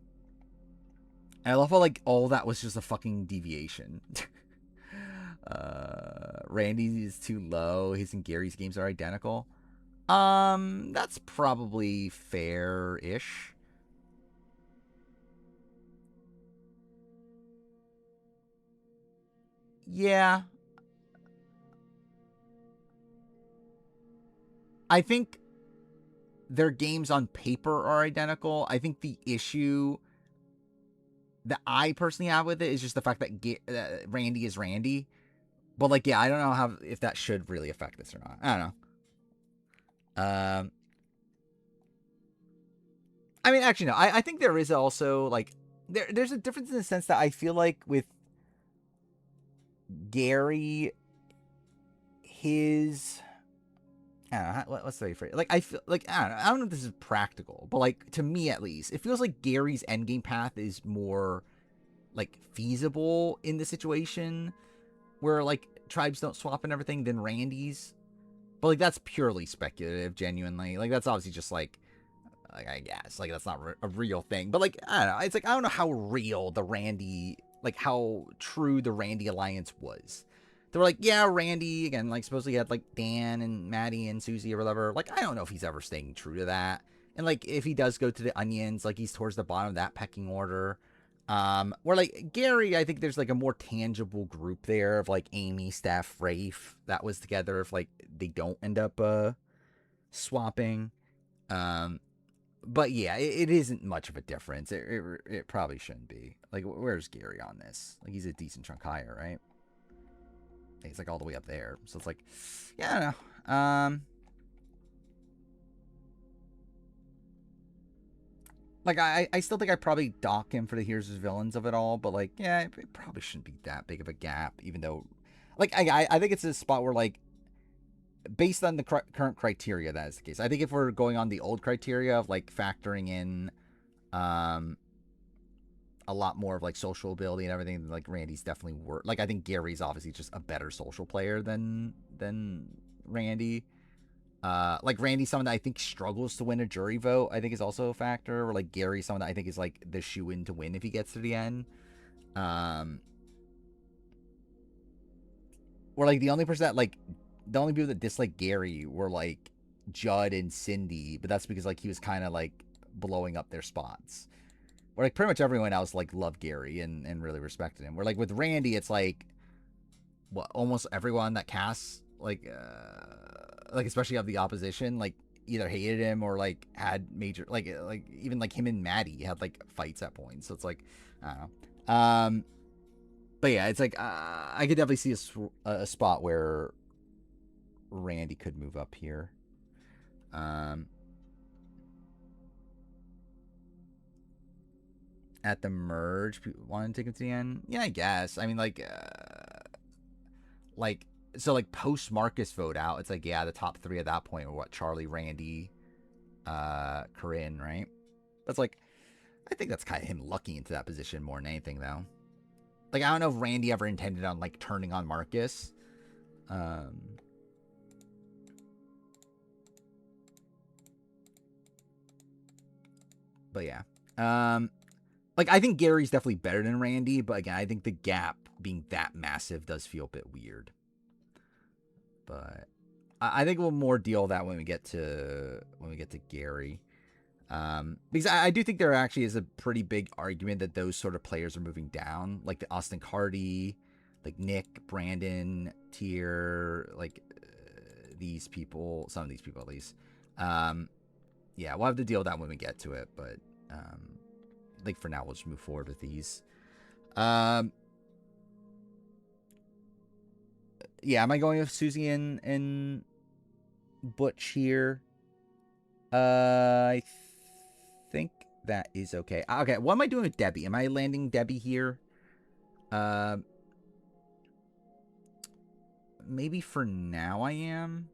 love how, like, all that was just a fucking deviation. Randy is too low. His and Gary's games are identical. That's probably fair-ish. Yeah. I think their games on paper are identical. I think the issue that I personally have with it is just the fact that Randy is Randy. But, like, yeah, I don't know if that should really affect this or not. I don't know. I mean, actually, no. I think there is also, like, there's a difference in the sense that I feel like with Gary, his... I don't know, what's the way for it? Like, I feel like, I don't know if this is practical, but, like, to me at least, it feels like Gary's endgame path is more, like, feasible in the situation where, like, tribes don't swap and everything than Randy's. But, like, that's purely speculative, genuinely. Like, that's obviously just, like I guess, like, that's not a real thing. But, like, I don't know. It's like, I don't know how real the Randy, like, how true the Randy alliance was. They were like, yeah, Randy, again, like, supposedly had, like, Dan and Maddie and Susie or whatever. Like, I don't know if he's ever staying true to that. And, like, if he does go to the Onions, like, he's towards the bottom of that pecking order. Where, like, Gary, I think there's, like, a more tangible group there of, like, Amy, Steph, Rafe that was together if, like, they don't end up, swapping. But yeah, it isn't much of a difference. It probably shouldn't be. Like, where's Gary on this? Like, he's a decent chunk higher, right? He's, like, all the way up there. So it's like, yeah, I don't know. Like, I still think I probably dock him for the Here's His Villains of it all, but, like, yeah, it probably shouldn't be that big of a gap, even though, like, I think it's a spot where, like, based on the current criteria, that is the case. I think if we're going on the old criteria of, like, factoring in a lot more of, like, social ability and everything, like, Randy's definitely like, I think Gary's obviously just a better social player than Randy. Like, Randy's someone that I think struggles to win a jury vote, I think is also a factor. Or, like, Gary's someone that I think is, like, the shoe-in to win if he gets to the end. Or, like, the only person that, like, the only people that dislike Gary were, like, Judd and Cindy, but that's because, like, he was kind of, like, blowing up their spots. Or, like, pretty much everyone else, like, loved Gary and really respected him. Where, like, with Randy, it's, like, what, almost everyone that casts, like, especially of the opposition, like, either hated him or, like, had major, like even, like, him and Maddie had, like, fights at points. So it's, like, I don't know. But yeah, it's, like, I could definitely see a spot where Randy could move up here. at the merge, people wanted to take it to the end. Yeah, I guess. I mean, so like post Marcus vote out, it's like, yeah, the top 3 at that point were what, Charlie, Randy, Corinne, right? That's like, I think that's kind of him lucky into that position more than anything, though. Like, I don't know if Randy ever intended on like turning on Marcus. But yeah. Like, I think Gary's definitely better than Randy, but again, I think the gap being that massive does feel a bit weird. But I think we'll more deal that when we get to Gary. Because I do think there actually is a pretty big argument that those sort of players are moving down, like the Austin Carty, like Nick, Brandon, Tier, like these people, some of these people at least. Yeah, we'll have to deal with that when we get to it, but I think for now we'll just move forward with these. Yeah, am I going with Susie and Butch here? I think that is okay. Okay, what am I doing with Debbie? Am I landing Debbie here? Maybe for now I am.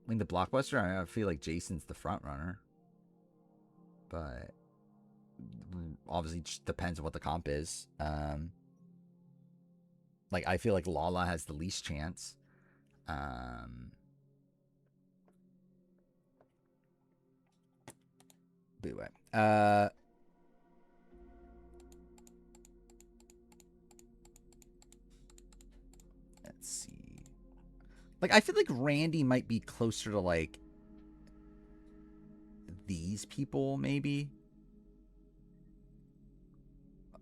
I mean, the Blockbuster, I feel like Jason's the front runner. But obviously just depends on what the comp is. Like, I feel like Lala has the least chance. But anyway. Let's see. Like, I feel like Randy might be closer to, like, these people, maybe.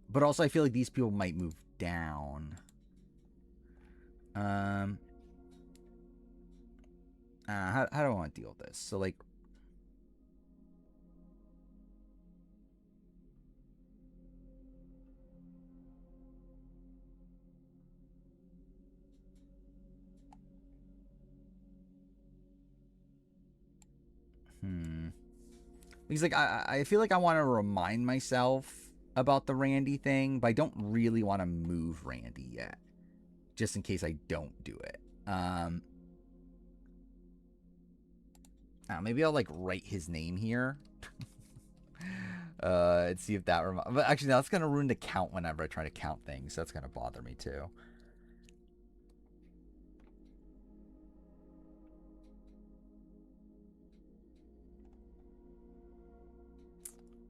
But also, I feel like these people might move down. How do I want to deal with this? So, like, because, like, I feel like I want to remind myself about the Randy thing, but I don't really want to move Randy yet, just in case I don't do it. Maybe I'll, like, write his name here. And see if that but actually, no, that's gonna ruin the count whenever I try to count things, so that's gonna bother me too.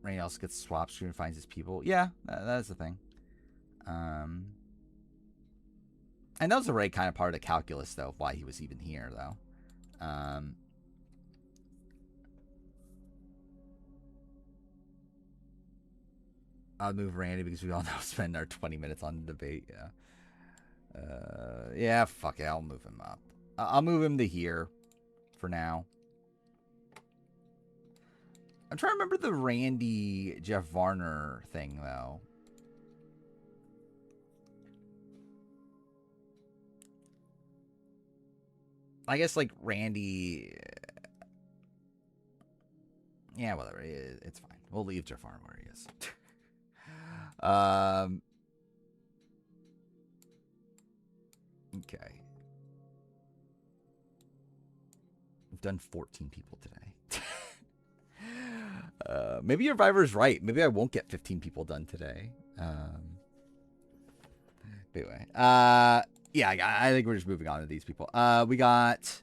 Randy also gets swap screen and finds his people. Yeah, that's the thing. And that was the right kind of part of the calculus, though, of why he was even here, though. I'll move Randy because we all now spend our 20 minutes on the debate. Yeah. Yeah, fuck it. I'll move him up. I'll move him to here for now. I'm trying to remember the Randy Jeff Varner thing, though. I guess, like, Randy... Yeah, whatever. It's fine. We'll leave Jeff Varner where he is. Okay. We've done 14 people today. Maybe your Vivor's right. Maybe I won't get 15 people done today. Anyway. Yeah, I think we're just moving on to these people. We got...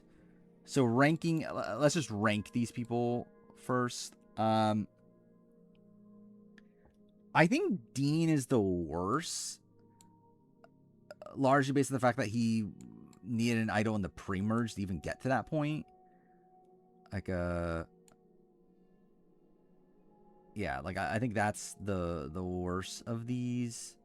So ranking... Let's just rank these people first. I think Dean is the worst. Largely based on the fact that he needed an idol in the pre-merge to even get to that point. Like, yeah, like, I think that's the worst of these.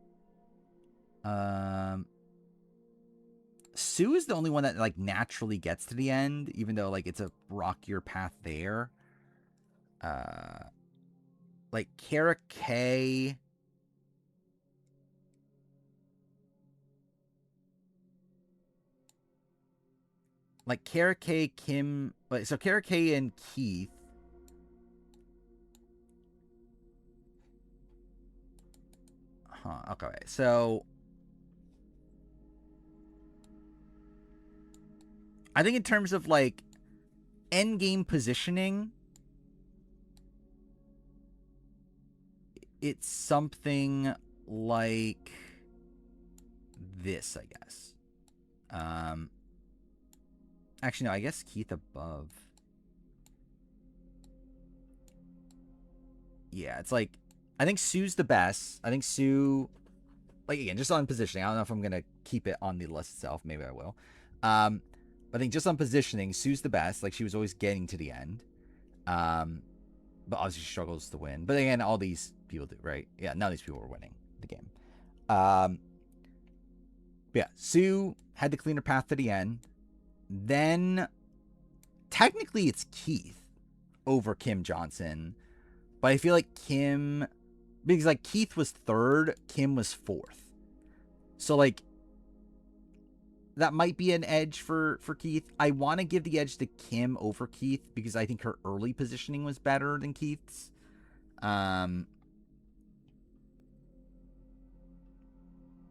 Sue is the only one that, like, naturally gets to the end, even though, like, it's a rockier path there. Like, Kara K... Like, Kara K, Kim... So, Kara K and Keith. Okay, so I think in terms of like end game positioning, it's something like this, I guess. Actually, no, I guess Keith above. Yeah, it's like, I think Sue's the best. I think Sue, like, again, just on positioning. I don't know if I'm going to keep it on the list itself. Maybe I will. But I think just on positioning, Sue's the best. Like, she was always getting to the end. But obviously she struggles to win. But again, all these people do, right? Yeah, none of these people were winning the game. Yeah, Sue had the cleaner path to the end. Then, technically, it's Keith over Kim Johnson. But I feel like Kim, because like Keith was third, Kim was fourth. So like, that might be an edge for Keith. I want to give the edge to Kim over Keith because I think her early positioning was better than Keith's.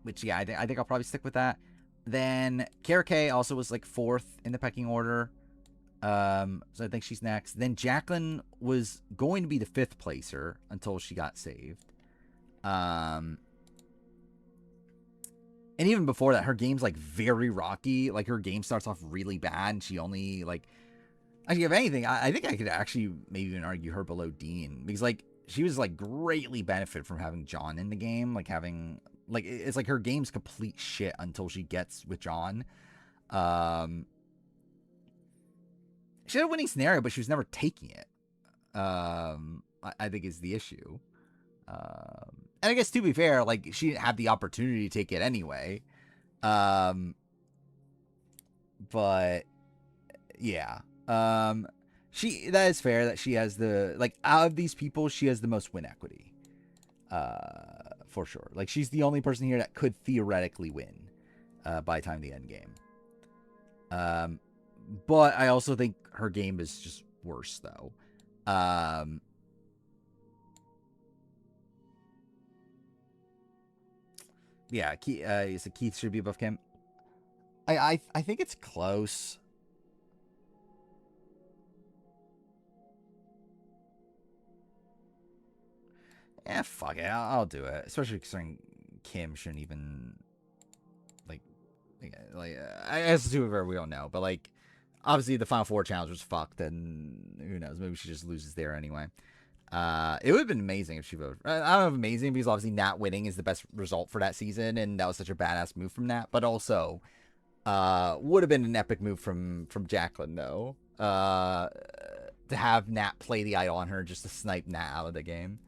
Which, yeah, I think I'll probably stick with that. Then Kara Kay also was like fourth in the pecking order. So I think she's next. Then Jacqueline was going to be the fifth placer until she got saved. And even before that, her game's like very rocky. Like her game starts off really bad, and she only like, actually, if anything, I think I could actually maybe even argue her below Dean because like she was like greatly benefited from having John in the game, like having like it's like her game's complete shit until she gets with John. She had a winning scenario, but she was never taking it. I think is the issue. And I guess to be fair, like she didn't have the opportunity to take it anyway. But yeah. That is fair that she has the, like, out of these people, she has the most win equity. For sure. Like she's the only person here that could theoretically win by the time of the end game. But I also think her game is just worse though. Yeah, so Keith should be above Kim. I think it's close. Yeah, fuck it. I'll do it. Especially considering Kim shouldn't even like I guess to whoever we don't know, but like obviously the Final Four challenge was fucked, and who knows? Maybe she just loses there anyway. It would have been amazing if she voted. I don't know if amazing because obviously Nat winning is the best result for that season, and that was such a badass move from Nat. But also, would have been an epic move from Jacqueline though. To have Nat play the idol on her just to snipe Nat out of the game.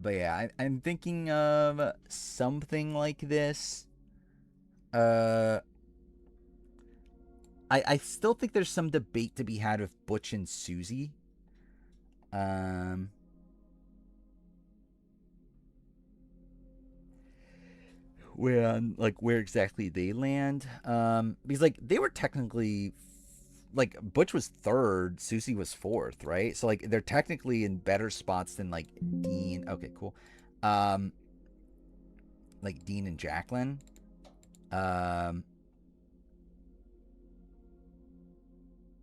But yeah, I'm thinking of something like this. I still think there's some debate to be had with Butch and Susie. Where exactly they land. Because like they were technically like Butch was third, Susie was fourth, right? So like they're technically in better spots than like Dean. Okay, cool. Like Dean and Jacqueline.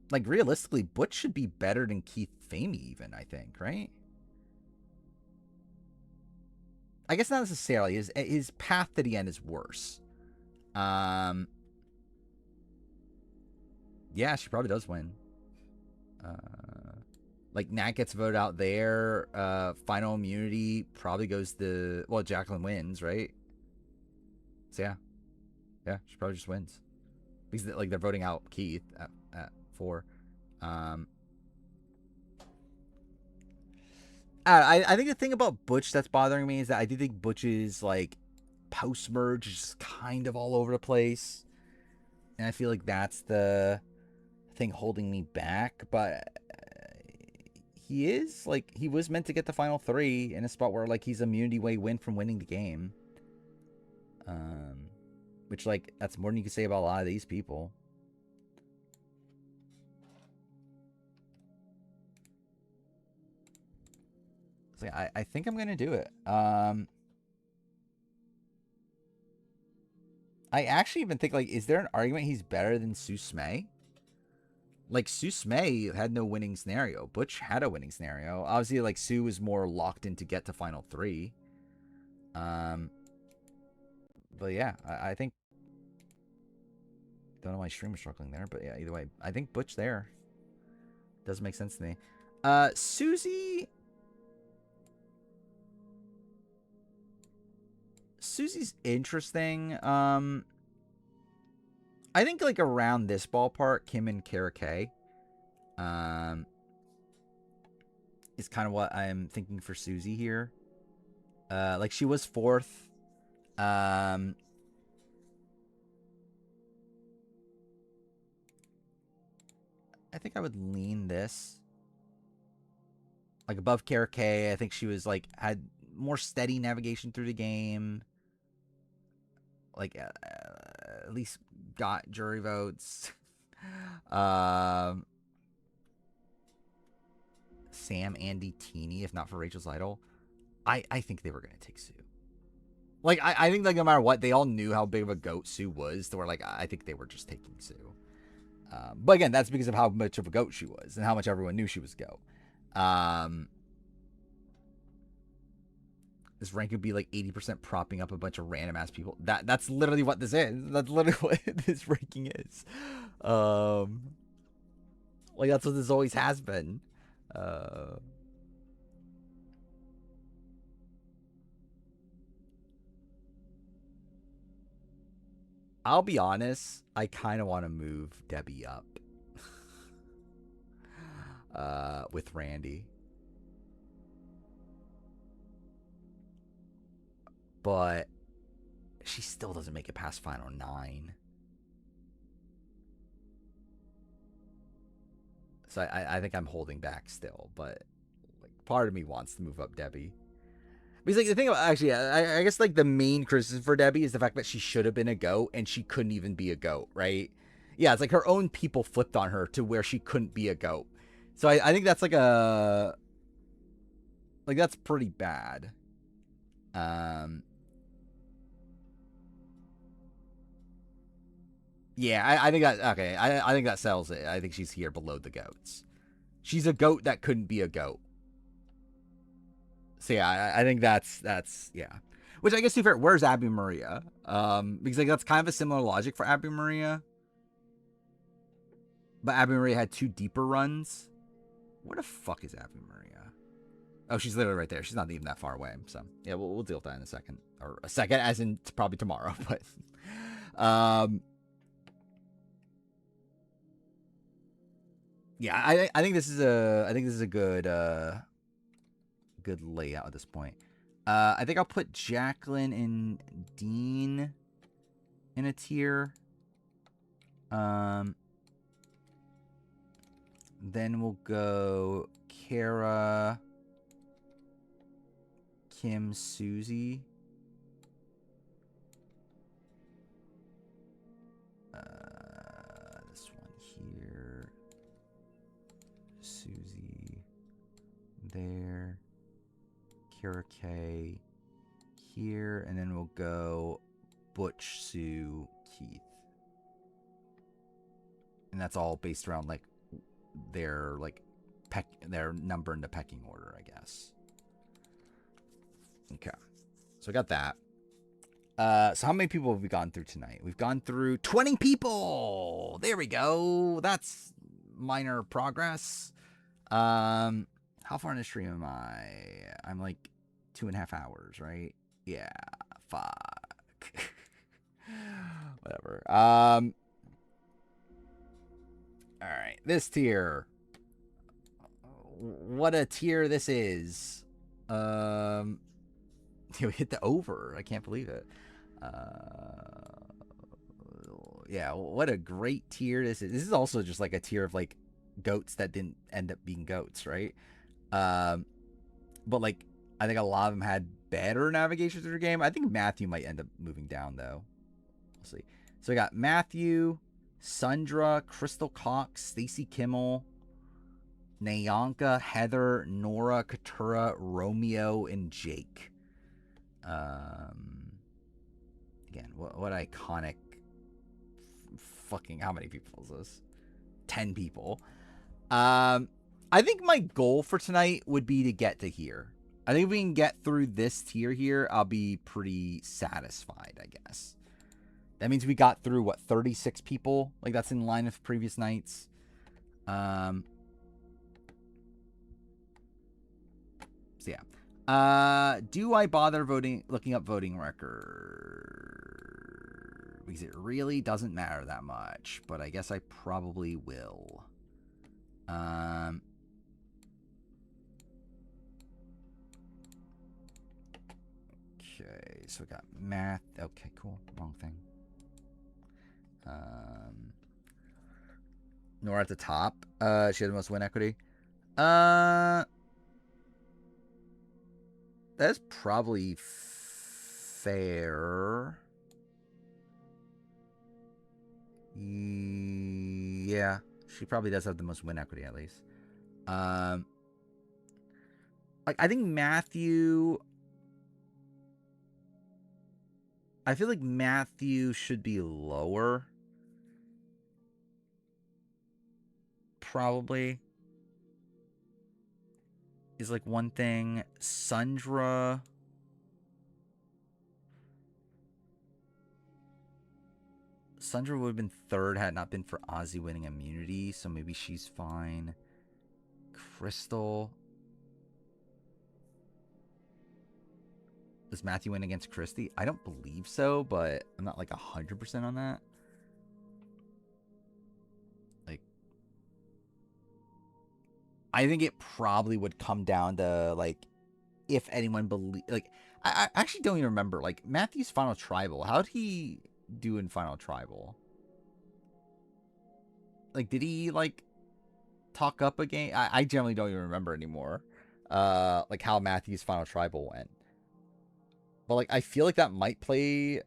Like realistically, Butch should be better than Keith Famey even, I think, right? I guess not necessarily. His path to the end is worse. Yeah, she probably does win. Like Nat gets voted out there. Final immunity probably goes to, well, Jacqueline wins, right? So yeah, she probably just wins because like they're voting out Keith at 4. I think the thing about Butch that's bothering me is that I do think Butch's like post merge is kind of all over the place, and I feel like that's the thing holding me back. But he was meant to get the final 3 in a spot where like he's immunity way win from winning the game. Which like that's more than you can say about a lot of these people. So I think I'm gonna do it. I actually even think, like, is there an argument he's better than Susmei? Like, Susmei had no winning scenario. Butch had a winning scenario. Obviously, like, Sue was more locked in to get to Final 3. But yeah, I think... Don't know why stream was struggling there, but yeah, either way. I think Butch there. Does make sense to me. Susie... Susie's interesting. I think like around this ballpark, Kim and Kara K, is kind of what I'm thinking for Susie here. Like she was 4th. I think I would lean this. Like above Kara K, I think she was like had more steady navigation through the game. Like at least got jury votes. Sam, Andy, Teeny, if not for Rachel's Idol. I think they were gonna take Sue. Like I think like no matter what, they all knew how big of a goat Sue was. So we're like, I think they were just taking Sue. But again, that's because of how much of a goat she was and how much everyone knew she was a goat. This rank would be like 80% propping up a bunch of random ass people. That's literally what this is. That's literally what this ranking is. Like that's what this always has been. I'll be honest, I kind of want to move Debbie up with Randy. But she still doesn't make it past Final 9. So I think I'm holding back still. But like part of me wants to move up Debbie. Because like the thing about actually, I guess like the main criticism for Debbie is the fact that she should have been a GOAT and she couldn't even be a GOAT, right? Yeah, it's like her own people flipped on her to where she couldn't be a GOAT. So I think that's like a... Like that's pretty bad. Yeah, I think that... Okay, I think that settles it. I think she's here below the GOATs. She's a GOAT that couldn't be a GOAT. So yeah, I think that's yeah. Which I guess to be fair, where's Abby Maria? Because like that's kind of a similar logic for Abby Maria. But Abby Maria had 2 deeper runs. Where the fuck is Abby Maria? Oh, she's literally right there. She's not even that far away. So yeah, we'll deal with that in a second. Or a second, as in probably tomorrow. But yeah, I think this is a good good layout at this point. I think I'll put Jacqueline and Dean in a tier. Then we'll go Kara, Kim, Susie. This one here. Susie. There. Kara K here, and then we'll go Butch, Sue, Keith. And that's all based around like their their number in the pecking order, I guess. Okay. So I got that. So how many people have we gone through tonight? We've gone through 20 people. There we go. That's minor progress. How far in the stream am I? I'm like 2.5 hours, right? Yeah. Fuck. Whatever. All right. This tier. What a tier this is. We hit the over. I can't believe it. Yeah, what a great tier this is. This is also just like a tier of like goats that didn't end up being goats, right? But like I think a lot of them had better navigation through the game. I think Matthew might end up moving down though. We'll see. So we got Matthew, Sundra, Crystal Cox, Stacy Kimmel, Nyanka, Heather, Nora, Katura, Romeo, and Jake. Again, what iconic fucking, how many people is this? 10 people. I think my goal for tonight would be to get to here. I think if we can get through this tier here, I'll be pretty satisfied, I guess. That means we got through, what, 36 people? Like, that's in line with previous nights. So, yeah. Do I bother looking up voting record? Because it really doesn't matter that much. But I guess I probably will. Okay, so we got math. Okay, cool. Wrong thing. Nora at the top. She had the most win equity. That's probably fair. Yeah, she probably does have the most win equity at least. Like, I think Matthew. I feel like Matthew should be lower. Probably. Is like one thing. Sundra. Sundra would have been third had it not been for Ozzy winning immunity, so maybe she's fine. Crystal. Does Matthew win against Christy? I don't believe so, but I'm not like 100% on that. Like, I think it probably would come down to, like, if anyone believe, like, I actually don't even remember, like, Matthew's final tribal. How'd he do in final tribal? Like, did he, like, talk up a game? I generally don't even remember anymore. Like, how Matthew's final tribal went. But, like, I feel like that might play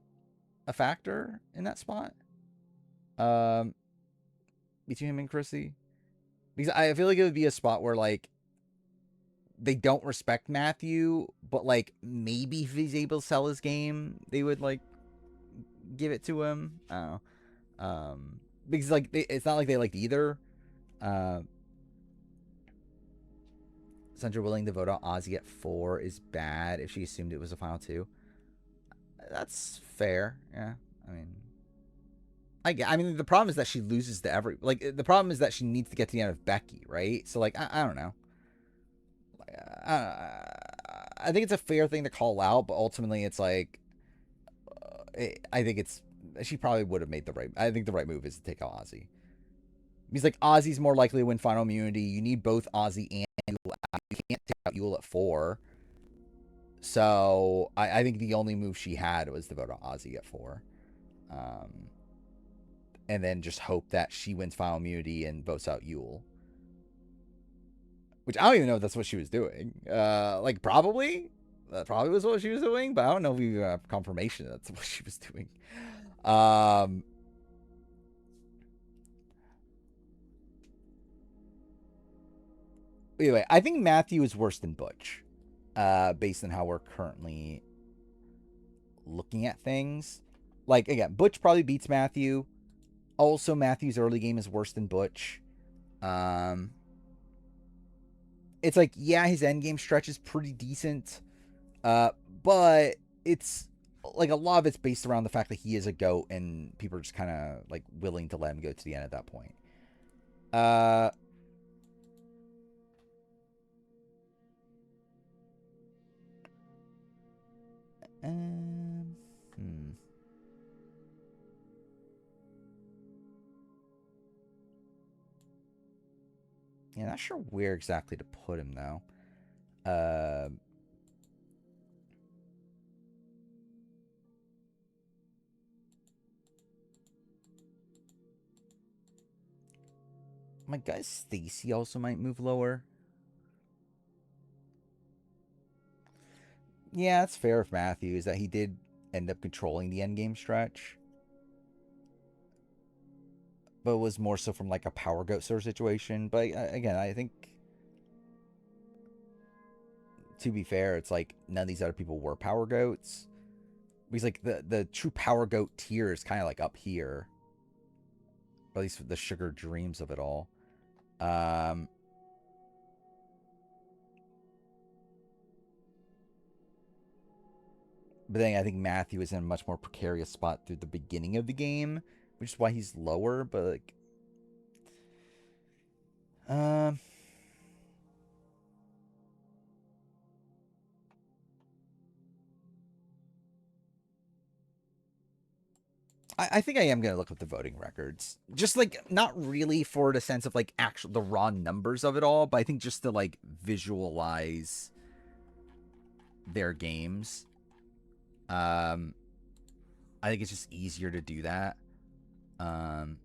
a factor in that spot. Between him and Chrissy. Because I feel like it would be a spot where, like, they don't respect Matthew, but, like, maybe if he's able to sell his game, they would, like, give it to him. I don't know. Because, like, it's not like they liked either. Sandra willing to vote out Ozzy at 4 is bad if she assumed it was a final 2. That's fair. Yeah. I mean, the problem is that she loses to every... Like, the problem is that she needs to get to the end of Becky, right? So, like, I don't know. I think it's a fair thing to call out, but ultimately it's like... I think it's... She probably would have made the right... I think the right move is to take out Ozzy. Because, like, Ozzy's more likely to win final immunity. You need both Ozzy and Yul out. You can't take out Yul at 4. So, I think the only move she had was to vote out Ozzy at 4. And then just hope that she wins final immunity and votes out Yul. Which I don't even know if that's what she was doing. Like, probably. That probably was what she was doing, but I don't know if we have confirmation that's what she was doing. Anyway, I think Matthew is worse than Butch, based on how we're currently looking at things. Like, again, Butch probably beats Matthew. Also, Matthew's early game is worse than Butch. It's like, yeah, his end game stretch is pretty decent. But it's like a lot of it's based around the fact that he is a GOAT and people are just kind of like willing to let him go to the end at that point. Yeah, not sure where exactly to put him though. My guy Stacy also might move lower. Yeah, it's fair with Matthews that he did end up controlling the endgame stretch. But it was more so from like a power goat sort of situation. But again, I think to be fair, it's like none of these other people were power goats. Because like the true power goat tier is kind of like up here. Or at least the sugar dreams of it all. But then I think Matthew is in a much more precarious spot through the beginning of the game, which is why he's lower. But like, I think I am gonna look up the voting records, just like not really for the sense of like actual the raw numbers of it all, but I think just to like visualize their games. I think it's just easier to do that. And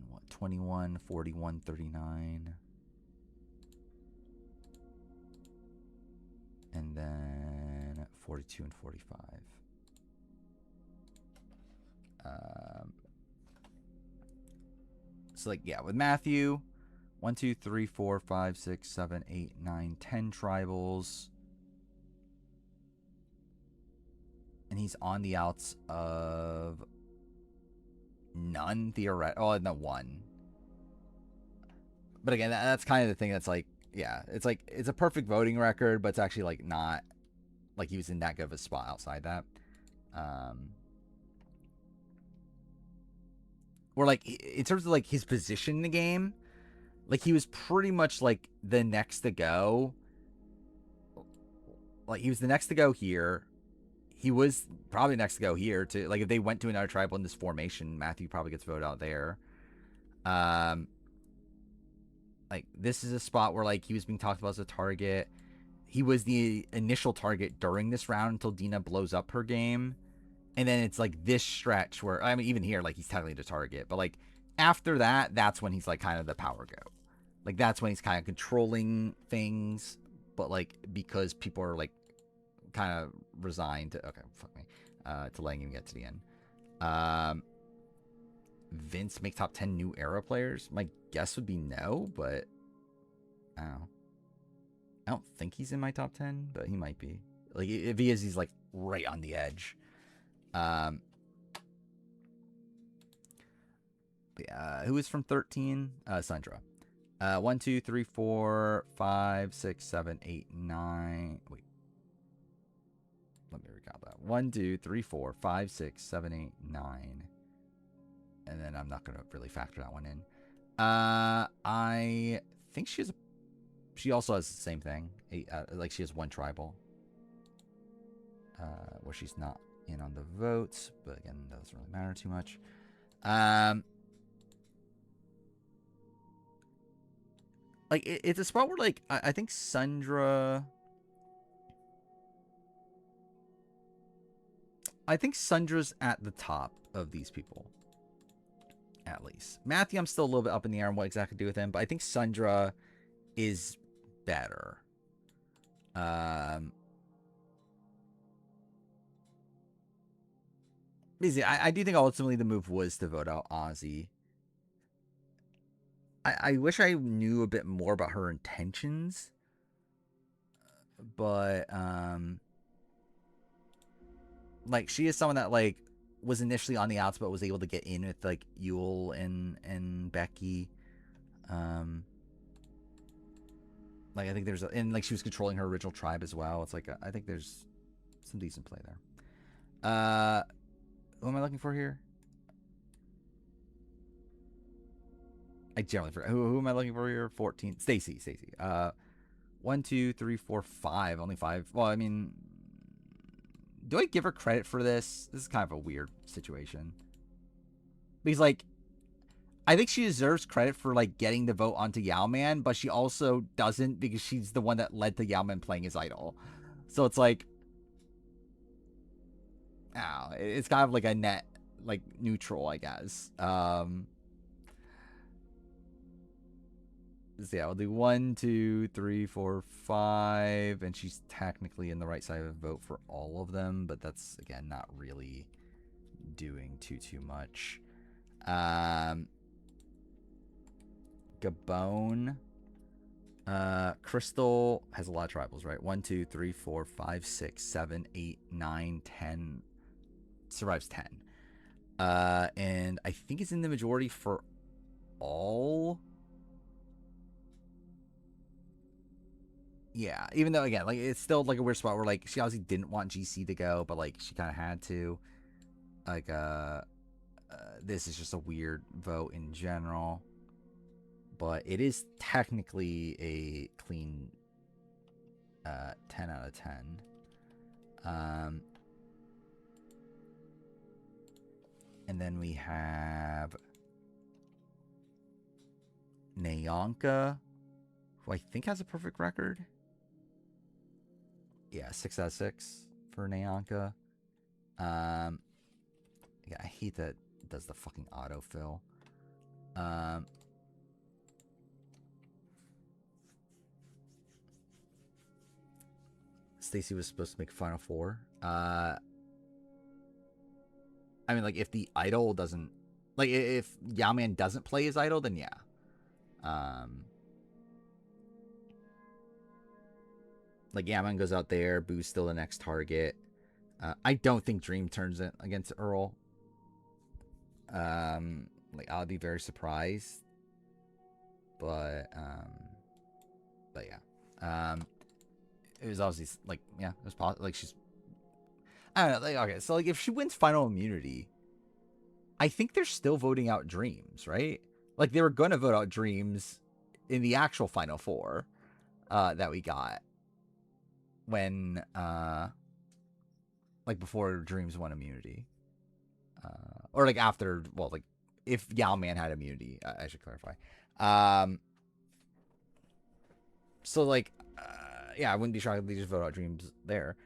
what, 21, 41, 39. And then 42 and 45. So like, yeah, with Matthew, 1, 2, 3, 4, 5, 6, 7, 8, 9, 10 tribals. And he's on the outs of none, theoretically. Oh, no, 1. But again, that's kind of the thing that's like, yeah, it's like, it's a perfect voting record, but it's actually like not, like he was in that good of a spot outside that. Or like, in terms of like his position in the game, like he was pretty much like the next to go. Like he was the next to go here. He was probably next to go here to, like if they went to another tribal in this formation, Matthew probably gets voted out there. Like this is a spot where like he was being talked about as a target. He was the initial target during this round until Dina blows up her game. And then it's like this stretch where, I mean, even here, like he's technically the target, but like after that, that's when he's like kind of the power goat. Like that's when he's kind of controlling things, but like because people are like kind of resigned to, okay, fuck me, to letting him get to the end. Vince make top 10 new era players? My guess would be no, but I don't know. I don't think he's in my top 10, but he might be. Like if he is, he's like right on the edge. Yeah, who is from 13? Sandra. 1, 2, 3, 4, 5, 6, 7, 8, 9. Wait. Let me recount that. 1, 2, 3, 4, 5, 6, 7, 8, 9. And then I'm not going to really factor that one in. I think she also has the same thing. Like she has 1 tribal. Where she's not in on the votes. But again, that doesn't really matter too much. Like it's a spot where like I think Sundra's at the top of these people. At least. Matthew, I'm still a little bit up in the air on what exactly to do with him, but I think Sundra is better. Basically, I do think ultimately the move was to vote out Ozzy. I wish I knew a bit more about her intentions. But, like, she is someone that, like, was initially on the outs, but was able to get in with, like, Yule and Becky. Like, I think there's... and, like, she was controlling her original tribe as well. It's like, I think there's some decent play there. Who am I looking for here? I generally forget. Who am I looking for here? 14. Stacy. 1, 2, 3, 4, 5. Only 5. Well, I mean... do I give her credit for this? This is kind of a weird situation. Because, like, I think she deserves credit for, like, getting the vote onto Yao-Man, but she also doesn't because she's the one that led to Yao-Man playing his idol. So it's like... oh, it's kind of like a net, like, neutral, I guess. So yeah, we'll do 1, 2, 3, 4, 5, and she's technically in the right side of the vote for all of them, but that's again not really doing too much. Gabon. Crystal has a lot of tribals, right? 1, 2, 3, 4, 5, 6, 7, 8, 9, 10. Survives 10. And I think it's in the majority for all. Yeah, even though, again, like, it's still like a weird spot where, like, she obviously didn't want GC to go, but, like, she kind of had to. Like, this is just a weird vote in general. But it is technically a clean 10 out of 10. And then we have Nayanka, who I think has a perfect record. Yeah, 6 out of 6 for Nayanka. Yeah, I hate that it does the fucking autofill. Stacy was supposed to make Final Four. I mean, like, if the idol doesn't, like, if Yao-Man doesn't play his idol, then yeah. Like, Yao-Man goes out there, Boo's still the next target. I don't think Dream turns it against Earl. Like, I'll be very surprised. But yeah. It was obviously, like, yeah, it was possible. Like, she's, I don't know. Like, okay, so, like, if she wins final immunity, I think they're still voting out Dreams, right? Like, they were going to vote out Dreams in the actual Final Four that we got when, like, before Dreams won immunity. Or, like, after, well, like, if Yao-Man had immunity, I should clarify. So, like, yeah, I wouldn't be shocked if they just vote out Dreams there.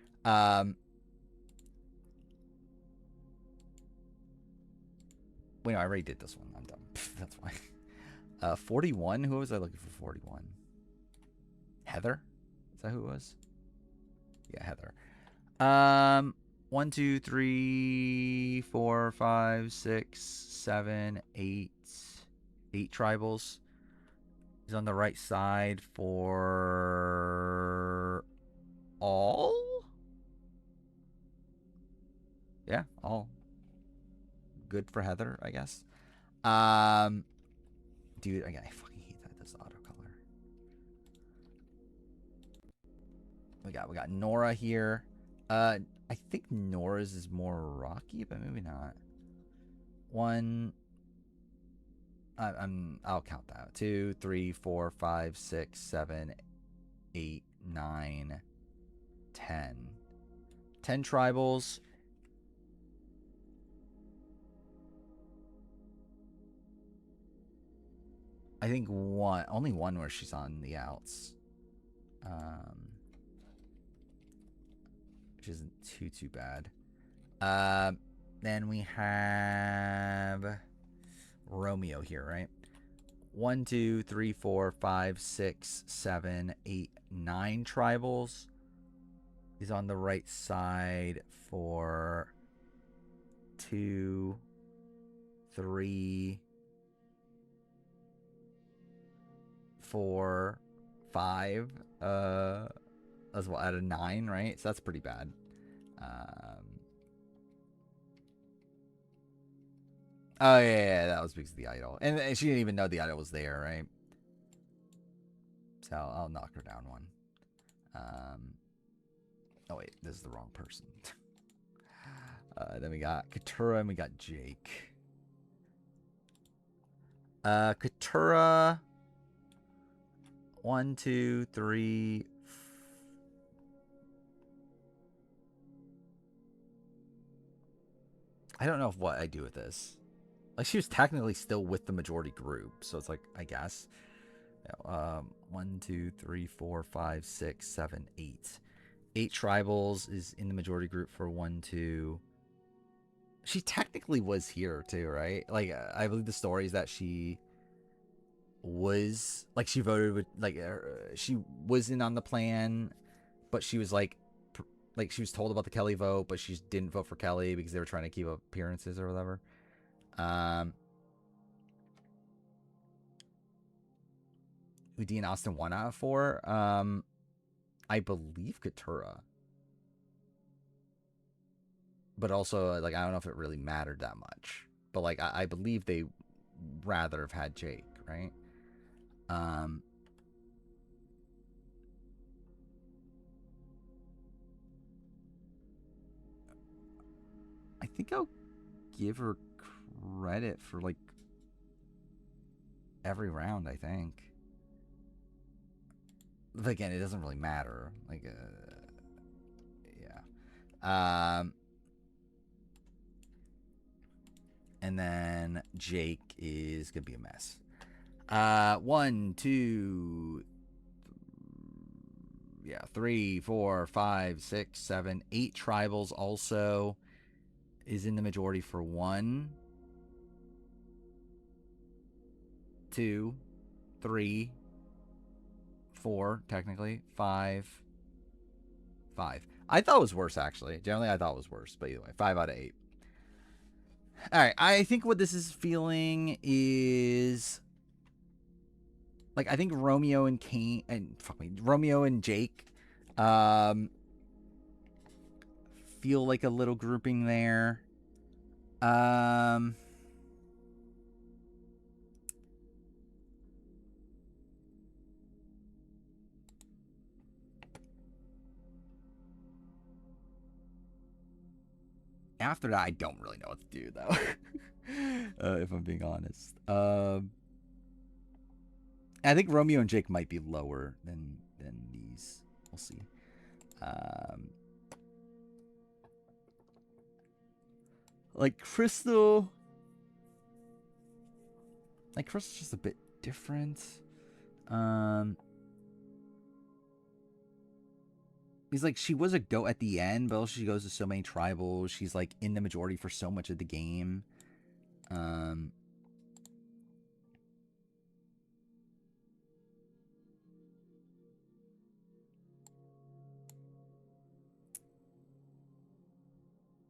Wait, no, I already did this one. I'm done. That's why. 41? Who was I looking for 41? Heather? Is that who it was? Yeah, Heather. 1, 2, 3, 4, 5, 6, 7, 8. 8 tribals. He's on the right side for all? Yeah, all. Good for Heather, I guess. Dude, again, I fucking hate that. That's auto color. We got Nora here. I think Nora's is more rocky, but maybe not. 1. I'll count that. 2, 3, 4, 5, 6, 7, 8, 9, 10. 10 tribals. I think only one where she's on the outs. Which isn't too bad. Then we have Romeo here, right? 1, 2, 3, 4, 5, 6, 7, 8, 9 tribals. He's on the right side for 2, 3, 4, 5. As well, out of 9, right? So that's pretty bad. Oh, yeah, that was because of the idol. And she didn't even know the idol was there, right? So I'll knock her down 1. Oh, wait, this is the wrong person. Then we got Katura and we got Jake. Katura. 1, 2, 3. I don't know what I do with this. Like, she was technically still with the majority group, so it's like, I guess. 1, 2, 3, 4, 5, 6, 7, 8. 8 tribals is in the majority group for 1, 2. She technically was here too, right? Like, I believe the story is that she was, like, she voted with, like, she was in on the plan, but she was like she was told about the Kelly vote, but she didn't vote for Kelly because they were trying to keep appearances or whatever. Udine Austin 1 out of 4. I believe Katura. But also, like, I don't know if it really mattered that much. But, like, I believe they rather have had Jake, right? I think I'll give her credit for, like, every round, I think. But again, it doesn't really matter. Like, yeah. And then Jake is going to be a mess. 1, 2, 3, 4, 5, 6, 7, 8 tribals also is in the majority for 1, 2, 3, 4, technically, 5. I thought it was worse, actually. Generally, I thought it was worse, but either way, 5 out of 8. All right, I think what this is feeling is, like, I think Romeo and Romeo and Jake feel like a little grouping there. After that, I don't really know what to do, though. If I'm being honest. I think Romeo and Jake might be lower than these. We'll see. Like Crystal. Like Crystal's just a bit different. He's like, she was a GOAT at the end, but also she goes to so many tribals. She's like in the majority for so much of the game.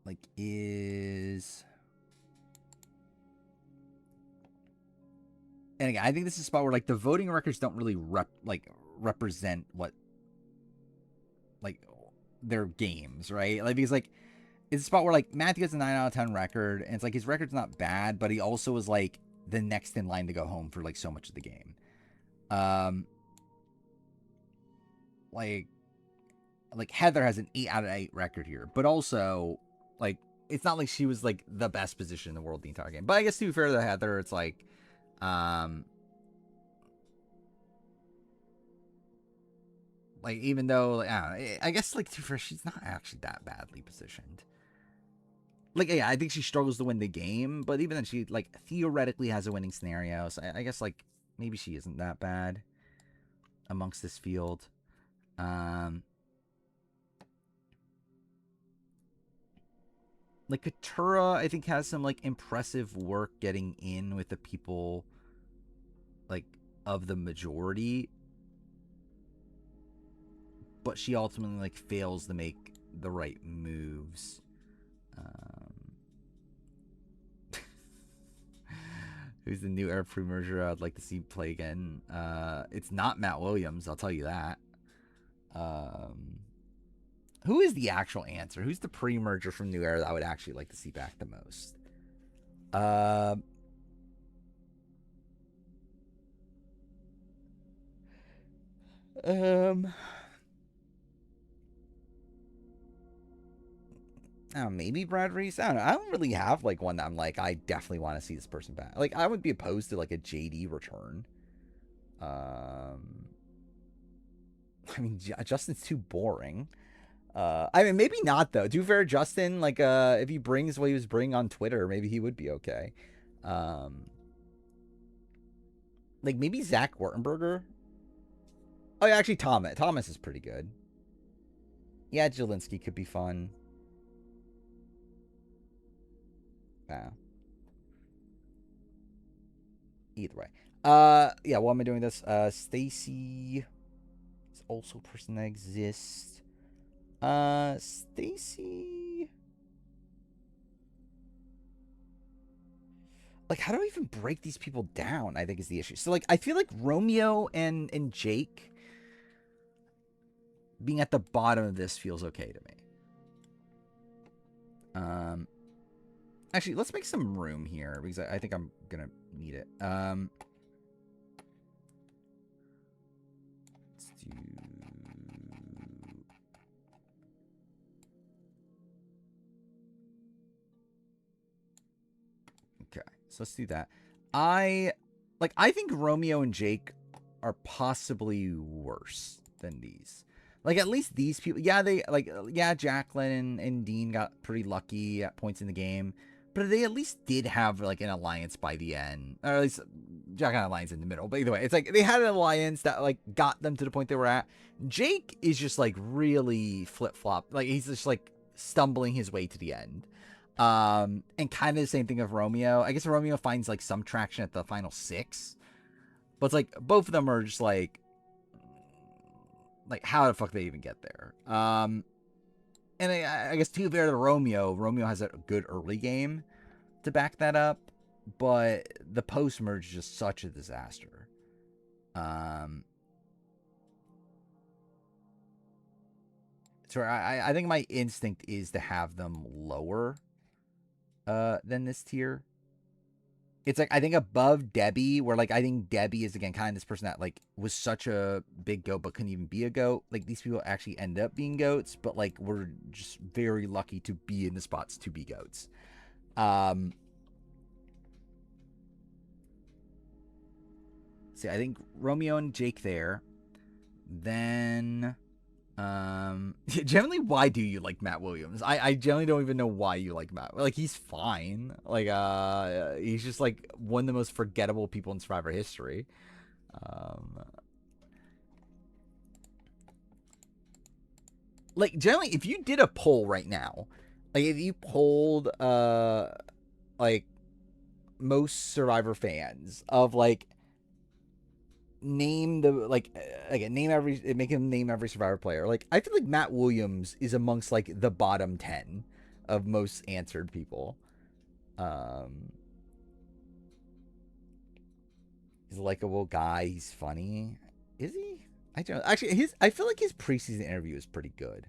Like is... And again, I think this is a spot where like the voting records don't really represent what like their games, right? Like because like it's a spot where like Matthew gets a 9 out of 10 record, and it's like his record's not bad, but he also was like the next in line to go home for like so much of the game. Like Heather has an 8 out of 8 record here, but also like it's not like she was like the best position in the world the entire game. But I guess to be fair to Heather, it's like like even though like, I guess like to be fair, she's not actually that badly positioned. Like yeah, I think she struggles to win the game, but even then she like theoretically has a winning scenario. So I guess like maybe she isn't that bad amongst this field. Like Katura, I think has some like impressive work getting in with the people like of the majority, but she ultimately like fails to make the right moves. Who's the new Air pre-merger I'd like to see play again? It's not Matt Williams, I'll tell you that. Who is the actual answer? Who's the pre-merger from New Era that I would actually like to see back the most? I don't know, maybe Brad Reese. I don't know. I don't really have like one that I'm like, I definitely want to see this person back. Like, I would be opposed to like a JD return. I mean, Justin's too boring. I mean, maybe not though. To be fair, Justin, like, if he brings what he was bringing on Twitter, maybe he would be okay. Like maybe Zach Wartenberger. Oh yeah, actually Thomas is pretty good. Yeah, Jelinski could be fun. Wow. Either way. Yeah, why am I doing this? Stacy is also a person that exists. Stacy. like, how do I even break these people down? I think is the issue. So, like, I feel like Romeo and Jake being at the bottom of this feels okay to me. Actually, let's make some room here because I think I'm gonna need it. Let's do. Okay, so let's do that. I think Romeo and Jake are possibly worse than these. Like, at least these people, Jacqueline and Dean got pretty lucky at points in the game, but they at least did have, like, an alliance by the end. Or at least Jack had an alliance in the middle. But either way, it's like they had an alliance that, like, got them to the point they were at. Jake is just, like, really flip-flop. Like, he's just, like, stumbling his way to the end. And kind of the same thing of Romeo. I guess Romeo finds, like, some traction at the final 6. But it's like, both of them are just, like, how the fuck did they even get there? And I guess to be fair to Romeo has a good early game to back that up, but the post merge is just such a disaster. So I think my instinct is to have them lower than this tier. It's like, I think above Debbie, where, like, I think Debbie is, again, kind of this person that, like, was such a big goat but couldn't even be a goat. Like, these people actually end up being goats, but, like, we're just very lucky to be in the spots to be goats. See, I think Romeo and Jake there. Then... generally, why do you like Matt Williams? I generally don't even know why you like Matt. Like, he's fine. Like, he's just, like, one of the most forgettable people in Survivor history. Like, generally, if you did a poll right now, like, if you polled, like, most Survivor fans of, like, name make him name every Survivor player. Like, I feel like Matt Williams is amongst, like, the bottom 10 of most answered people. He's a likable guy. He's funny. Is he? I don't actually. I feel like his preseason interview is pretty good,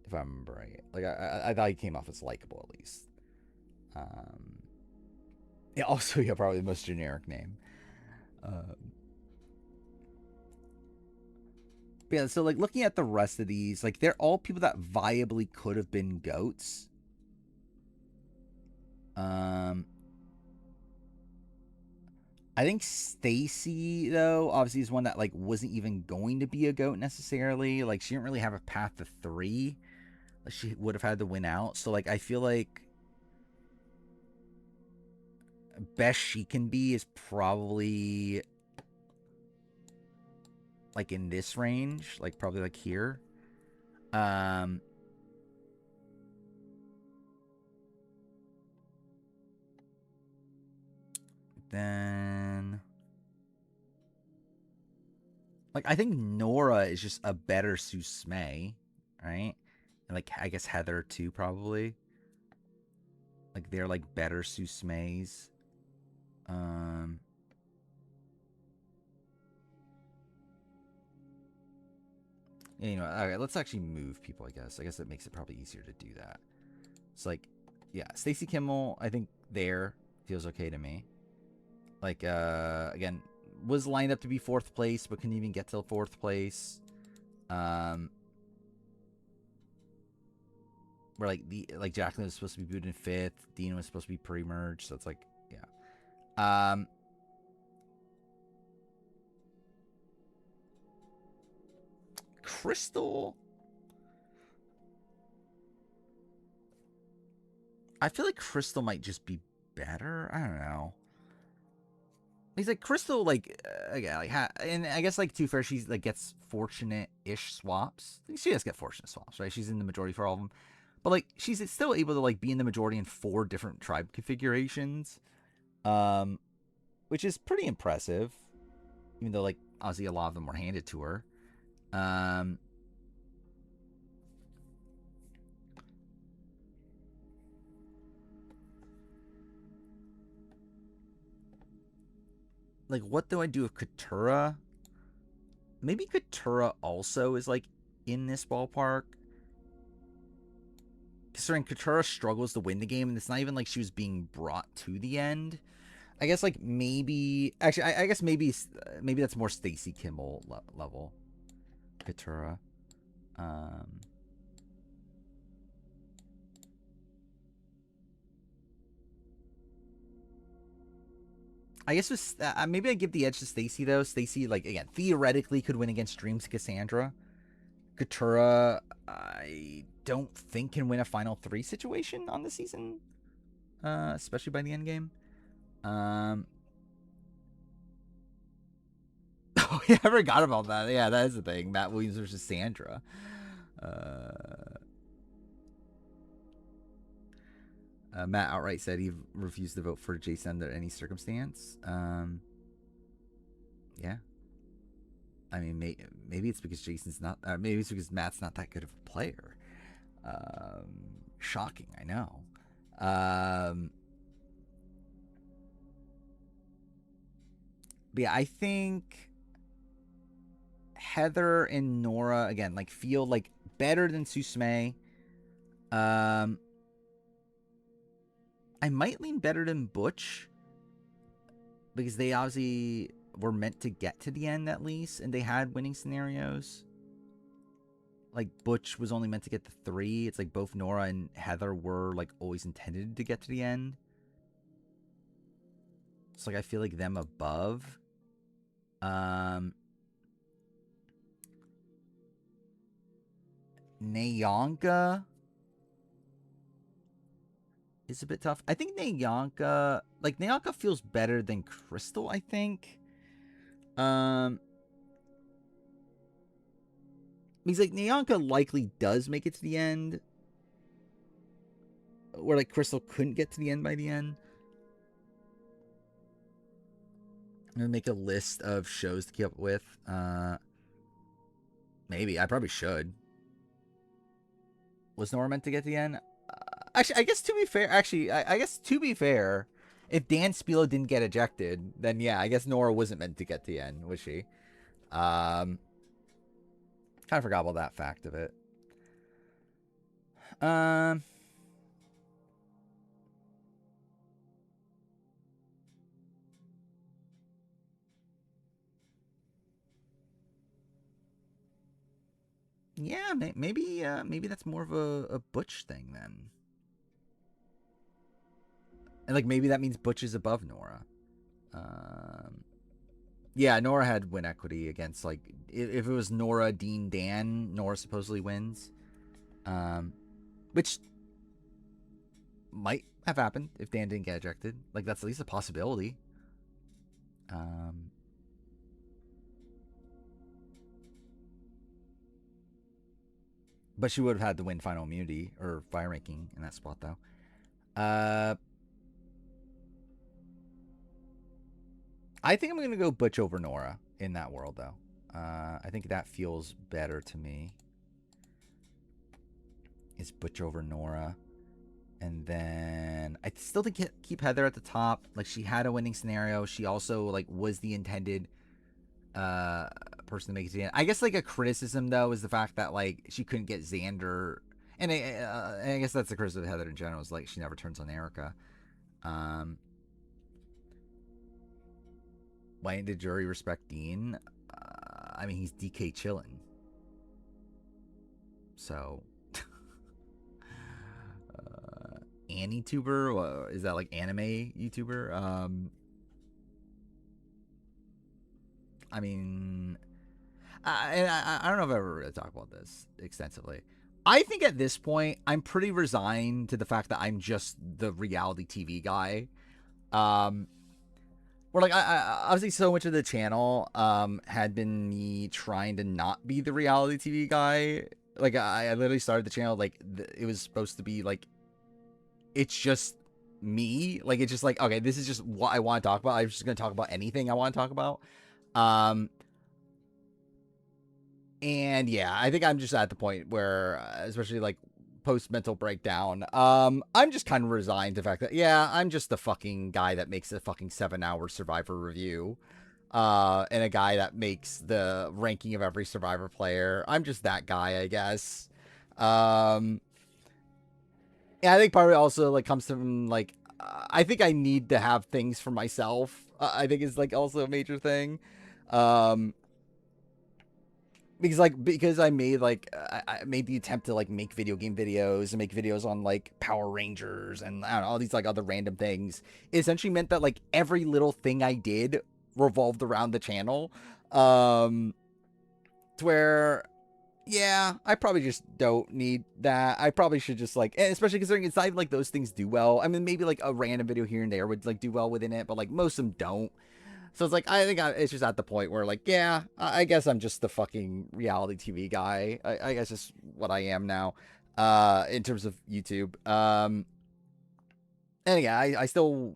if I remember right. Like, I thought he came off as likable at least. Yeah. Also, yeah, probably the most generic name. Yeah, so, like, looking at the rest of these, like, they're all people that viably could have been goats. I think Stacy, though, obviously is one that, like, wasn't even going to be a goat necessarily. Like, she didn't really have a path to 3. Like, she would have had to win out. So, like, I feel like best she can be is probably, like, in this range, like, probably, like, here. Then, like, I think Nora is just a better Susmay, right? And, like, I guess Heather too, probably. Like, they're, like, better Susmays. Yeah, you know, okay, let's actually move people, I guess. I guess that makes it probably easier to do that. It's like, yeah, Stacy Kimmel, I think there feels okay to me. Like, again, was lined up to be 4th place, but couldn't even get to 4th place. Where, like Jacqueline was supposed to be booted in 5th, Dean was supposed to be pre-merged, so it's like, yeah. Crystal, I feel like Crystal might just be better. I don't know. He's like Crystal, like, again, like, and I guess, like, too fair, she's, like, gets fortunate-ish swaps. She does get fortunate swaps, right? She's in the majority for all of them, but, like, she's still able to, like, be in the majority in 4 different tribe configurations, which is pretty impressive. Even though, like, obviously a lot of them were handed to her. like, what do I do with Katura? Maybe Katura also is, like, in this ballpark. Considering Katura struggles to win the game, and it's not even like she was being brought to the end. I guess, like, maybe... Actually, I guess maybe that's more Stacy Kimmel level. Katura. I guess with, maybe I give the edge to Stacy, though. Stacy, like, again, theoretically could win against Dreams Cassandra. Katura, I don't think can win a Final 3 situation on the season. Especially by the end game. Oh, yeah, I forgot about that. Yeah, that is the thing. Matt Williams versus Sandra. Matt outright said he refused to vote for Jason under any circumstance. Yeah. I mean, maybe it's because Jason's not... maybe it's because Matt's not that good of a player. Shocking, I know. But yeah, I think Heather and Nora, again, like, feel like better than Susume. I might lean better than Butch, because they obviously were meant to get to the end at least, and they had winning scenarios. Like, Butch was only meant to get to 3. It's like both Nora and Heather were, like, always intended to get to the end. So, like, I feel like them above. Nayanka is a bit tough. I think Nayanka feels better than Crystal, I think. Because, like, Nayanka likely does make it to the end, where, like, Crystal couldn't get to the end by the end. I'm gonna make a list of shows to keep up with. Maybe. I probably should. Was Nora meant to get to the end? Actually, I guess to be fair, if Dan Spilo didn't get ejected, then yeah, I guess Nora wasn't meant to get to the end, was she? Kind of forgot about that fact of it. Yeah, maybe that's more of a Butch thing then. And, like, maybe that means Butch is above Nora. Yeah, Nora had win equity against, like, if it was Nora, Dean, Dan, Nora supposedly wins. Which might have happened if Dan didn't get ejected. Like, that's at least a possibility. But she would have had to win final immunity or fire ranking in that spot, though. I think I'm going to go Butch over Nora in that world, though. I think that feels better to me. Is Butch over Nora. And then I still think keep Heather at the top. Like, she had a winning scenario. She also, like, was the intended person to make it to the end. I guess, like, a criticism, though, is the fact that, like, she couldn't get Xander. And I guess that's the criticism of Heather in general, is, like, she never turns on Erica. Why did the jury respect Dean? I mean, he's DK chillin'. So... AniTuber? Is that like anime YouTuber? I mean, I don't know if I've ever really talked about this extensively. I think at this point, I'm pretty resigned to the fact that I'm just the reality TV guy. Where, like, I obviously so much of the channel had been me trying to not be the reality TV guy. Like, I literally started the channel, like, it was supposed to be, like, it's just me. Like, it's just like, okay, this is just what I want to talk about. I'm just going to talk about anything I want to talk about. And yeah, I think I'm just at the point where, especially like post mental breakdown. I'm just kind of resigned to the fact that, yeah, I'm just the fucking guy that makes a fucking 7-hour Survivor review. And a guy that makes the ranking of every Survivor player. I'm just that guy, I guess. Yeah, I think part of it also like comes from like, I think I need to have things for myself. I think is like also a major thing. Because I made like I made the attempt to like make video game videos and make videos on like Power Rangers and I don't know, all these like other random things. It essentially meant that like every little thing I did revolved around the channel. To where, yeah, I probably just don't need that. I probably should just like, and especially considering it's not like those things do well. I mean, maybe like a random video here and there would like do well within it, but like most of them don't. So it's like, I think it's just at the point where like, yeah, I guess I'm just the fucking reality TV guy. I guess it's what I am now, in terms of YouTube. And yeah, I still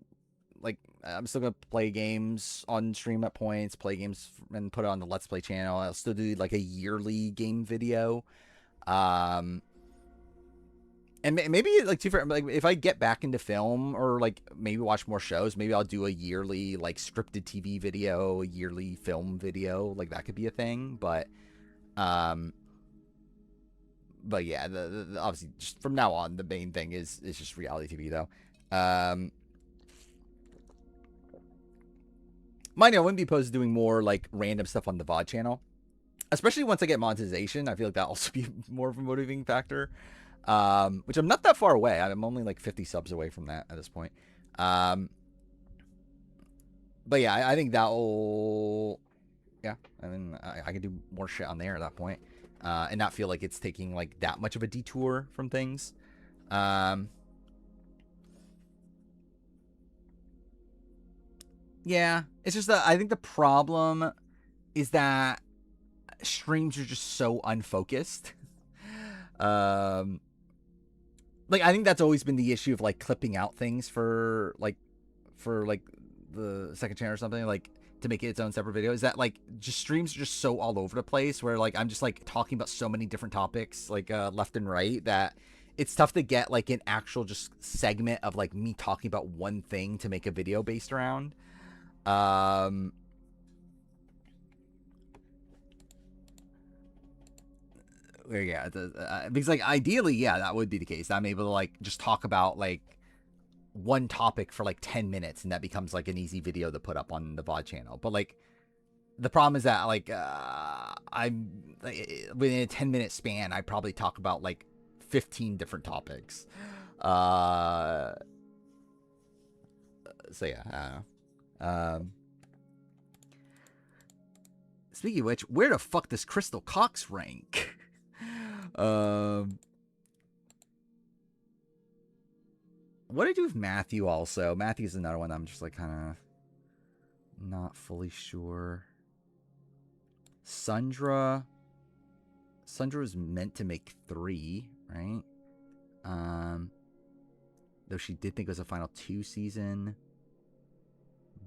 like, I'm still gonna play games on stream at points, play games and put it on the Let's Play channel. I'll still do like a yearly game video. And maybe like like if I get back into film or like maybe watch more shows, maybe I'll do a yearly like scripted TV video, a yearly film video. Like that could be a thing. But yeah, the obviously just from now on, the main thing is just reality TV though. Mind you, I wouldn't be opposed to doing more like random stuff on the VOD channel, especially once I get monetization. I feel like that'll also be more of a motivating factor. Which I'm not that far away. I'm only like 50 subs away from that at this point. But yeah, I think that'll, yeah, I mean, I can do more shit on there at that point, and not feel like it's taking like that much of a detour from things. Yeah, it's just that I think the problem is that streams are just so unfocused. Like, I think that's always been the issue of, like, clipping out things for the second channel or something, like, to make it its own separate video, is that, like, just streams are just so all over the place, where, like, I'm just, like, talking about so many different topics, like, left and right, that it's tough to get, like, an actual just segment of, like, me talking about one thing to make a video based around. Yeah, because like ideally, yeah, that would be the case. I'm able to like just talk about like one topic for like 10 minutes, and that becomes like an easy video to put up on the VOD channel. But like the problem is that like I'm like, within a 10-minute span, I probably talk about like 15 different topics. So yeah, I don't know. Speaking of which, where the fuck does Crystal Cox rank? What do I do with Matthew also? Matthew's another one I'm just like kind of not fully sure. Sundra was meant to make 3, right? Though she did think it was a final 2 season.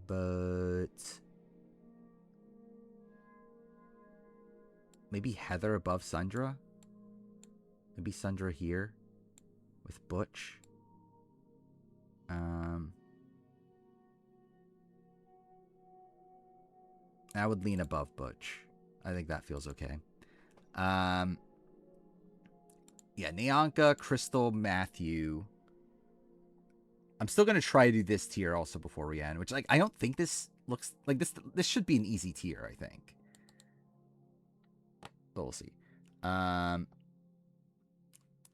But maybe Heather above Sundra? Maybe Sundra here with Butch. I would lean above Butch. I think that feels okay. Yeah, Nyanka, Crystal, Matthew. I'm still gonna try to do this tier also before we end, which like I don't think this looks like this should be an easy tier, I think. But we'll see.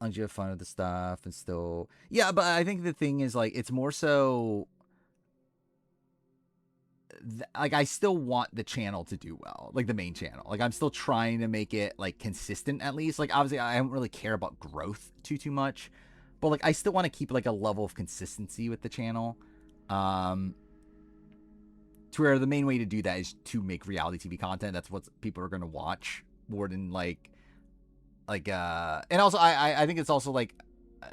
As you have fun with the stuff and still, yeah, but I think the thing is like it's more so like I still want the channel to do well, like the main channel. Like I'm still trying to make it like consistent at least. Like obviously I don't really care about growth too much, but like I still want to keep like a level of consistency with the channel. To where the main way to do that is to make reality TV content. That's what people are going to watch more than like and also I think it's also like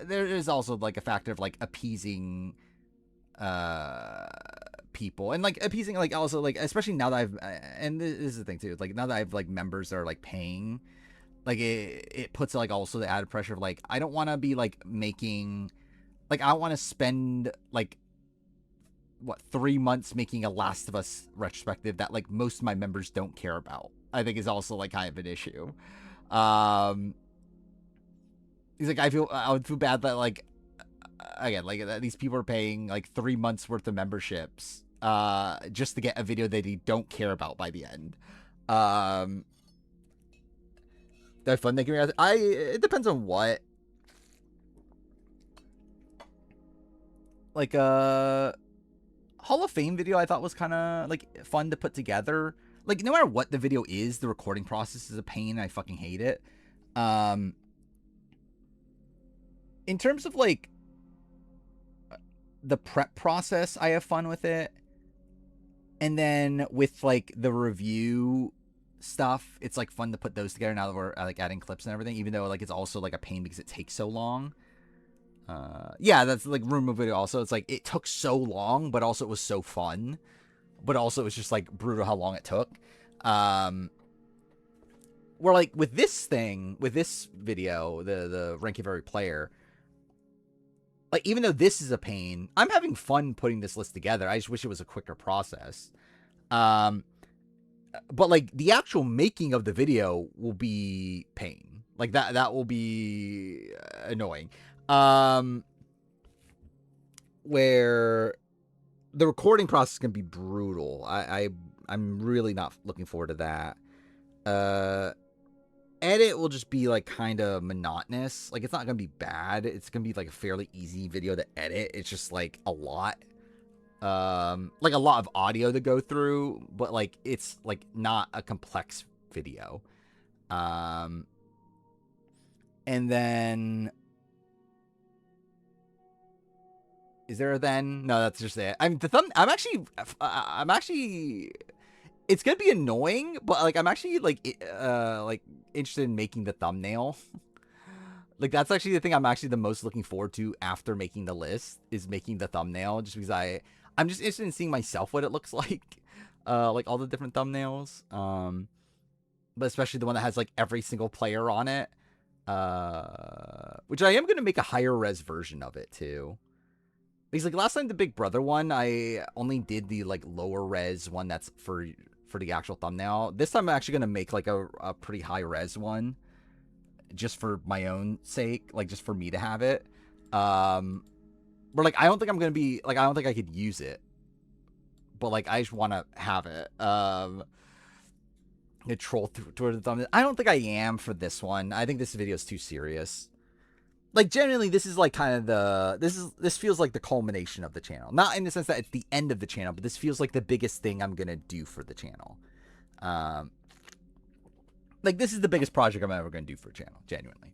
there is also like a factor of like appeasing people and like appeasing like also like especially now that I've and this is the thing too, like now that I've like members that are like paying like it puts like also the added pressure of like I don't want to be like making like I want to spend like what 3 months making a Last of Us retrospective that like most of my members don't care about. I think is also like kind of an issue. He's like I would feel bad that like again like these people are paying like 3 months worth of memberships just to get a video that they don't care about by the end. That fun making it depends on what. Like Hall of Fame video I thought was kind of like fun to put together. Like no matter what the video is, the recording process is a pain. I fucking hate it. In terms of like the prep process, I have fun with it. And then with like the review stuff, it's like fun to put those together now that we're like adding clips and everything, even though like it's also like a pain because it takes so long. Yeah, that's like room of video also. It's like it took so long, but also it was so fun. But also it was just like brutal how long it took. Where like with this thing, with this video, the rank of every player, like even though this is a pain, I'm having fun putting this list together. I just wish it was a quicker process. But like the actual making of the video will be pain. Like that will be annoying. Where the recording process can be brutal. I'm really not looking forward to that. Edit will just be like kind of monotonous. Like it's not gonna be bad. It's gonna be like a fairly easy video to edit. It's just like a lot. Like a lot of audio to go through, but like it's like not a complex video. And then is there a then? No, that's just it. I'm actually it's gonna be annoying, but like I'm actually like interested in making the thumbnail. Like that's actually the thing I'm actually the most looking forward to after making the list is making the thumbnail, just because I'm just interested in seeing myself what it looks like all the different thumbnails, but especially the one that has like every single player on it, which I am gonna make a higher res version of it too. Because like last time the Big Brother one, I only did the like lower res one that's for the actual thumbnail. This time I'm actually gonna make like a pretty high res one, just for my own sake, like just for me to have it. But like I don't think I'm gonna be like I don't think I could use it, but like I just want to have it. Troll toward the thumbnail. I don't think I am for this one. I think this video is too serious. Like generally, this is like kind of this feels like the culmination of the channel. Not in the sense that it's the end of the channel, but this feels like the biggest thing I'm gonna do for the channel. Like this is the biggest project I'm ever gonna do for a channel, genuinely.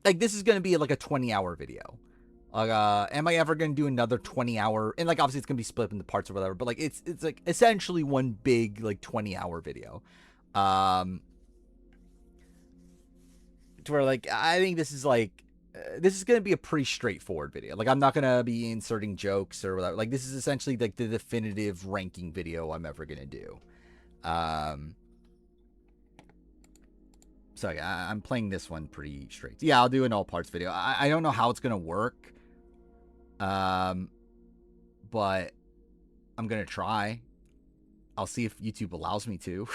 Like this is gonna be like a 20-hour video. Am I ever gonna do another 20-hour? And like obviously it's gonna be split up into parts or whatever, but like it's like essentially one big like 20-hour video. To where like I think this is like this is gonna be a pretty straightforward video. Like I'm not gonna be inserting jokes or whatever. Like this is essentially like the definitive ranking video I'm ever gonna do. So yeah, I'm playing this one pretty straight. Yeah, I'll do an all parts video. I don't know how it's gonna work. But I'm gonna try. I'll see if YouTube allows me to.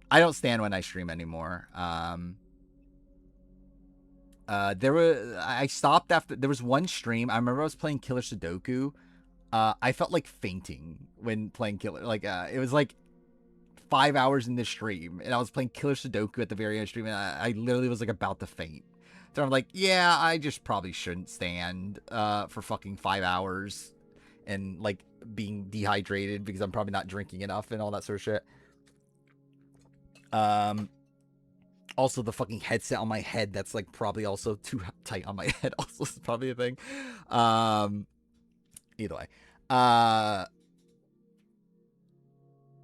I don't stand when I stream anymore. I stopped after there was one stream. I remember I was playing Killer Sudoku. I felt like fainting when playing Killer. Like it was like 5 hours in the stream, and I was playing Killer Sudoku at the very end of the stream, and I literally was like about to faint. So I'm like, yeah, I just probably shouldn't stand for fucking 5 hours and like being dehydrated because I'm probably not drinking enough and all that sort of shit. Also the fucking headset on my head, that's like probably also too tight on my head also is probably a thing. Either way. But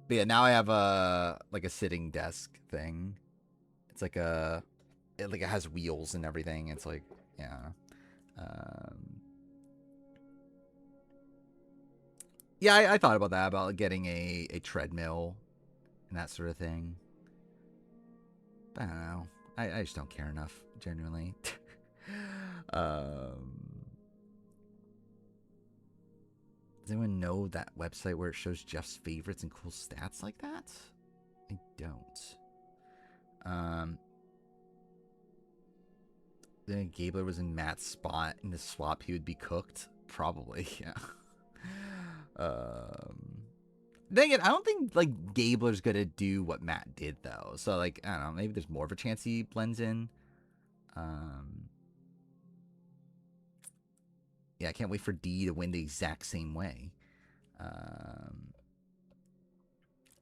yeah, now I have a like a sitting desk thing. It's like it has wheels and everything. It's like, yeah. Yeah, I thought about that, about getting a treadmill and that sort of thing. But I don't know. I just don't care enough, genuinely. Does anyone know that website where it shows Jeff's favorites and cool stats like that? I don't. Then if Gabler was in Matt's spot in the swap, he would be cooked? Probably, yeah. Dang it, I don't think, like, Gabler's gonna do what Matt did, though. So, like, I don't know, maybe there's more of a chance he blends in. Yeah, I can't wait for D to win the exact same way.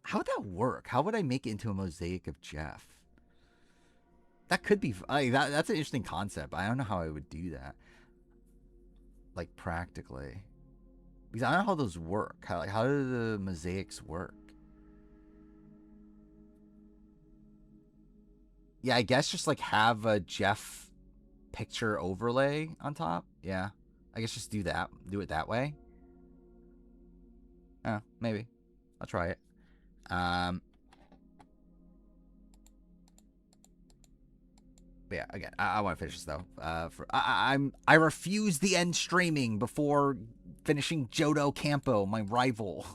How would that work? How would I make it into a mosaic of Jeff? That could be... that's an interesting concept. I don't know how I would do that. Like, practically. Because I don't know how those work. How do the mosaics work? Yeah, I guess just, like, have a Jeff picture overlay on top. Yeah. I guess just do that. Do it that way. Oh, maybe. I'll try it. But yeah, again, I want to finish this though. I refuse the end streaming before finishing Jodo Campo, my rival.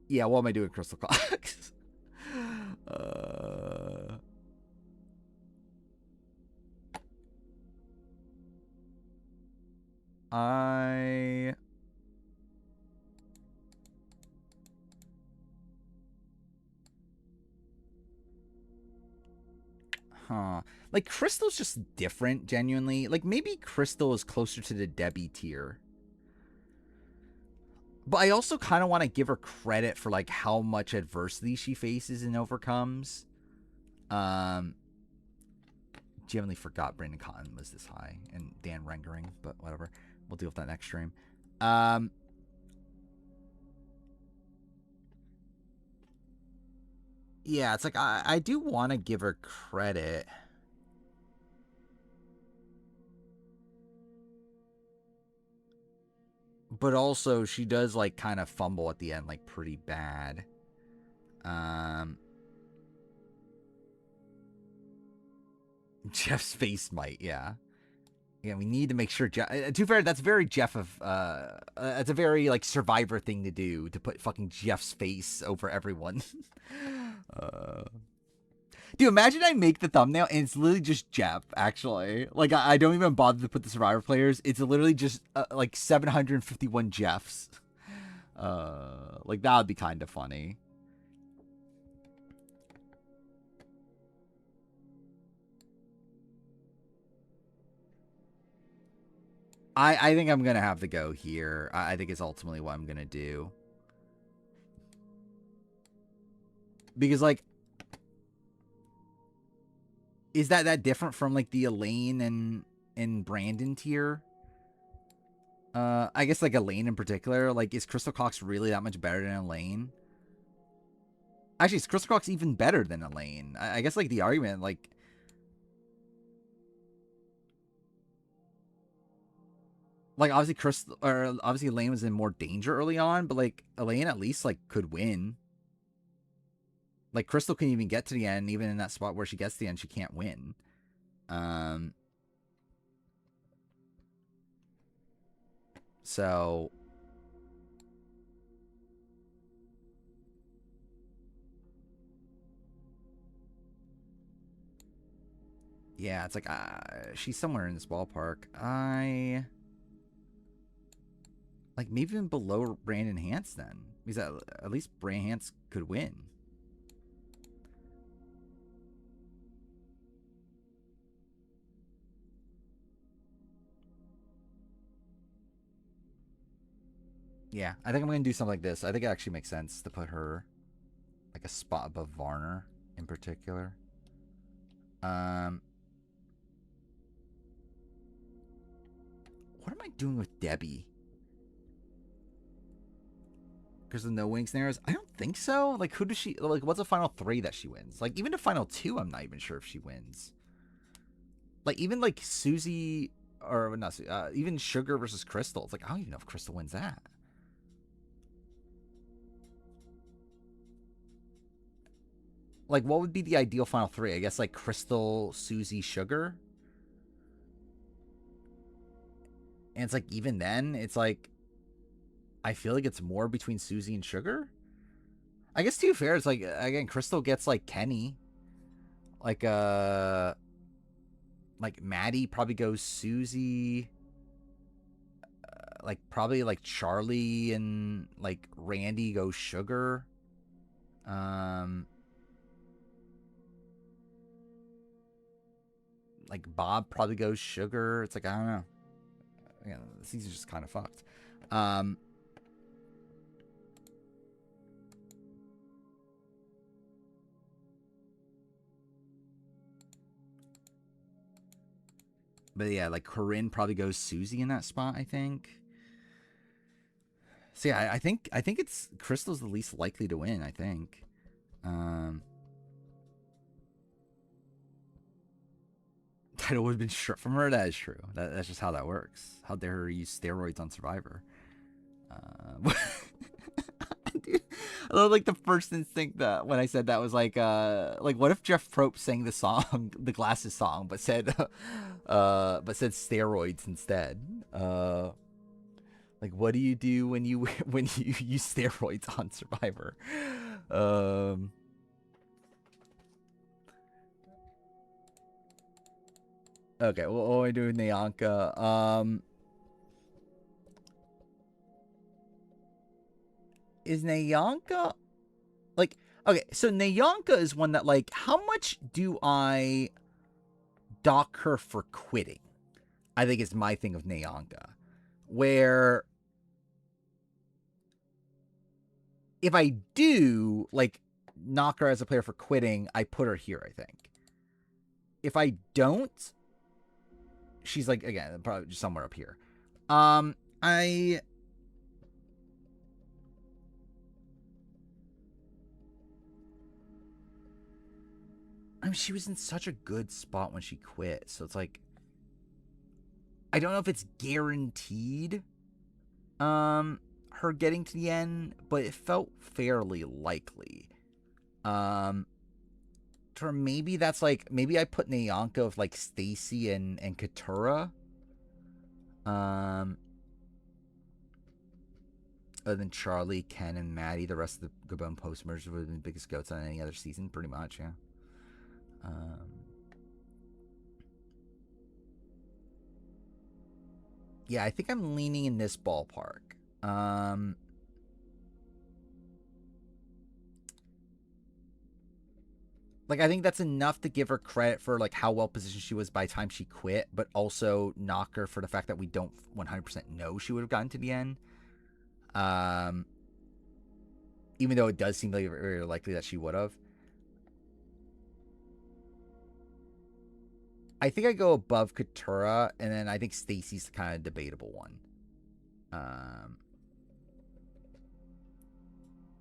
Yeah, what am I doing, Crystal Clocks? Like, Crystal's just different, genuinely. Like, maybe Crystal is closer to the Debbie tier. But I also kind of want to give her credit for, like, how much adversity she faces and overcomes. Genuinely forgot Brandon Cotton was this high. And Dan Rengering, but whatever. We'll deal with that next stream. Yeah, it's like, I do want to give her credit. But also, she does, like, kind of fumble at the end, like, pretty bad. Jeff's face might, yeah. Yeah, we need to make sure Jeff... to be fair, that's very Jeff of... that's a very, like, Survivor thing to do, to put fucking Jeff's face over everyone. Dude, imagine I make the thumbnail and it's literally just Jeff, actually. Like, I don't even bother to put the Survivor players. It's literally just, like, 751 Jeffs. Like, that would be kind of funny. I think I'm going to have to go here. I think it's ultimately what I'm going to do. Because, like... Is that different from, like, the Elaine and Brandon tier? I guess, like, Elaine in particular. Like, is Crystal Cox really that much better than Elaine? Actually, is Crystal Cox even better than Elaine? I guess, like, the argument, like... Like, obviously Elaine was in more danger early on, but, like, Elaine at least, like, could win. Like, Crystal can even get to the end, even in that spot where she gets to the end, she can't win. So... Yeah, it's like, she's somewhere in this ballpark. Like, maybe even below Brandon Hance, then. Because at least Brandon Hance could win. Yeah, I think I'm going to do something like this. I think it actually makes sense to put her, like, a spot above Varner in particular. What am I doing with Debbie? Because of no wing snares? I don't think so. Like, who does she... Like, what's the final 3 that she wins? Like, even the final 2, I'm not even sure if she wins. Like, even, like, Susie... Or, not Susie, even Sugar versus Crystal. It's like, I don't even know if Crystal wins that. like, what would be the ideal final three? I guess, like, Crystal, Susie, Sugar. And it's like, even then, it's like, I feel like it's more between Susie and Sugar. I guess, to be fair, it's like, again, Crystal gets, like, Kenny. Like Maddie probably goes Susie. Like, probably, like, Charlie and, like, Randy goes Sugar. Like, Bob probably goes Sugar. It's like, I don't know. Again, the season's just kind of fucked. But yeah, like, Corinne probably goes Susie in that spot, I think. So yeah, I think it's Crystal's the least likely to win, I think. Title would have been stripped from her. That is true. That's just how that works. How dare her use steroids on Survivor? Dude, I love, like, the first instinct that when I said that was like what if Jeff Probst sang the song, the Glasses song, but said steroids instead? Like, what do you do when you use steroids on Survivor? Okay, well, what do I do with Nyanka? Is Nyanka, like, okay, so Nyanka is one that, like, how much do I dock her for quitting? I think is my thing of Nyanka. Where if I do, like, knock her as a player for quitting, I put her here, I think. If I don't, she's, like, again, probably just somewhere up here. I mean, she was in such a good spot when she quit, so it's like, I don't know if it's guaranteed, her getting to the end, but it felt fairly likely. Or maybe that's, like, maybe I put Nyanka with, like, Stacy and Katurah. Other than Charlie, Ken, and Maddie, the rest of the Gabon post-merge would have been the biggest goats on any other season, pretty much, yeah. Yeah, I think I'm leaning in this ballpark. Like, I think that's enough to give her credit for, like, how well positioned she was by the time she quit, but also knock her for the fact that we don't 100% know she would have gotten to the end. Even though it does seem like very likely that she would have. I think I go above Katurah, and then I think Stacy's the kind of debatable one.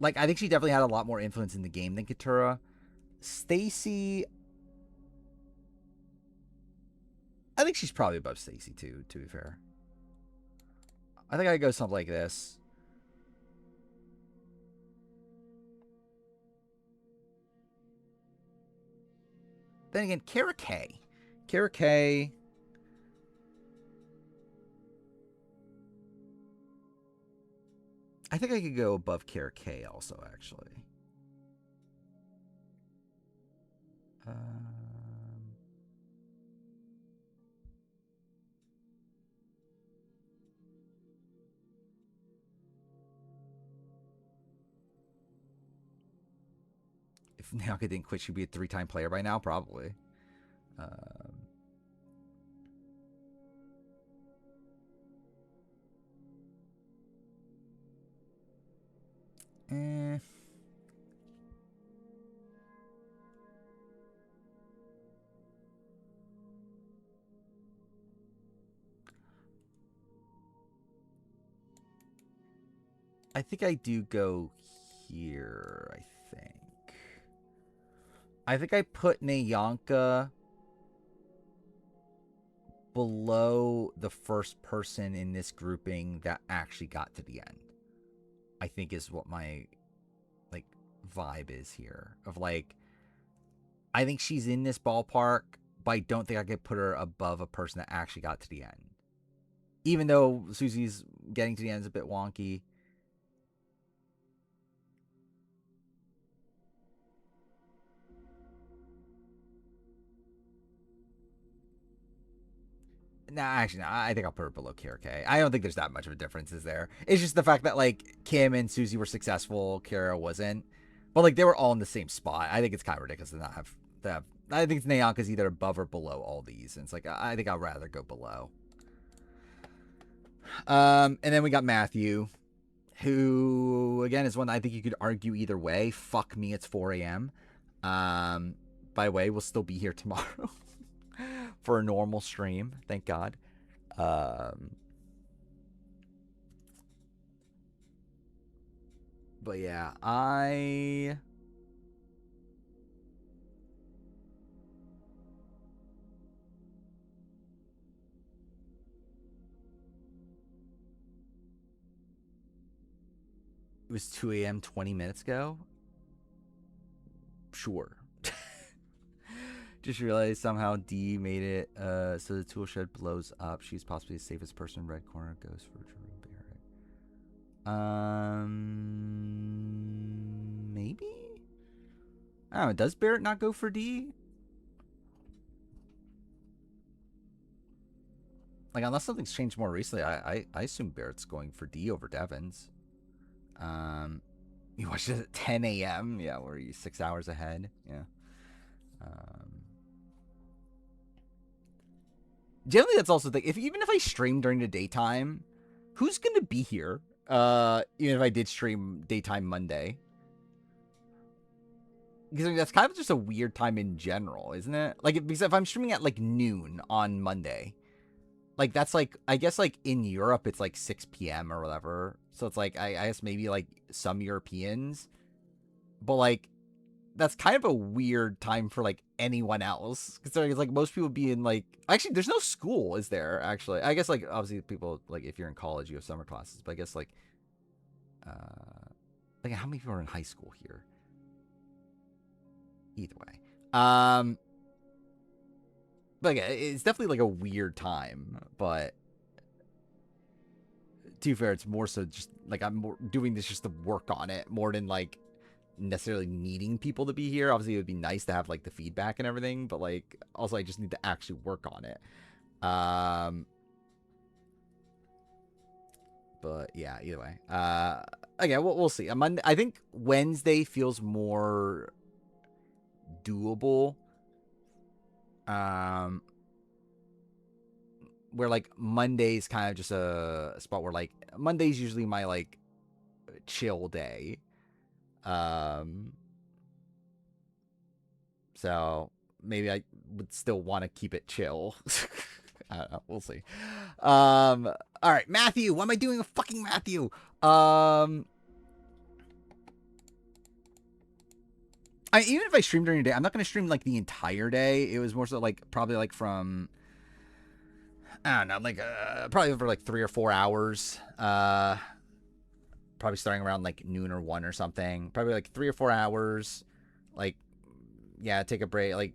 Like, I think she definitely had a lot more influence in the game than Katurah. Stacy, I think she's probably above Stacy too, to be fair. I think I'd go something like this. Then again, Kara K. Kara K. I think I could go above Kara K also, actually. If Nyanka didn't quit, she'd be a 3-time player by now, probably. I think I do go here, I think. I think I put Nyanka below the first person in this grouping that actually got to the end. I think is what my, like, vibe is here. Of, like, I think she's in this ballpark, but I don't think I could put her above a person that actually got to the end. Even though Susie's getting to the end is a bit wonky. Nah, actually, no, I think I'll put her below Kira K. I don't think there's that much of a difference, is there? It's just the fact that, like, Kim and Susie were successful, Kira wasn't. But, like, they were all in the same spot. I think it's kind of ridiculous to not have... I think Nyanka's either above or below all these. And it's like, I think I'd rather go below. And then we got Matthew, who, again, is one I think you could argue either way. Fuck me, it's 4 a.m. By the way, we'll still be here tomorrow for a normal stream. Thank God. But yeah, it was 2 a.m. 20 minutes ago. Sure. Just realized somehow D made it so the tool shed blows up. She's possibly the safest person. Red corner goes for Drew Barrett. Maybe? I don't know. Does Barrett not go for D? Like, unless something's changed more recently, I assume Barrett's going for D over Devins. You watched it at 10 a.m.? Yeah, were you 6 hours ahead? Yeah. Generally, that's also the thing. Even if I stream during the daytime, who's going to be here? Even if I did stream daytime Monday. Because I mean, that's kind of just a weird time in general, isn't it? Like, because if I'm streaming at, like, noon on Monday, like, that's, like, I guess, like, in Europe, it's, like, 6 p.m. or whatever. So it's, like, I guess maybe, like, some Europeans. But, like, that's kind of a weird time for, like, anyone else. Considering it's, like, most people be in, like... Actually, there's no school, is there, actually? I guess, like, obviously, people, like, if you're in college, you have summer classes. But I guess, like... Like, how many people are in high school here? Either way. But again, it's definitely, like, a weird time. But... to be fair, it's more so just, like, I'm more doing this just to work on it. More than, like... necessarily needing people to be here. Obviously, it would be nice to have, like, the feedback and everything, but, like, also I just need to actually work on it. But yeah, either way. Again, we'll see. I think Wednesday feels more doable. Where, like, Monday's kind of just a spot where, like, Monday's usually my, like, chill day. So maybe I would still want to keep it chill. I don't know. We'll see. All right, Matthew. Why am I doing a fucking Matthew? Even if I stream during the day, I'm not going to stream, like, the entire day. It was more so, like, probably, like, from, I don't know, like, probably over, like, 3 or 4 hours. Probably starting around, like, noon or 1 or something. Probably, like, 3 or 4 hours. Like, yeah, take a break, like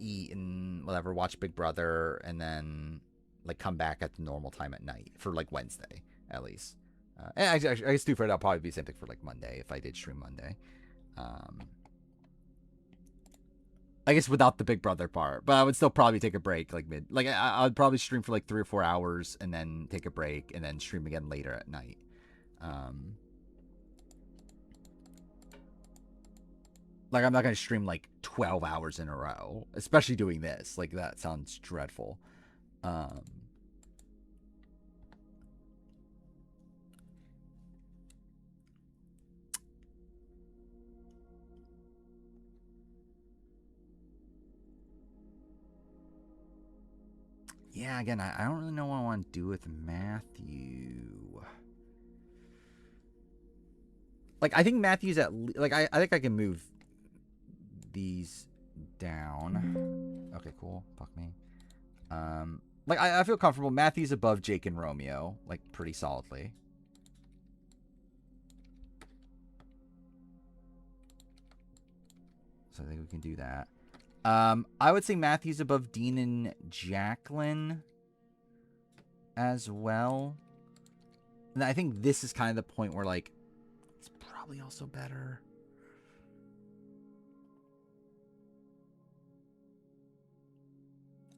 eat and whatever, watch Big Brother, and then, like, come back at the normal time at night for, like, Wednesday, at least. And I guess, too, for that'll probably be the same thing for, like, Monday, if I did stream Monday. I guess without the Big Brother part, but I would still probably take a break, like, I would probably stream for, like, 3 or 4 hours, and then take a break, and then stream again later at night. Like, I'm not going to stream, like, 12 hours in a row, especially doing this. Like, that sounds dreadful. Yeah, again, I don't really know what I want to do with Matthew. Like, I think Matthew's at... Like, I think I can move these down. Okay, cool. Fuck me. Like, I feel comfortable. Matthew's above Jake and Romeo, like, pretty solidly. So I think we can do that. I would say Matthew's above Dean and Jacqueline as well. And I think this is kind of the point where, like, it's probably also better.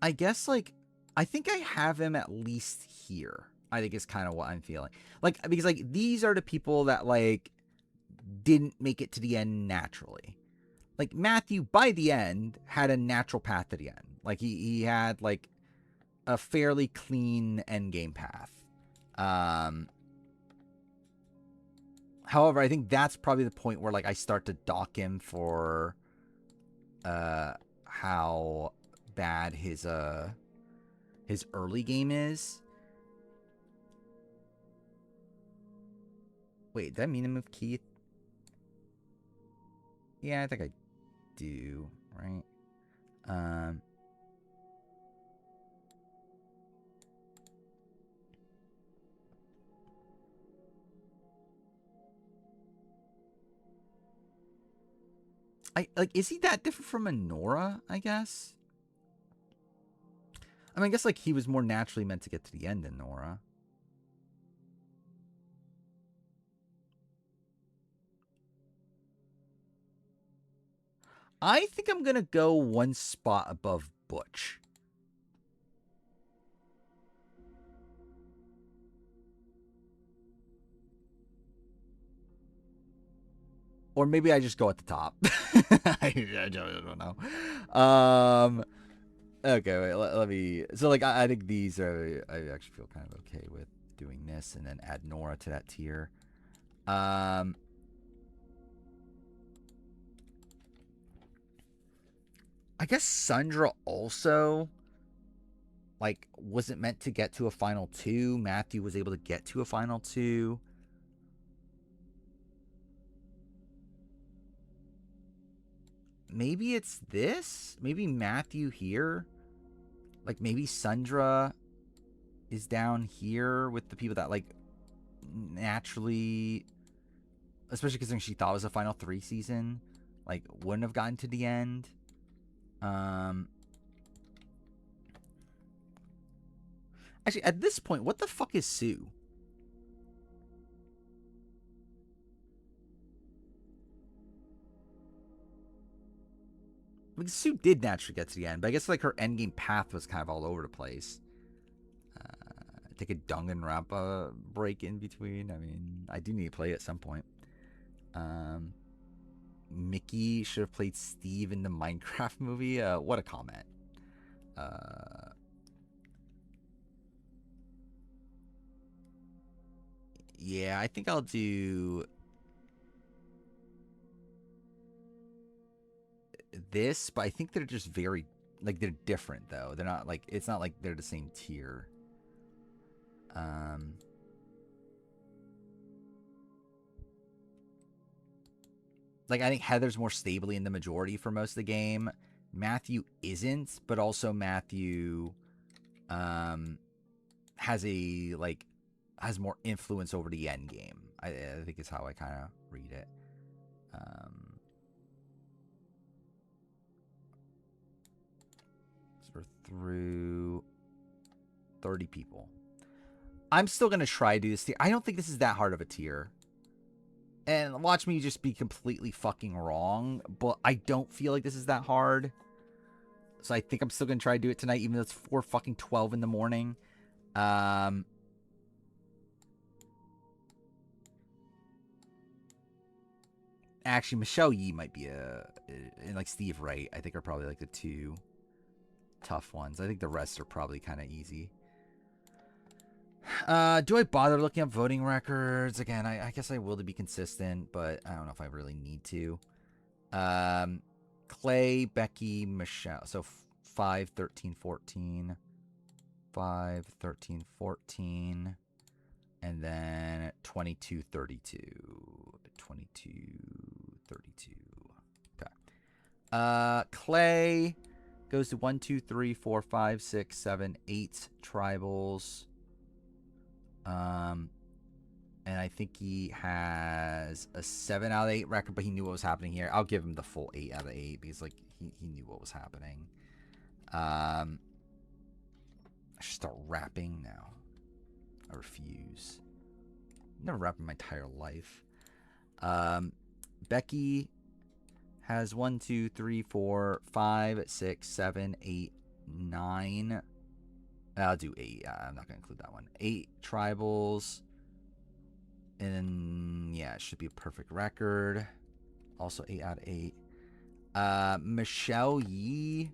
I guess, like, I think I have him at least here. I think is kind of what I'm feeling. Like, because, like, these are the people that, like, didn't make it to the end naturally. Like, Matthew, by the end, had a natural path to the end. Like, he had, like, a fairly clean endgame path. However, I think that's probably the point where, like, I start to dock him for how bad his early game is. Wait, did I mean to move Keith? Yeah, I think I do, right? Is he that different from Anora, I guess? I mean, I guess, like, he was more naturally meant to get to the end than Nora. I think I'm going to go one spot above Butch. Or maybe I just go at the top. I don't know. Okay, wait, let me... So, like, I think these are... I actually feel kind of okay with doing this and then add Nora to that tier. I guess Sundra also, like, wasn't meant to get to a final 2. Matthew was able to get to a final 2. Maybe it's this? Maybe Matthew here? Like, maybe Sundra is down here with the people that, like, naturally, especially considering she thought it was a final 3 season, like, wouldn't have gotten to the end. Actually, at this point, what the fuck is Sue? I mean, Sue did naturally get to the end, but I guess, like, her endgame path was kind of all over the place. Take a Danganronpa break in between. I mean, I do need to play it at some point. Mickey should have played Steve in the Minecraft movie. What a comment. Yeah, I think I'll do this, but I think they're just very, like, they're different, though. They're not, like, it's not like they're the same tier. Like, I think Heather's more stably in the majority for most of the game. Matthew isn't, but also Matthew has a, like, has more influence over the end game. I think is how I kind of read it. So we're through 30 people. I'm still going to try to do this tier. I don't think this is that hard of a tier. And watch me just be completely fucking wrong, but I don't feel like this is that hard. So I think I'm still going to try to do it tonight, even though it's 4:12 in the morning. Actually, Michelle Yee might be and, like, Steve Wright, I think, are probably, like, the 2 tough ones. I think the rest are probably kind of easy. Do I bother looking up voting records? Again, I guess I will to be consistent, but I don't know if I really need to. Clay, Becky, Michelle. So 5, 13, 14. 5, 13, 14. And then 22, 32. 22, 32. Okay. Clay goes to 1, 2, 3, 4, 5, 6, 7, 8 tribals. And I think he has a 7 out of 8 record, but he knew what was happening here. I'll give him the full 8 out of 8 because like he knew what was happening. I should start rapping now. I refuse. Never rapped in my entire life. Becky has 1, 2, 3, 4, 5, 6, 7, 8, 9. I'll do 8. I'm not going to include that one. 8 tribals. And yeah, it should be a perfect record. Also 8 out of 8. Michelle Yee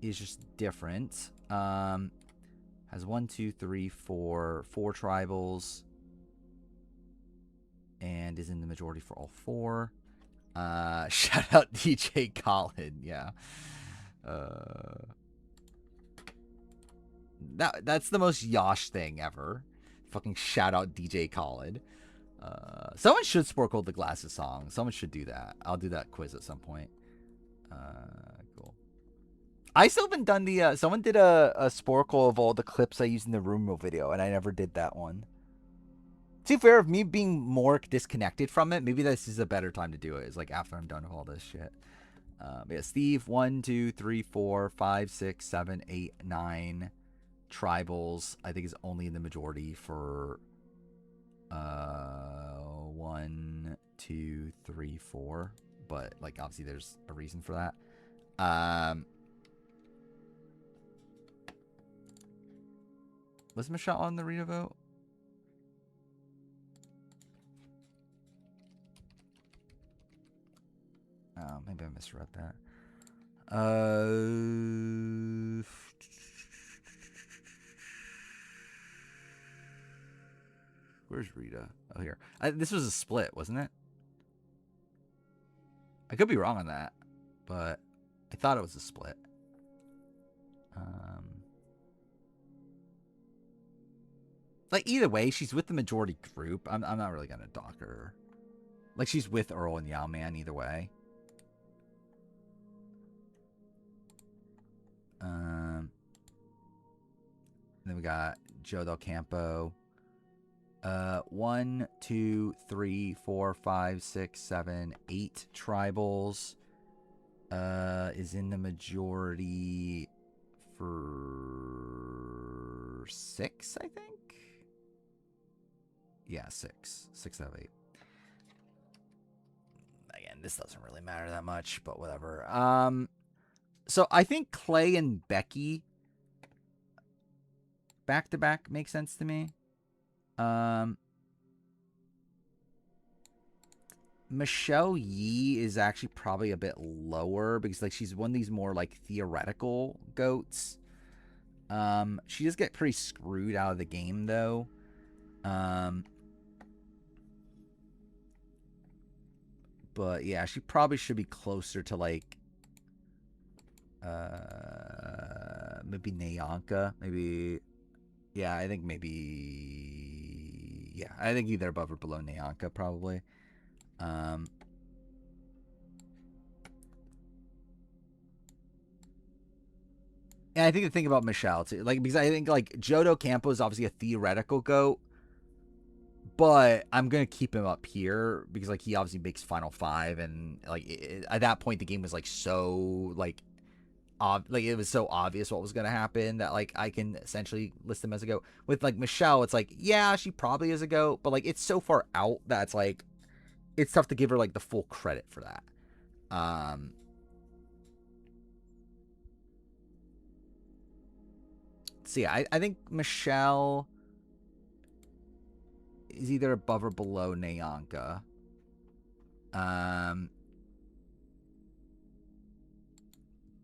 is just different. Has 1, 2, 3, 4 tribals. And is in the majority for all 4. Shout out DJ Khaled. Yeah. That's the most Yosh thing ever. Fucking shout out DJ Khaled. Someone should sporkle the glasses song. Someone should do that. I'll do that quiz at some point. Cool. I still haven't done the someone did a sporkle of all the clips I used in the Roomro video, and I never did that one. To be fair, of me being more disconnected from it, maybe this is a better time to do it. It's like after I'm done with all this shit. Yeah, Steve, 1, 2, 3, 4, 5, 6, 7, 8, 9 tribals. I think is only in the majority for 1, 2, 3, 4. But like obviously there's a reason for that. Was Michelle on the Rita vote? Oh, maybe I misread that. Where's Rita? Oh, here. This was a split, wasn't it? I could be wrong on that, but I thought it was a split. Like either way, she's with the majority group. I'm not really gonna dock her. Like she's with Earl and Yao Man either way. Then we got Joe Del Campo. 1, 2, 3, 4, 5, 6, 7, 8 tribals. Is in the majority for 6, I think. Yeah, 6. 6 out of 8. Again, this doesn't really matter that much, but whatever. So I think Clay and Becky back to back makes sense to me. Michelle Yee is actually probably a bit lower because like she's one of these more like theoretical goats. She does get pretty screwed out of the game though. But yeah, she probably should be closer to like maybe Nyanka, maybe. Yeah, I think maybe. Yeah, I think either above or below Nyanka probably. And I think the thing about Michelle too, like because I think like Joe Del Campo is obviously a theoretical GOAT, but I'm gonna keep him up here because like he obviously makes Final 5, and like at that point the game was like so like it was so obvious what was gonna happen that like I can essentially list him as a GOAT. With like Michelle, it's like yeah, she probably is a GOAT, but like it's so far out that it's like it's tough to give her like the full credit for that. So yeah, I think Michelle is either above or below Nyanka.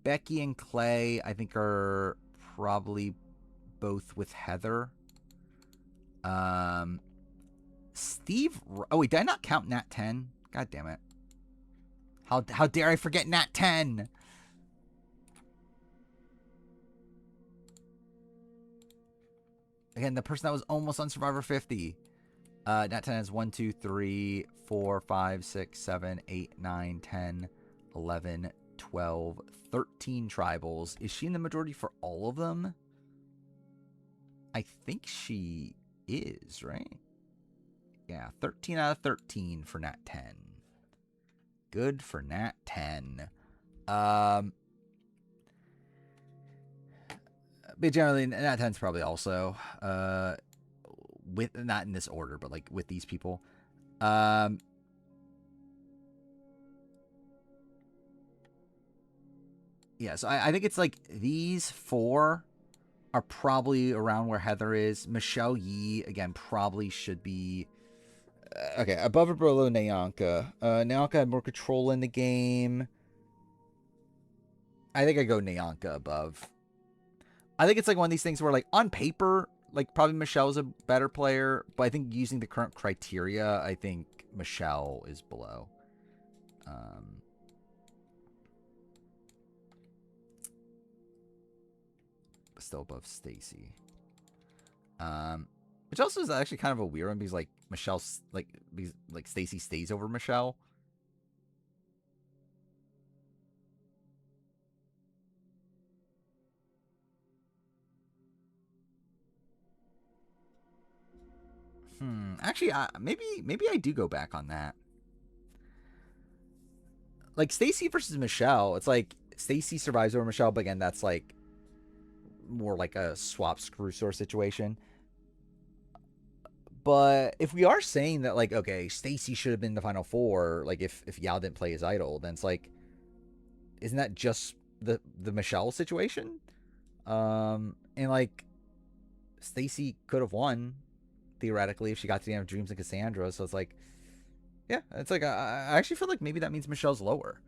Becky and Clay, I think, are probably both with Heather. Steve... Oh, wait, did I not count Nat 10? God damn it. How dare I forget Nat 10? Again, the person that was almost on Survivor 50. Nat 10 has 1, 2, 3, 4, 5, 6, 7, 8, 9, 10, 11, 12, 13 tribals. Is she in the majority for all of them? I think she is, right? Yeah, 13 out of 13 for Nat 10. Good for Nat 10. But generally, Nat 10's probably also with, not in this order, but like with these people. Yeah, so I think it's like these four are probably around where Heather is. Michelle Yi, again, probably should be okay, above or below Nyanka. Nyanka had more control in the game. I think I go Nyanka above. I think it's like one of these things where, like, on paper, like, probably Michelle's a better player, but I think using the current criteria, I think Michelle is below. Still above Stacy. Which also is actually kind of a weird one because, like, Michelle's, like, Stacy stays over Michelle. Actually, maybe I do go back on that. Like, Stacy versus Michelle, it's like Stacy survives over Michelle, but again, that's like more like a swap screw sort of situation. But if we are saying that, like, okay, Stacy should have been in the final four, like if Yao didn't play his idol, then it's like, isn't that just the Michelle situation? And like, Stacy could have won theoretically if she got to the end of Dreams and Cassandra. So it's like, yeah, it's like I actually feel like maybe that means Michelle's lower.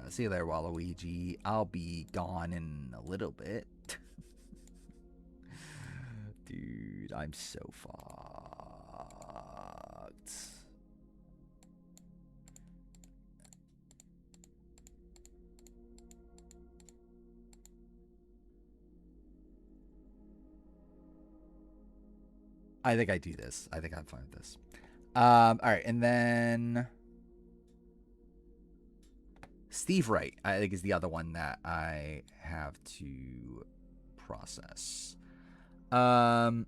See you there, Waluigi. I'll be gone in a little bit. Dude, I'm so fucked. I think I do this. I think I'm fine with this. All right, and then Steve Wright, I think, is the other one that I have to process. T20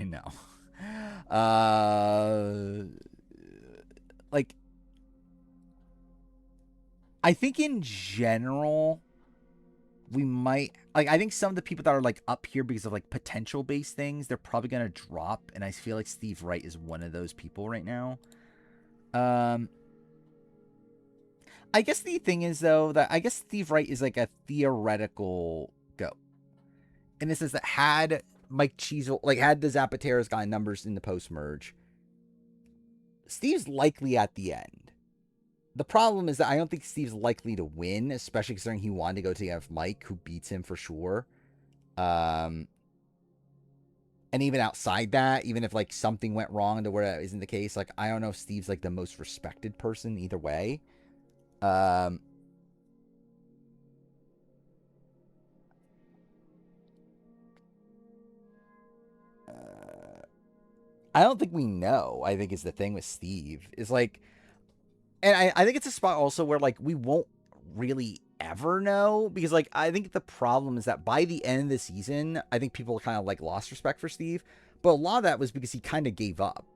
now. Like, I think in general, we might, like, I think some of the people that are like up here because of like potential based things, they're probably gonna drop, and I feel like Steve Wright is one of those people right now. I guess the thing is, though, that I guess Steve Wright is like a theoretical go. And this is that had Mike Cheezel, like, had the Zapateras gotten numbers in the post-merge, Steve's likely at the end. The problem is that I don't think Steve's likely to win, especially considering he wanted to go to the end of Mike, who beats him for sure. And even outside that, even if, like, something went wrong to where that isn't the case, like, I don't know if Steve's, like, the most respected person either way. I don't think we know, I think is the thing with Steve. Is like, and I think it's a spot also where, like, we won't really ever know. Because, like, I think the problem is that by the end of the season, I think people kind of, like, lost respect for Steve. But a lot of that was because he kind of gave up.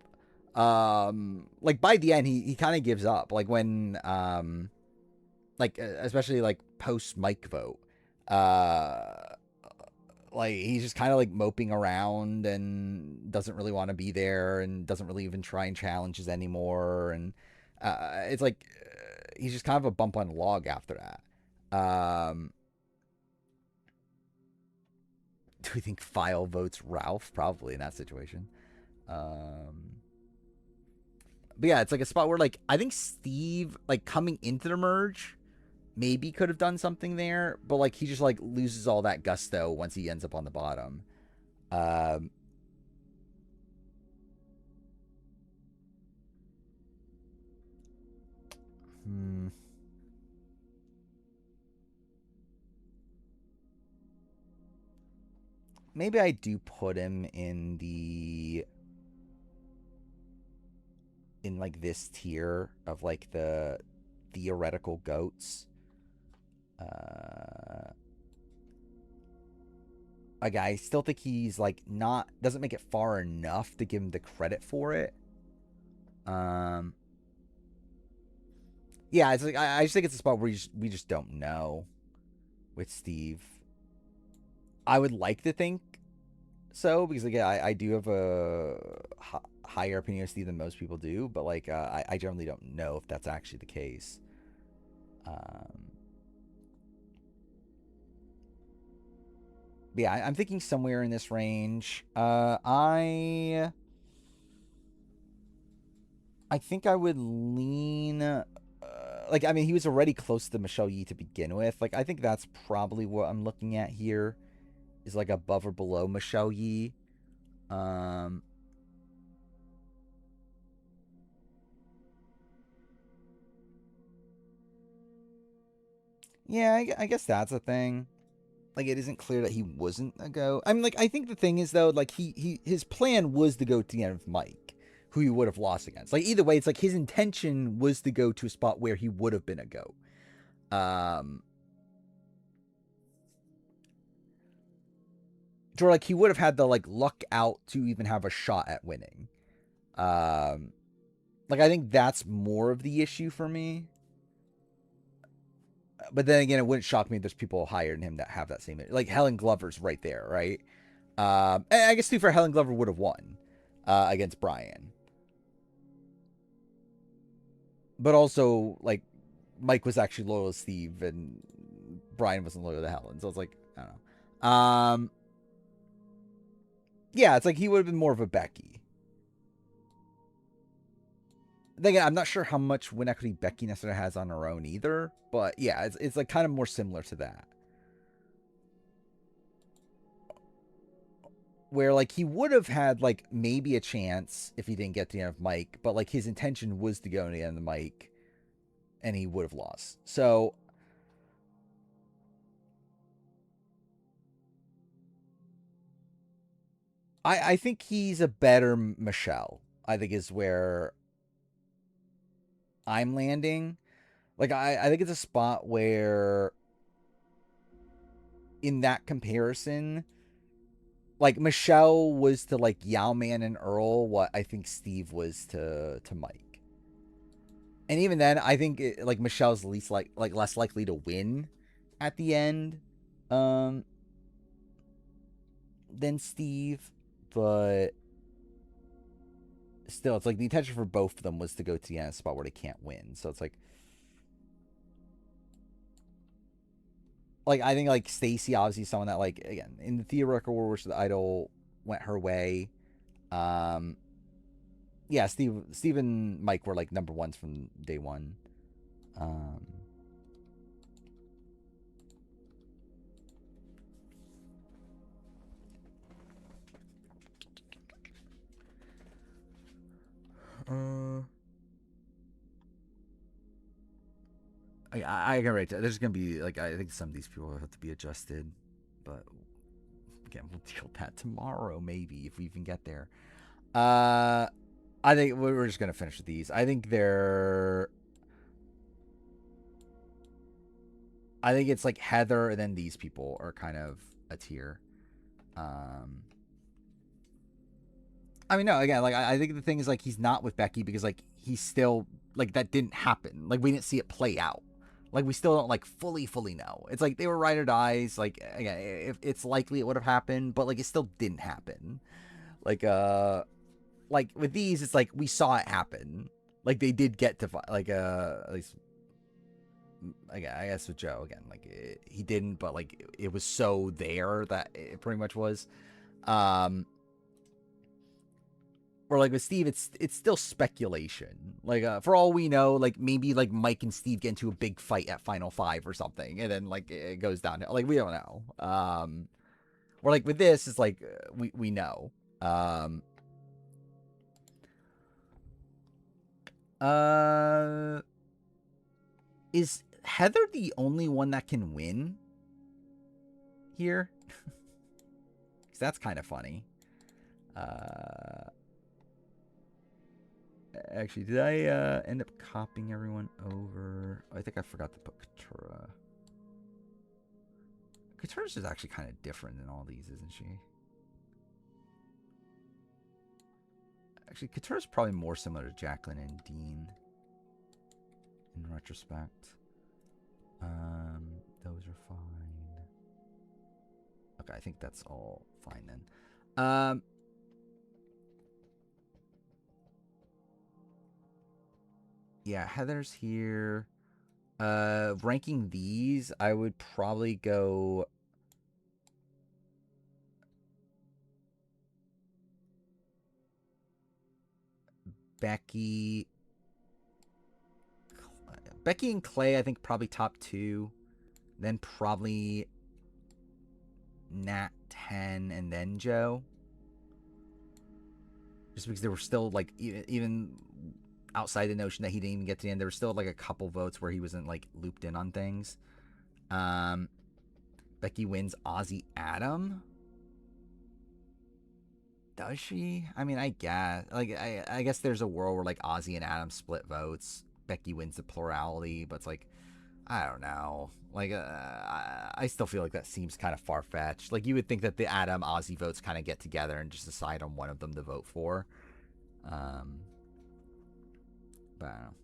Like, by the end, he kind of gives up. Like, when, like, especially, like, post-Mike vote. Like, he's just kind of, like, moping around and doesn't really want to be there and doesn't really even try and challenges anymore. And it's like, he's just kind of a bump on a log after that. Do we think File votes Ralph? Probably in that situation. But yeah, it's like a spot where, like, I think Steve, like, coming into the merge, maybe could have done something there, but, like, he just, like, loses all that gusto once he ends up on the bottom. Maybe I do put him in the in like this tier of like the theoretical goats. Again, I still think he's like doesn't make it far enough to give him the credit for it. Yeah, it's like I just think it's a spot where we just don't know with Steve. I would like to think so, because again, I do have a higher opinion of Steve than most people do, but like I generally don't know if that's actually the case. Yeah, I'm thinking somewhere in this range. I think I would lean. Like, I mean, he was already close to Michelle Yee to begin with. Like, I think that's probably what I'm looking at here, is like above or below Michelle Yee. Yeah, I guess that's a thing. Like, it isn't clear that he wasn't a go. I mean, like, I think the thing is, though, like, his plan was to go to the end of Mike, who he would have lost against. Like, either way, it's like his intention was to go to a spot where he would have been a go. Or, like, he would have had the, like, luck out to even have a shot at winning. Like, I think that's more of the issue for me. But then again, it wouldn't shock me if there's people higher than him that have that same... Like, Helen Glover's right there, right? I guess, too, for Helen Glover would have won against Brian. But also, like, Mike was actually loyal to Steve, and Brian wasn't loyal to Helen. So it's like, I don't know. Yeah, it's like he would have been more of a Becky. Then again, I'm not sure how much win equity Becky necessarily has on her own either. But yeah, it's like kind of more similar to that. Where like he would have had like maybe a chance if he didn't get to the end of Mike, but like his intention was to go to the end of Mike, and he would have lost. So I think he's a better Michelle, I think, is where I'm landing. Like, I think it's a spot where, in that comparison, like, Michelle was to, like, Yao Man and Earl what I think Steve was to Mike. And even then, I think, like, Michelle's least less likely to win at the end than Steve. But still, it's like the intention for both of them was to go to the end spot where they can't win. So it's like I think like Stacy obviously someone that, like, again, in the theoretical world, which the idol went her way. Yeah, Steve and Mike were like number ones from day one. I can write that. There's gonna be like, I think some of these people have to be adjusted, but again, we'll deal with that tomorrow, maybe, if we even get there. I think we're just gonna finish with these. I think it's like Heather, and then these people are kind of a tier. I mean, no, again, like, I think the thing is, like, he's not with Becky because, like, he's still, like, that didn't happen. Like, we didn't see it play out. Like, we still don't, like, fully know. It's like they were ride or dies. Like, again, if it's likely it would have happened, but, like, it still didn't happen. Like with these, it's like we saw it happen. Like, they did get to, like, at least, again, I guess with Joe, again, like, he didn't, but, like, it was so there that it pretty much was. Or like with Steve, it's still speculation. Like, for all we know, like, maybe like Mike and Steve get into a big fight at Final Five or something, and then like it goes down. Like, we don't know. Or like with this, it's like we know. Is Heather the only one that can win here? Because that's kind of funny. Actually, did I end up copying everyone over? I think I forgot to put Katura. Katura's is actually kind of different than all these, isn't she? Actually, Katura's probably more similar to Jacqueline and Dean in retrospect. Those are fine. Okay, I think that's all fine then. Yeah, Heather's here. Ranking these, I would probably go Becky and Clay, I think probably top 2. Then probably Nat 10 and then Joe. Just because there were still like even outside the notion that he didn't even get to the end, there were still like a couple votes where he wasn't like looped in on things. Becky wins Ozzy Adam. Does she? I mean, I guess. Like, I guess there's a world where like Ozzy and Adam split votes. Becky wins the plurality, but it's like, I don't know. Like, I still feel like that seems kind of far fetched. Like, you would think that the Adam Ozzy votes kind of get together and just decide on one of them to vote for. But I don't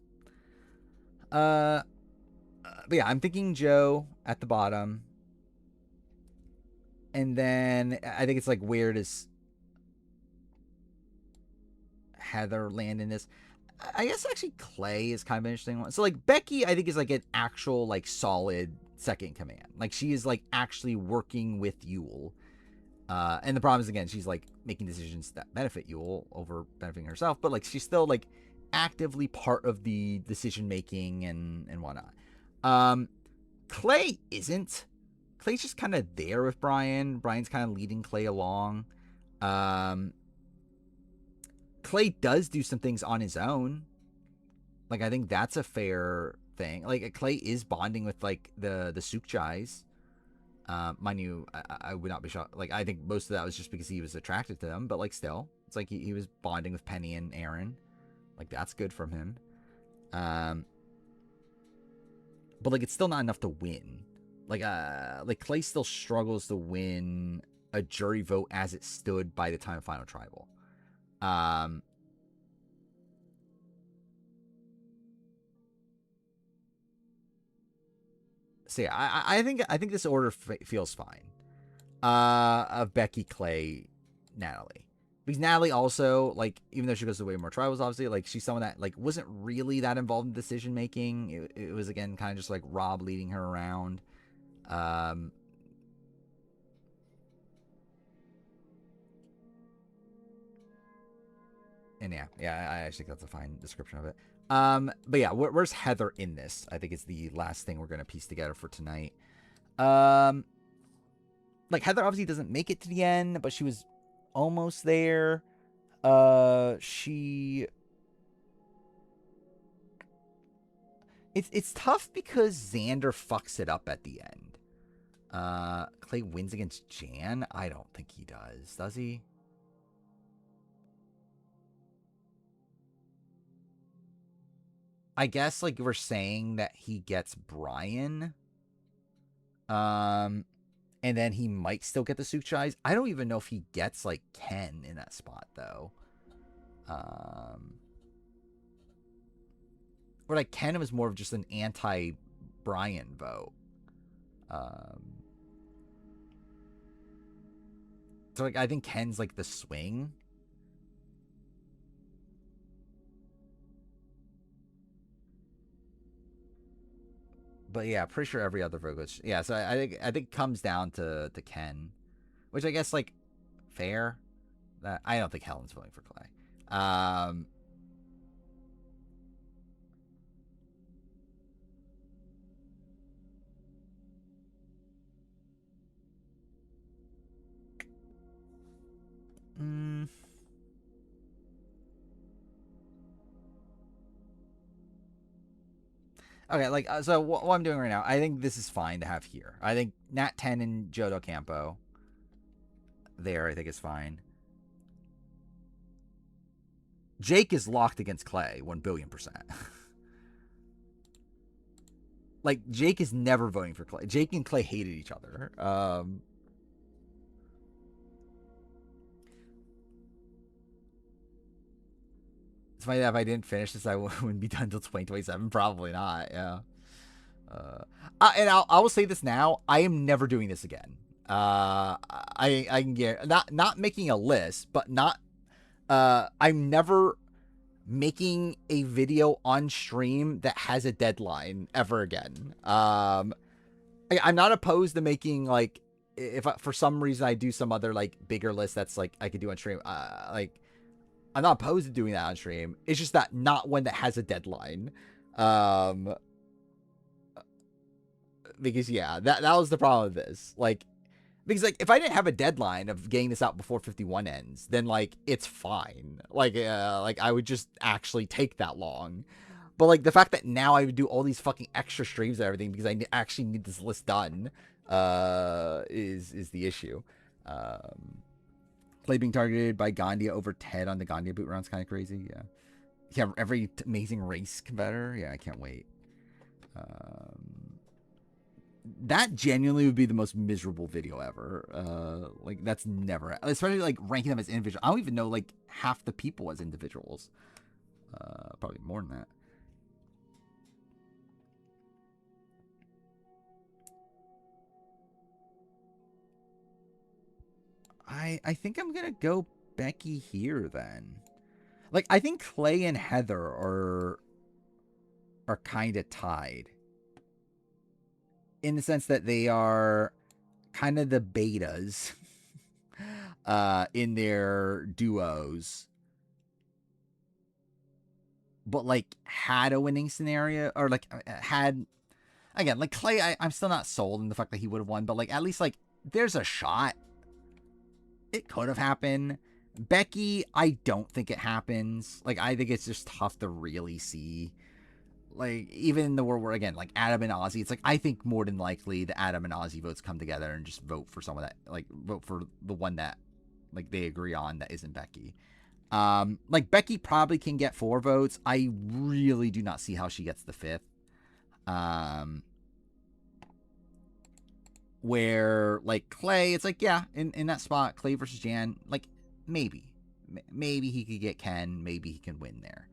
know. But yeah, I'm thinking Joe at the bottom. And then I think it's like weird as Heather land in this. I guess actually Clay is kind of an interesting one. So like Becky, I think is like an actual like solid second command. Like she is like actually working with Yul. And the problem is again, she's like making decisions that benefit Yul over benefiting herself, but like she's still like actively part of the decision making and whatnot. Clay isn't. Clay's just kind of there with Brian. Brian's kind of leading Clay along. Clay does do some things on his own. Like, I think that's a fair thing. Like, Clay is bonding with, like, the Sukjais. Mind you, I would not be shocked. Like, I think most of that was just because he was attracted to them. But, like, still. It's like he was bonding with Penny and Aaron. Like, that's good from him. But, like, it's still not enough to win. Like Clay still struggles to win a jury vote as it stood by the time of Final Tribal. So yeah, I think this order feels fine. Of Becky, Clay, Natalie, because Natalie also, like, even though she goes to way more tribals, obviously, like she's someone that like wasn't really that involved in decision making. It was again kind of just like Rob leading her around. And yeah, I actually think that's a fine description of it. But yeah, where's Heather in this? I think it's the last thing we're gonna piece together for tonight. Like Heather obviously doesn't make it to the end, but she was almost there. It's tough because Xander fucks it up at the end. Clay wins against Jan? I don't think he does he? I guess, like, we're saying that he gets Brian. And then he might still get the Sukjais. I don't even know if he gets, like, Ken in that spot, though. Or, like, Ken was more of just an anti-Brian vote. So, like, I think Ken's, like, the swing. But yeah, pretty sure every other vote goes. Yeah, so I think it comes down to Ken, which I guess like fair. I don't think Helen's voting for Clay. Okay, like, so what I'm doing right now, I think this is fine to have here. I think Nat 10 and Joe Del Campo there, I think is fine. Jake is locked against Clay 1,000,000,000%. Like, Jake is never voting for Clay. Jake and Clay hated each other. It's funny that if I didn't finish this, I wouldn't be done until 2027. Probably not, yeah. And I will say this now. I am never doing this again. I can get not making a list, but I'm never making a video on stream that has a deadline ever again. I'm not opposed to making, like, if for some reason I do some other, like, bigger list that's, like, I could do on stream. Like, I'm not opposed to doing that on stream. It's just that not one that has a deadline. Because, yeah, that was the problem with this. Like, because, like, if I didn't have a deadline of getting this out before 51 ends, then, like, it's fine. Like, I would just actually take that long. But, like, the fact that now I would do all these fucking extra streams and everything because I actually need this list done is the issue. Clay being targeted by Gandia over Ted on the Gandia boot round's kind of crazy. Yeah. Yeah, every amazing race competitor. Yeah, I can't wait. That genuinely would be the most miserable video ever. Like, that's never, especially, like, ranking them as individuals. I don't even know, like, half the people as individuals. Probably more than that. I think I'm gonna go Becky here then. Like, I think Clay and Heather are kind of tied. In the sense that they are kind of the betas in their duos. But, like, had a winning scenario, or, like, had, again, like, Clay, I'm still not sold in the fact that he would have won, but, like, at least, like, there's a shot. It could have happened. Becky, I don't think it happens. Like, I think it's just tough to really see. Like, even in the world where, again, like, Adam and Ozzy, it's like, I think more than likely the Adam and Ozzy votes come together and just vote for someone that, like, vote for the one that, like, they agree on that isn't Becky. Like, Becky probably can get 4 votes. I really do not see how she gets the 5th. Where, like, Clay, it's like, yeah, in that spot, Clay versus Jan, like, maybe he could get Ken, maybe he can win there.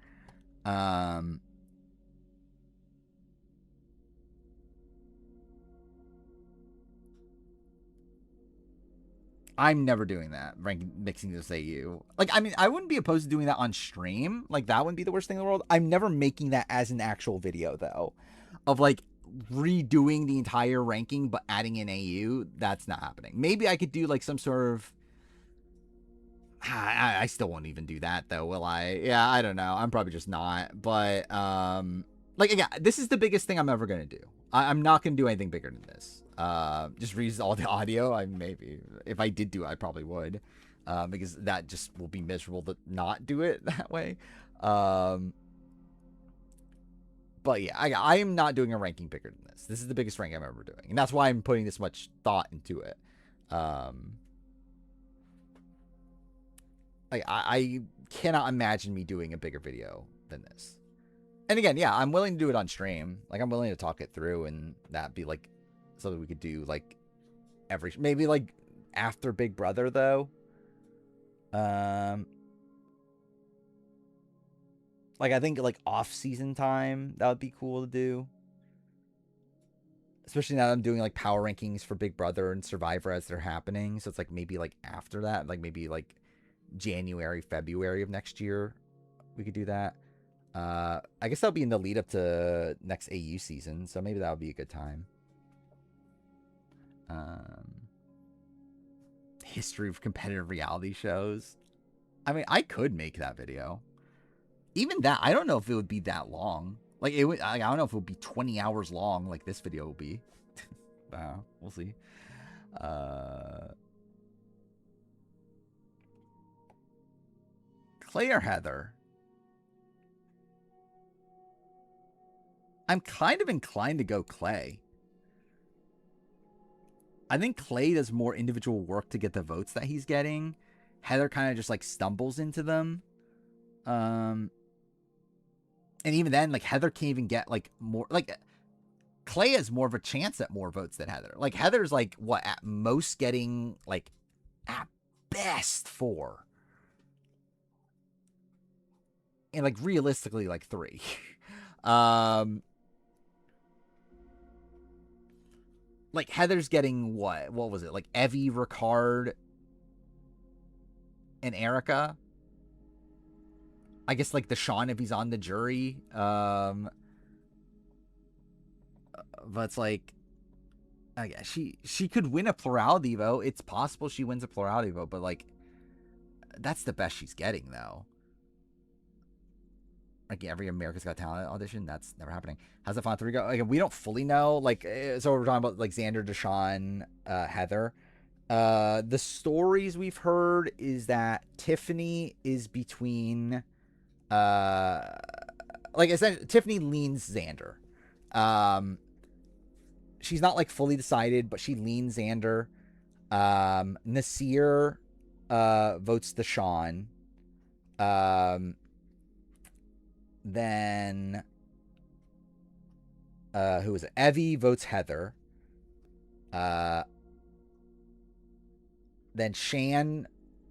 I'm never doing that, mixing this AU. Like, I mean, I wouldn't be opposed to doing that on stream. Like, that wouldn't be the worst thing in the world. I'm never making that as an actual video, though. Of, like, redoing the entire ranking, but adding in AU. That's not happening. Maybe I could do, like, some sort of... I still won't even do that, though, will I? Yeah, I don't know. I'm probably just not. But, like, again, this is the biggest thing I'm ever going to do. I'm not going to do anything bigger than this. Just reuse all the audio. Maybe if I did do it, I probably would, because that just will be miserable to not do it that way. But yeah, I am not doing a ranking bigger than this. This is the biggest rank I'm ever doing, and that's why I'm putting this much thought into it. Like, I cannot imagine me doing a bigger video than this. And again, yeah, I'm willing to do it on stream. Like, I'm willing to talk it through, and that be like something we could do, like, maybe like after Big Brother, though. Like, I think, like, off-season time, that would be cool to do. Especially now that I'm doing, like, power rankings for Big Brother and Survivor as they're happening. So it's, like, maybe, like, after that, like, maybe, like, January, February of next year, we could do that. I guess that'll be in the lead up to next AU season, so maybe that'll be a good time. History of competitive reality shows. I mean, I could make that video. Even that, I don't know if it would be that long. Like, it would. I don't know if it would be 20 hours long, like this video will be. We'll see. Clay or Heather? I'm kind of inclined to go Clay. I think Clay does more individual work to get the votes that he's getting. Heather kind of just, like, stumbles into them. And even then, like, Heather can't even get, like, more, like, Clay has more of a chance at more votes than Heather. Like, Heather's, like, what, at most getting, like, at best 4. And, like, realistically, like, 3. Like, Heather's getting what? What was it? Like, Evie, Ricard, and Erica? I guess, like, Deshaun if he's on the jury. But it's like, I guess she could win a plurality vote. It's possible she wins a plurality vote, but, like, that's the best she's getting, though. Like, every America's Got Talent audition, that's never happening. How's the Final 3 go? Like, we don't fully know. Like, so we're talking about, like, Xander, Deshaun, Heather. The stories we've heard is that Tiffany is between, like I said, Tiffany leans Xander. She's not, like, fully decided, but she leans Xander. Nasir votes Deshaun. Then who is it? Evie votes Heather. Then Shan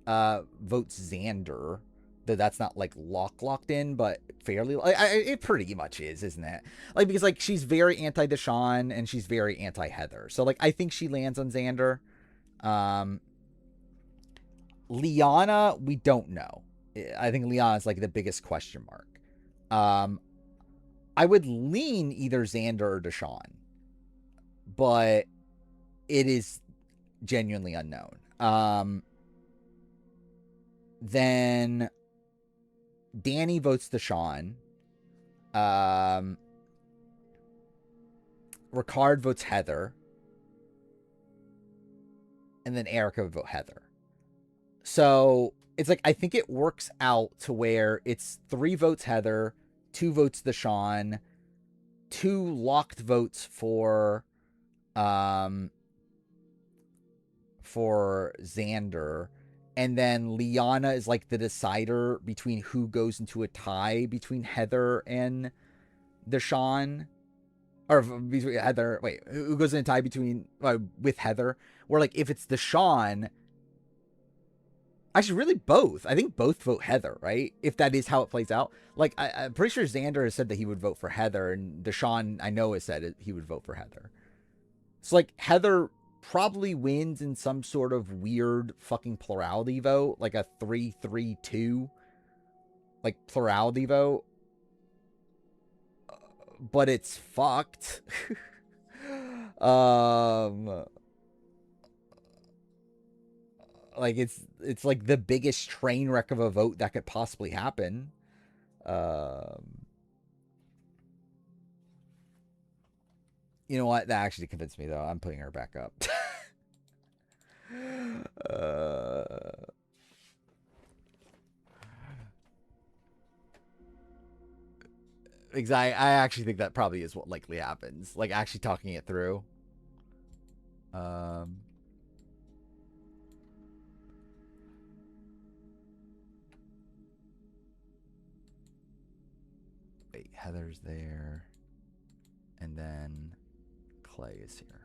votes Xander. Though that's not, like, locked in, but fairly, it pretty much is, isn't it? Like, because, like, she's very anti-Deshaun and she's very anti-Heather. So, like, I think she lands on Xander. Liana, we don't know. I think Liana's, like, the biggest question mark. I would lean either Xander or Deshaun, but it is genuinely unknown. Then Danny votes Deshaun. Ricard votes Heather. And then Erica would vote Heather. So it's like, I think it works out to where it's 3 votes Heather, 2 votes Deshaun, 2 locked votes for Xander, and then Liana is, like, the decider between who goes into a tie between Heather and Deshaun, or between Heather. Wait, who goes in a tie between with Heather? Where, like, if it's Deshaun. Actually, really both. I think both vote Heather, right? If that is how it plays out. Like, I'm pretty sure Xander has said that he would vote for Heather, and Deshaun, I know, has said he would vote for Heather. So, like, Heather probably wins in some sort of weird fucking plurality vote, like a 3-3-2, like, plurality vote. But it's fucked. Like, it's like the biggest train wreck of a vote that could possibly happen. You know what? That actually convinced me, though. I'm putting her back up. Because I actually think that probably is what likely happens. Like, actually talking it through. Wait, Heather's there. And then Clay is here.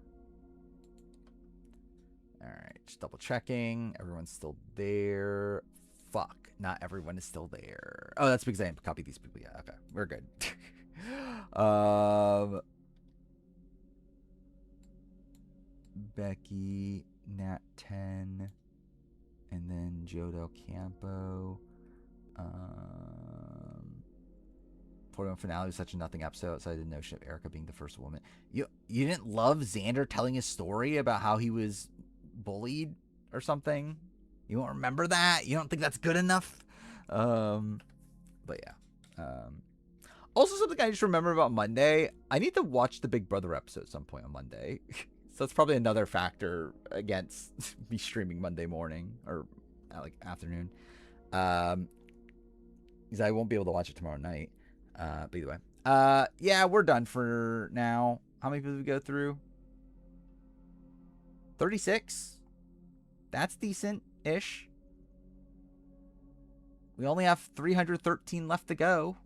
Alright, just double checking. Everyone's still there. Fuck, not everyone is still there. Oh, that's because I didn't copy these people yet. Okay, we're good. Becky, Nat 10, and then Joe Del Campo. 41 finale was such a nothing episode outside the notion of Erica being the first woman. You didn't love Xander telling his story about how he was bullied or something? You don't remember that? You don't think that's good enough? But yeah. Also, something I just remember about Monday, I need to watch the Big Brother episode at some point on Monday. So that's probably another factor against me streaming Monday morning or like afternoon. Because I won't be able to watch it tomorrow night. But either way. Yeah, we're done for now. How many people did we go through? 36? That's decent-ish. We only have 313 left to go.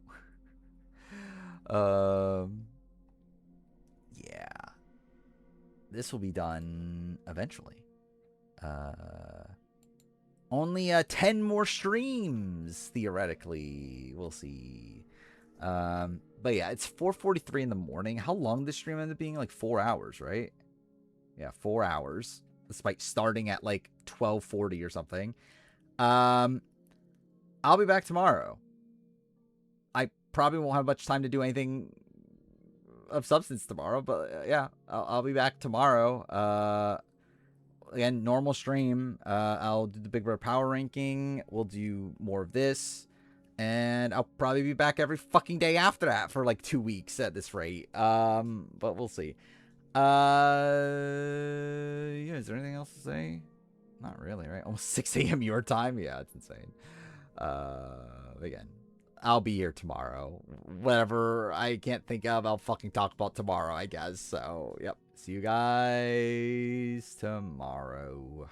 Yeah. This will be done eventually. Only 10 more streams, theoretically. We'll see. But yeah, it's 4:43 in the morning. How long this stream ended up being? Like 4 hours, right? Yeah, 4 hours. Despite starting at like 12:40 or something. I'll be back tomorrow. I probably won't have much time to do anything of substance tomorrow, but yeah, I'll be back tomorrow. Again, normal stream. I'll do the Big Brother Power Ranking. We'll do more of this. And I'll probably be back every fucking day after that for like 2 weeks at this rate. But we'll see. Yeah, is there anything else to say? Not really, right? Almost 6 a.m. your time? Yeah, it's insane. Again, I'll be here tomorrow. Whatever I can't think of, I'll fucking talk about tomorrow, I guess. So, yep. See you guys tomorrow.